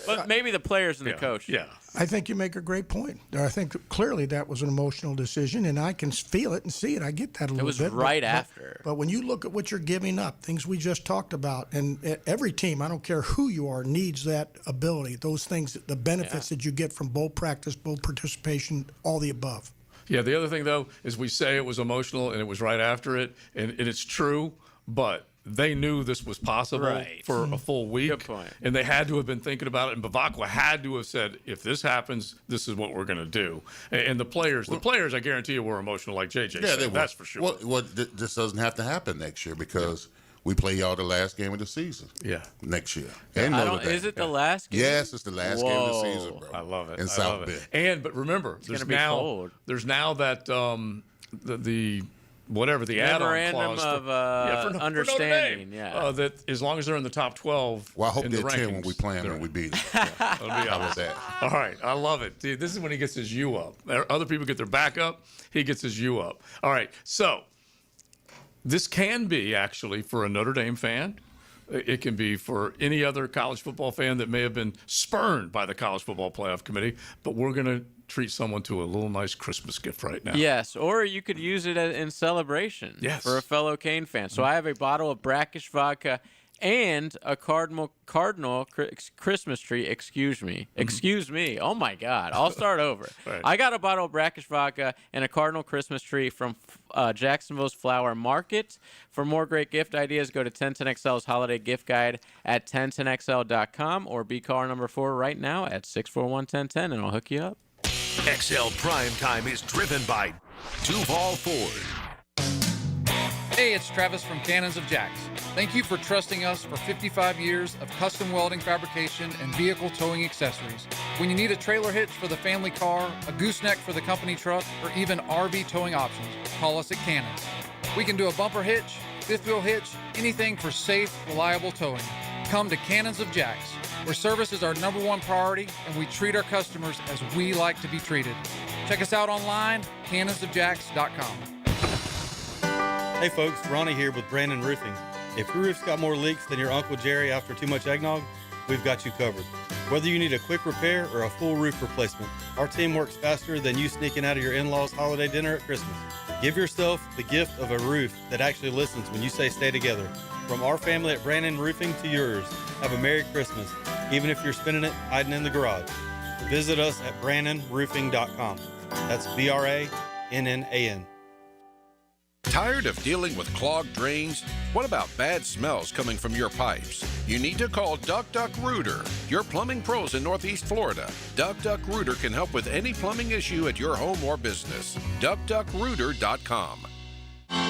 Speaker 5: But maybe the players and the coach.
Speaker 2: Yeah.
Speaker 10: I think you make a great point. I think clearly that was an emotional decision, and I can feel it and see it. I get that a little bit.
Speaker 5: It was right after.
Speaker 10: But when you look at what you're giving up, things we just talked about, and every team, I don't care who you are, needs that ability, those things, the benefits that you get from bowl practice, bowl participation, all the above.
Speaker 2: Yeah, the other thing, though, is we say it was emotional and it was right after it, and it's true, but they knew this was possible for a full week.
Speaker 5: Good point.
Speaker 2: And they had to have been thinking about it. And Bavacqua had to have said, if this happens, this is what we're going to do. And the players, I guarantee you, were emotional like JJ said. That's for sure.
Speaker 7: This doesn't have to happen next year because we play y'all the last game of the season.
Speaker 2: Yeah.
Speaker 7: Next year.
Speaker 5: Is it the last game?
Speaker 7: Yes, it's the last game of the season, bro.
Speaker 2: I love it.
Speaker 7: In South Bend.
Speaker 2: But remember, there's
Speaker 5: cold.
Speaker 2: now that the whatever the add-on
Speaker 5: memorandum
Speaker 2: clause
Speaker 5: of understanding,
Speaker 2: that as long as they're in the top 12.
Speaker 7: Well, I hope
Speaker 2: in
Speaker 7: they're
Speaker 2: the
Speaker 7: 10 when we play them and we beat them.
Speaker 2: That'll be
Speaker 7: How about that?
Speaker 2: All right, I love it. Dude, this is when he gets his U up. Other people get their back up. He gets his U up. All right, so this can be actually for a Notre Dame fan. It can be for any other college football fan that may have been spurned by the College Football Playoff Committee, but we're going to treat someone to a little nice Christmas gift right now.
Speaker 5: Yes, or you could use it in celebration for a fellow Cane fan. So I have a bottle of brackish vodka and a cardinal Christmas tree. Excuse me. Oh my God! I'll start over.
Speaker 2: Right.
Speaker 5: I got a bottle of brackish vodka and a cardinal Christmas tree from Jacksonville's Flower Market. For more great gift ideas, go to 1010XL's holiday gift guide at 1010XL.com or be caller number 4 right now at 641-1010 and I'll hook you up.
Speaker 1: XL Primetime is driven by Duval Ford.
Speaker 13: Hey, it's Travis from Cannons of Jacks. Thank you for trusting us for 55 years of custom welding fabrication and vehicle towing accessories. When you need a trailer hitch for the family car, a gooseneck for the company truck, or even RV towing options, call us at Cannons. We can do a bumper hitch, fifth wheel hitch, anything for safe, reliable towing. Come to Cannons of Jacks, where service is our #1 priority and we treat our customers as we like to be treated. Check us out online, cannonsofjacks.com.
Speaker 14: Hey folks, Ronnie here with Brandon Roofing. If your roof's got more leaks than your Uncle Jerry after too much eggnog, we've got you covered. Whether you need a quick repair or a full roof replacement, our team works faster than you sneaking out of your in-laws' holiday dinner at Christmas. Give yourself the gift of a roof that actually listens when you say stay together. From our family at Brandon Roofing to yours, have a Merry Christmas, even if you're spending it hiding in the garage. Visit us at brandonroofing.com. That's BRANNAN.
Speaker 8: Tired of dealing with clogged drains? What about bad smells coming from your pipes? You need to call Duck Duck Rooter, your plumbing pros in Northeast Florida. Duck Duck Rooter can help with any plumbing issue at your home or business. DuckDuckRooter.com.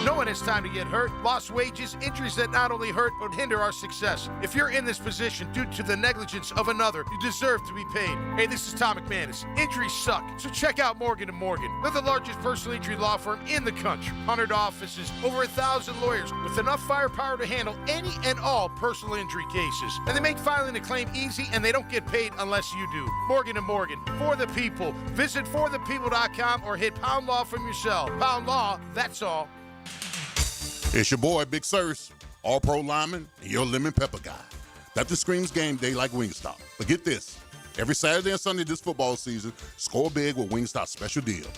Speaker 15: Knowing it's time to get hurt, lost wages, injuries that not only hurt but hinder our success. If you're in this position due to the negligence of another, you deserve to be paid. Hey, this is Tom McManus. Injuries suck, so check out Morgan & Morgan. They're the largest personal injury law firm in the country. 100 offices, over 1,000 lawyers, with enough firepower to handle any and all personal injury cases. And they make filing a claim easy, and they don't get paid unless you do. Morgan & Morgan, for the people. Visit forthepeople.com or hit Pound Law from your cell. Pound Law, that's all.
Speaker 7: It's your boy, Big Sirs, all-pro lineman, and your lemon pepper guy. Nothing screams game day like Wingstop. But get this, every Saturday and Sunday this football season, score big with Wingstop's special deal.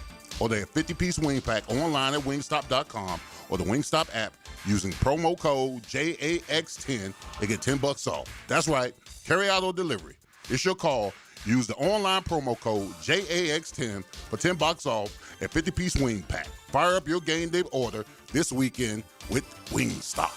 Speaker 7: Order a 50-piece wing pack online at wingstop.com or the Wingstop app using promo code JAX10 to get $10 off. That's right, carry out or delivery. It's your call. Use the online promo code JAX10 for $10 off a 50-piece wing pack. Fire up your game day order this weekend with Wingstop.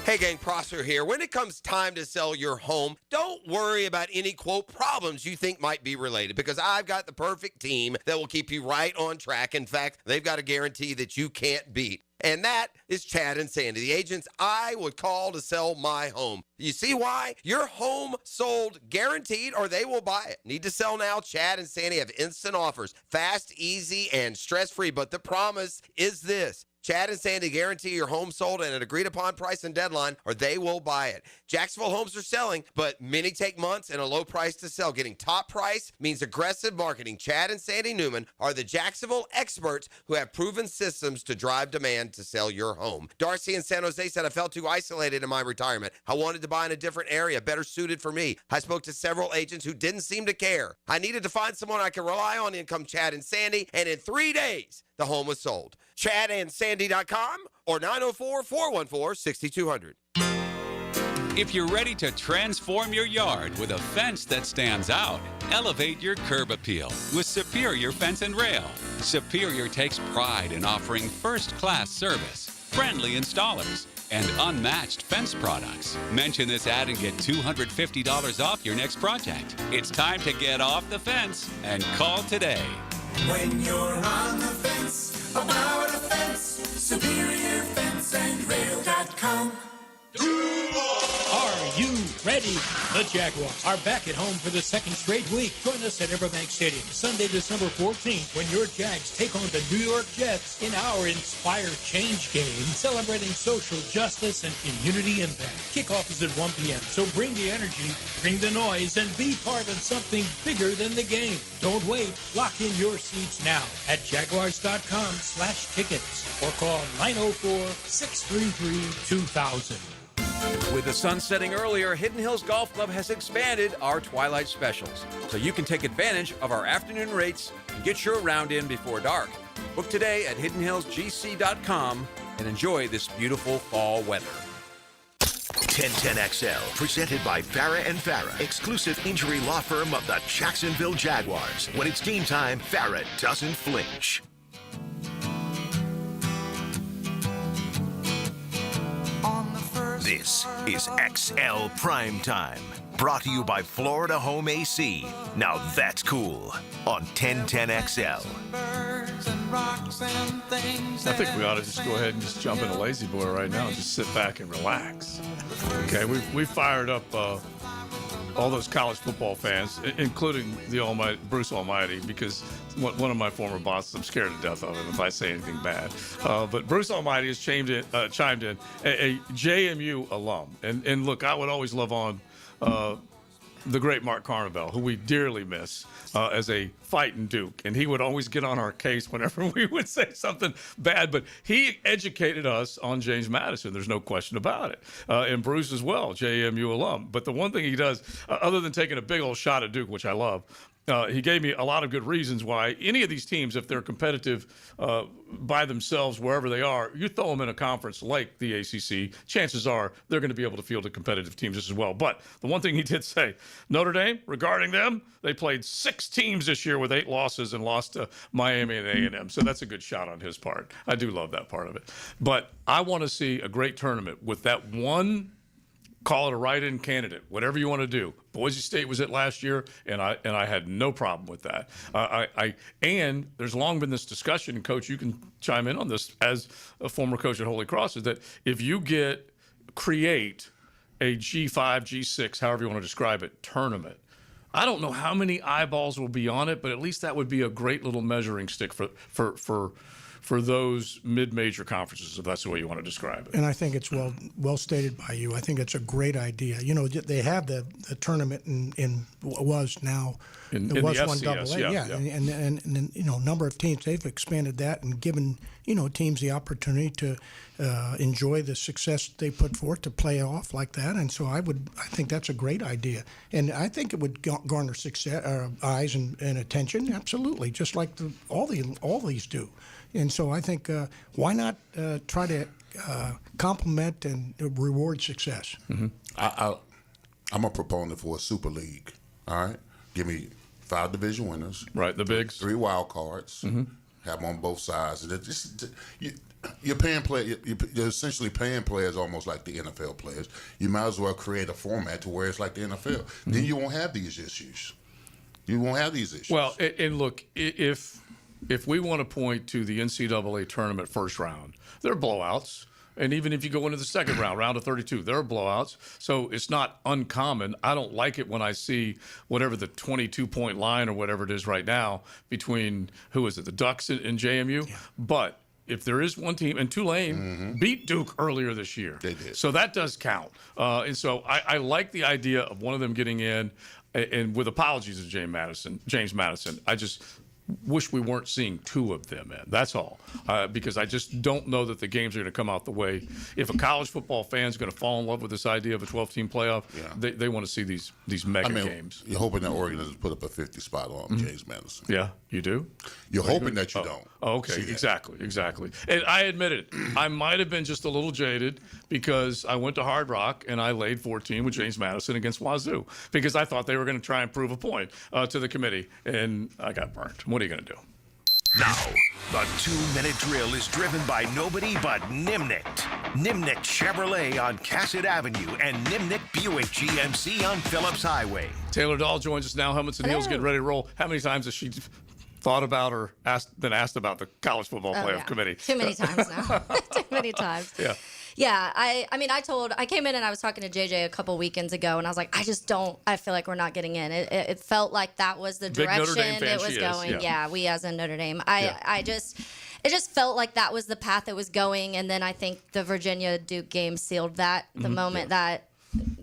Speaker 16: Hey gang, Prosser here. When it comes time to sell your home, don't worry about any, quote, problems you think might be related, because I've got the perfect team that will keep you right on track. In fact, they've got a guarantee that you can't beat. And that is Chad and Sandy, the agents I would call to sell my home. You see why? Your home sold guaranteed or they will buy it. Need to sell now? Chad and Sandy have instant offers. Fast, easy, and stress-free. But the promise is this. Chad and Sandy guarantee your home sold at an agreed-upon price and deadline, or they will buy it. Jacksonville homes are selling, but many take months and a low price to sell. Getting top price means aggressive marketing. Chad and Sandy Newman are the Jacksonville experts who have proven systems to drive demand to sell your home. Darcy in San Jose said, I felt too isolated in my retirement. I wanted to buy in a different area, better suited for me. I spoke to several agents who didn't seem to care. I needed to find someone I could rely on. In come Chad and Sandy, and in 3 days, the home was sold. ChadandSandy.com or 904-414-6200.
Speaker 18: If you're ready to transform your yard with a fence that stands out, elevate your curb appeal with Superior Fence and Rail. Superior takes pride in offering first-class service, friendly installers, and unmatched fence products. Mention this ad and get $250 off your next project. It's time to get off the fence and call today.
Speaker 17: When you're on the fence, about a fence, SuperiorFenceandRail.com.
Speaker 24: Are you ready? The Jaguars are back at home for the second straight week. Join us at Everbank Stadium Sunday, December 14th, when your Jags take on the New York Jets in our Inspire Change game, celebrating social justice and community impact. Kickoff is at 1 p.m., so bring the energy, bring the noise, and be part of something bigger than the game. Don't wait. Lock in your seats now at Jaguars.com/tickets or call 904-633-2000.
Speaker 25: With the sun setting earlier, Hidden Hills Golf Club has expanded our twilight specials, so you can take advantage of our afternoon rates and get your round in before dark. Book today at hiddenhillsgc.com and enjoy this beautiful fall weather.
Speaker 1: 1010XL, presented by Farah & Farah, exclusive injury law firm of the Jacksonville Jaguars. When it's game time, Farah doesn't flinch. This is XL Primetime, brought to you by Florida Home AC. Now that's cool on 1010XL.
Speaker 2: I think we ought to just go ahead and just jump into Lazy Boy right now and just sit back and relax. Okay, we fired up all those college football fans, including the Almighty, Bruce Almighty, because one of my former bosses, I'm scared to death of him if I say anything bad. But Bruce Almighty has chimed in, a JMU alum. And look, I would always love on the great Mark Carnevale, who we dearly miss as a fighting Duke. And he would always get on our case whenever we would say something bad. But he educated us on James Madison. There's no question about it. And Bruce as well, JMU alum. But the one thing he does, other than taking a big old shot at Duke, which I love, he gave me a lot of good reasons why any of these teams, if they're competitive by themselves, wherever they are, you throw them in a conference like the ACC, chances are they're going to be able to field the competitive teams as well. But the one thing he did say, Notre Dame, regarding them, they played 6 teams this year with 8 losses and lost to Miami and A&M. So that's a good shot on his part. I do love that part of it. But I want to see a great tournament with that one, call it a write-in candidate, whatever you want to do. Boise State was it last year, and I had no problem with that. And there's long been this discussion, and Coach, you can chime in on this as a former coach at Holy Cross, is that if you create a G5, G6, however you want to describe it, tournament, I don't know how many eyeballs will be on it, but at least that would be a great little measuring stick for those mid-major conferences, if that's the way you want to describe it.
Speaker 10: And I think it's well stated by you. I think it's a great idea. You know, they have the tournament in what was now
Speaker 2: in
Speaker 10: it was
Speaker 2: the
Speaker 10: one
Speaker 2: FCS,
Speaker 10: AA,
Speaker 2: yeah.
Speaker 10: And you know, a number of teams, they've expanded that and given teams the opportunity to enjoy the success they put forth to play off like that. And so I think that's a great idea, and I think it would garner success, eyes and attention, absolutely, just like all these do. And so I think why not try to complement and reward success?
Speaker 2: Mm-hmm.
Speaker 7: I'm a proponent for a super league. All right, give me 5 division winners,
Speaker 2: right? The bigs,
Speaker 7: 3 wild cards,
Speaker 2: mm-hmm.
Speaker 7: have them on both sides. And you're paying you're essentially paying players almost like the NFL players. You might as well create a format to where it's like the NFL.
Speaker 2: Mm-hmm.
Speaker 7: Then you won't have these issues. You won't have these issues.
Speaker 2: Well, and look, if we want to point to the NCAA tournament first round, there are blowouts. And even if you go into the second round of 32, there are blowouts. So it's not uncommon. I don't like it when I see whatever the 22-point line or whatever it is right now between, who is it, the Ducks and JMU? Yeah. But if there is one team, and Tulane beat Duke earlier this year.
Speaker 7: They did.
Speaker 2: So that does count. And so I like the idea of one of them getting in, and with apologies to James Madison, I just wish we weren't seeing 2 of them in. That's all. Because I just don't know that the games are going to come out the way. If a college football fan is going to fall in love with this idea of a 12-team playoff, they want to see these mega games.
Speaker 7: You're hoping that Oregon doesn't put up a 50 spot on James Madison.
Speaker 2: Yeah, you do?
Speaker 7: You're hoping that you don't.
Speaker 2: Oh, okay, exactly. And I admit it. I might have been just a little jaded because I went to Hard Rock and I laid 14 with James Madison against Wazoo because I thought they were going to try and prove a point to the committee, and I got burnt. What are you going to do?
Speaker 1: Now, the 2-minute drill is driven by nobody but Nimnicht. Nimnicht Chevrolet on Cassett Avenue and Nimnicht Buick GMC on Phillips Highway.
Speaker 2: Taylor Dahl joins us now. Helmets and Heels getting ready to roll. How many times has she thought about or been asked about the college football playoff committee?
Speaker 4: Too many times now. Too many times.
Speaker 2: Yeah.
Speaker 4: Yeah, I came in and I was talking to JJ a couple weekends ago, and I was like, I feel like we're not getting in. It felt like that was the direction it was going. Yeah, we as in Notre Dame. It just felt like that was the path it was going, and then I think the Virginia Duke game sealed that the moment that.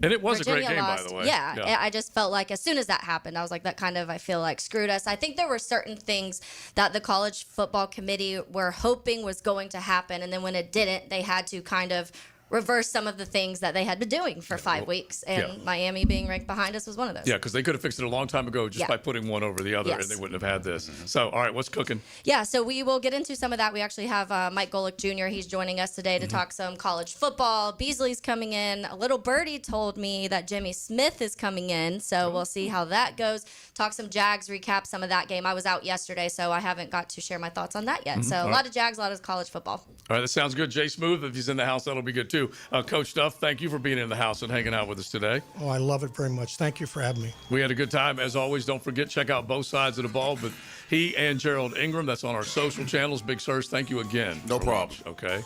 Speaker 2: And it was
Speaker 4: Virginia
Speaker 2: a great game,
Speaker 4: lost.
Speaker 2: by the way.
Speaker 4: Yeah, I just felt like as soon as that happened, I was like, that kind of, I feel like, screwed us. I think there were certain things that the college football committee were hoping was going to happen, and then when it didn't, they had to kind of reverse some of the things that they had been doing for 5 weeks. And Miami being ranked behind us was one of those.
Speaker 2: Yeah, because they could have fixed it a long time ago just by putting one over the other, and they wouldn't have had this. So, all right, what's cooking?
Speaker 4: Yeah, so we will get into some of that. We actually have Mike Golick Jr. He's joining us today to talk some college football. Beasley's coming in. A little birdie told me that Jimmy Smith is coming in, so we'll see how that goes. Talk some Jags, recap some of that game. I was out yesterday, so I haven't got to share my thoughts on that yet. So a lot of Jags, a lot of college football.
Speaker 2: All right, that sounds good. Jay Smooth, if he's in the house, that'll be good too. Coach Duff, thank you for being in the house and hanging out with us today.
Speaker 10: Oh, I love it very much. Thank you for having me.
Speaker 2: We had a good time. As always, don't forget, check out both sides of the ball. But he and Gerald Ingram, that's on our social channels. Big Sirs, thank you again.
Speaker 7: No problem.
Speaker 2: Okay?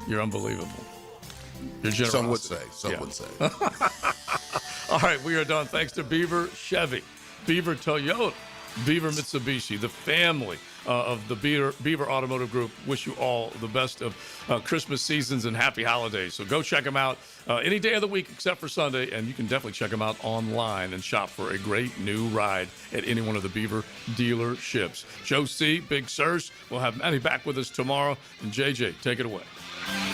Speaker 2: You're unbelievable. You're generous.
Speaker 7: Some would say. Some would say.
Speaker 2: All right, we are done. Thanks to Beaver Chevy, Beaver Toyota, Beaver Mitsubishi, the family of the Beaver Automotive Group. Wish you all the best of Christmas seasons and happy holidays. So go check them out any day of the week except for Sunday, and you can definitely check them out online and shop for a great new ride at any one of the Beaver dealerships. Joe C., Big Sirs, we'll have Manny back with us tomorrow, and JJ, take it away.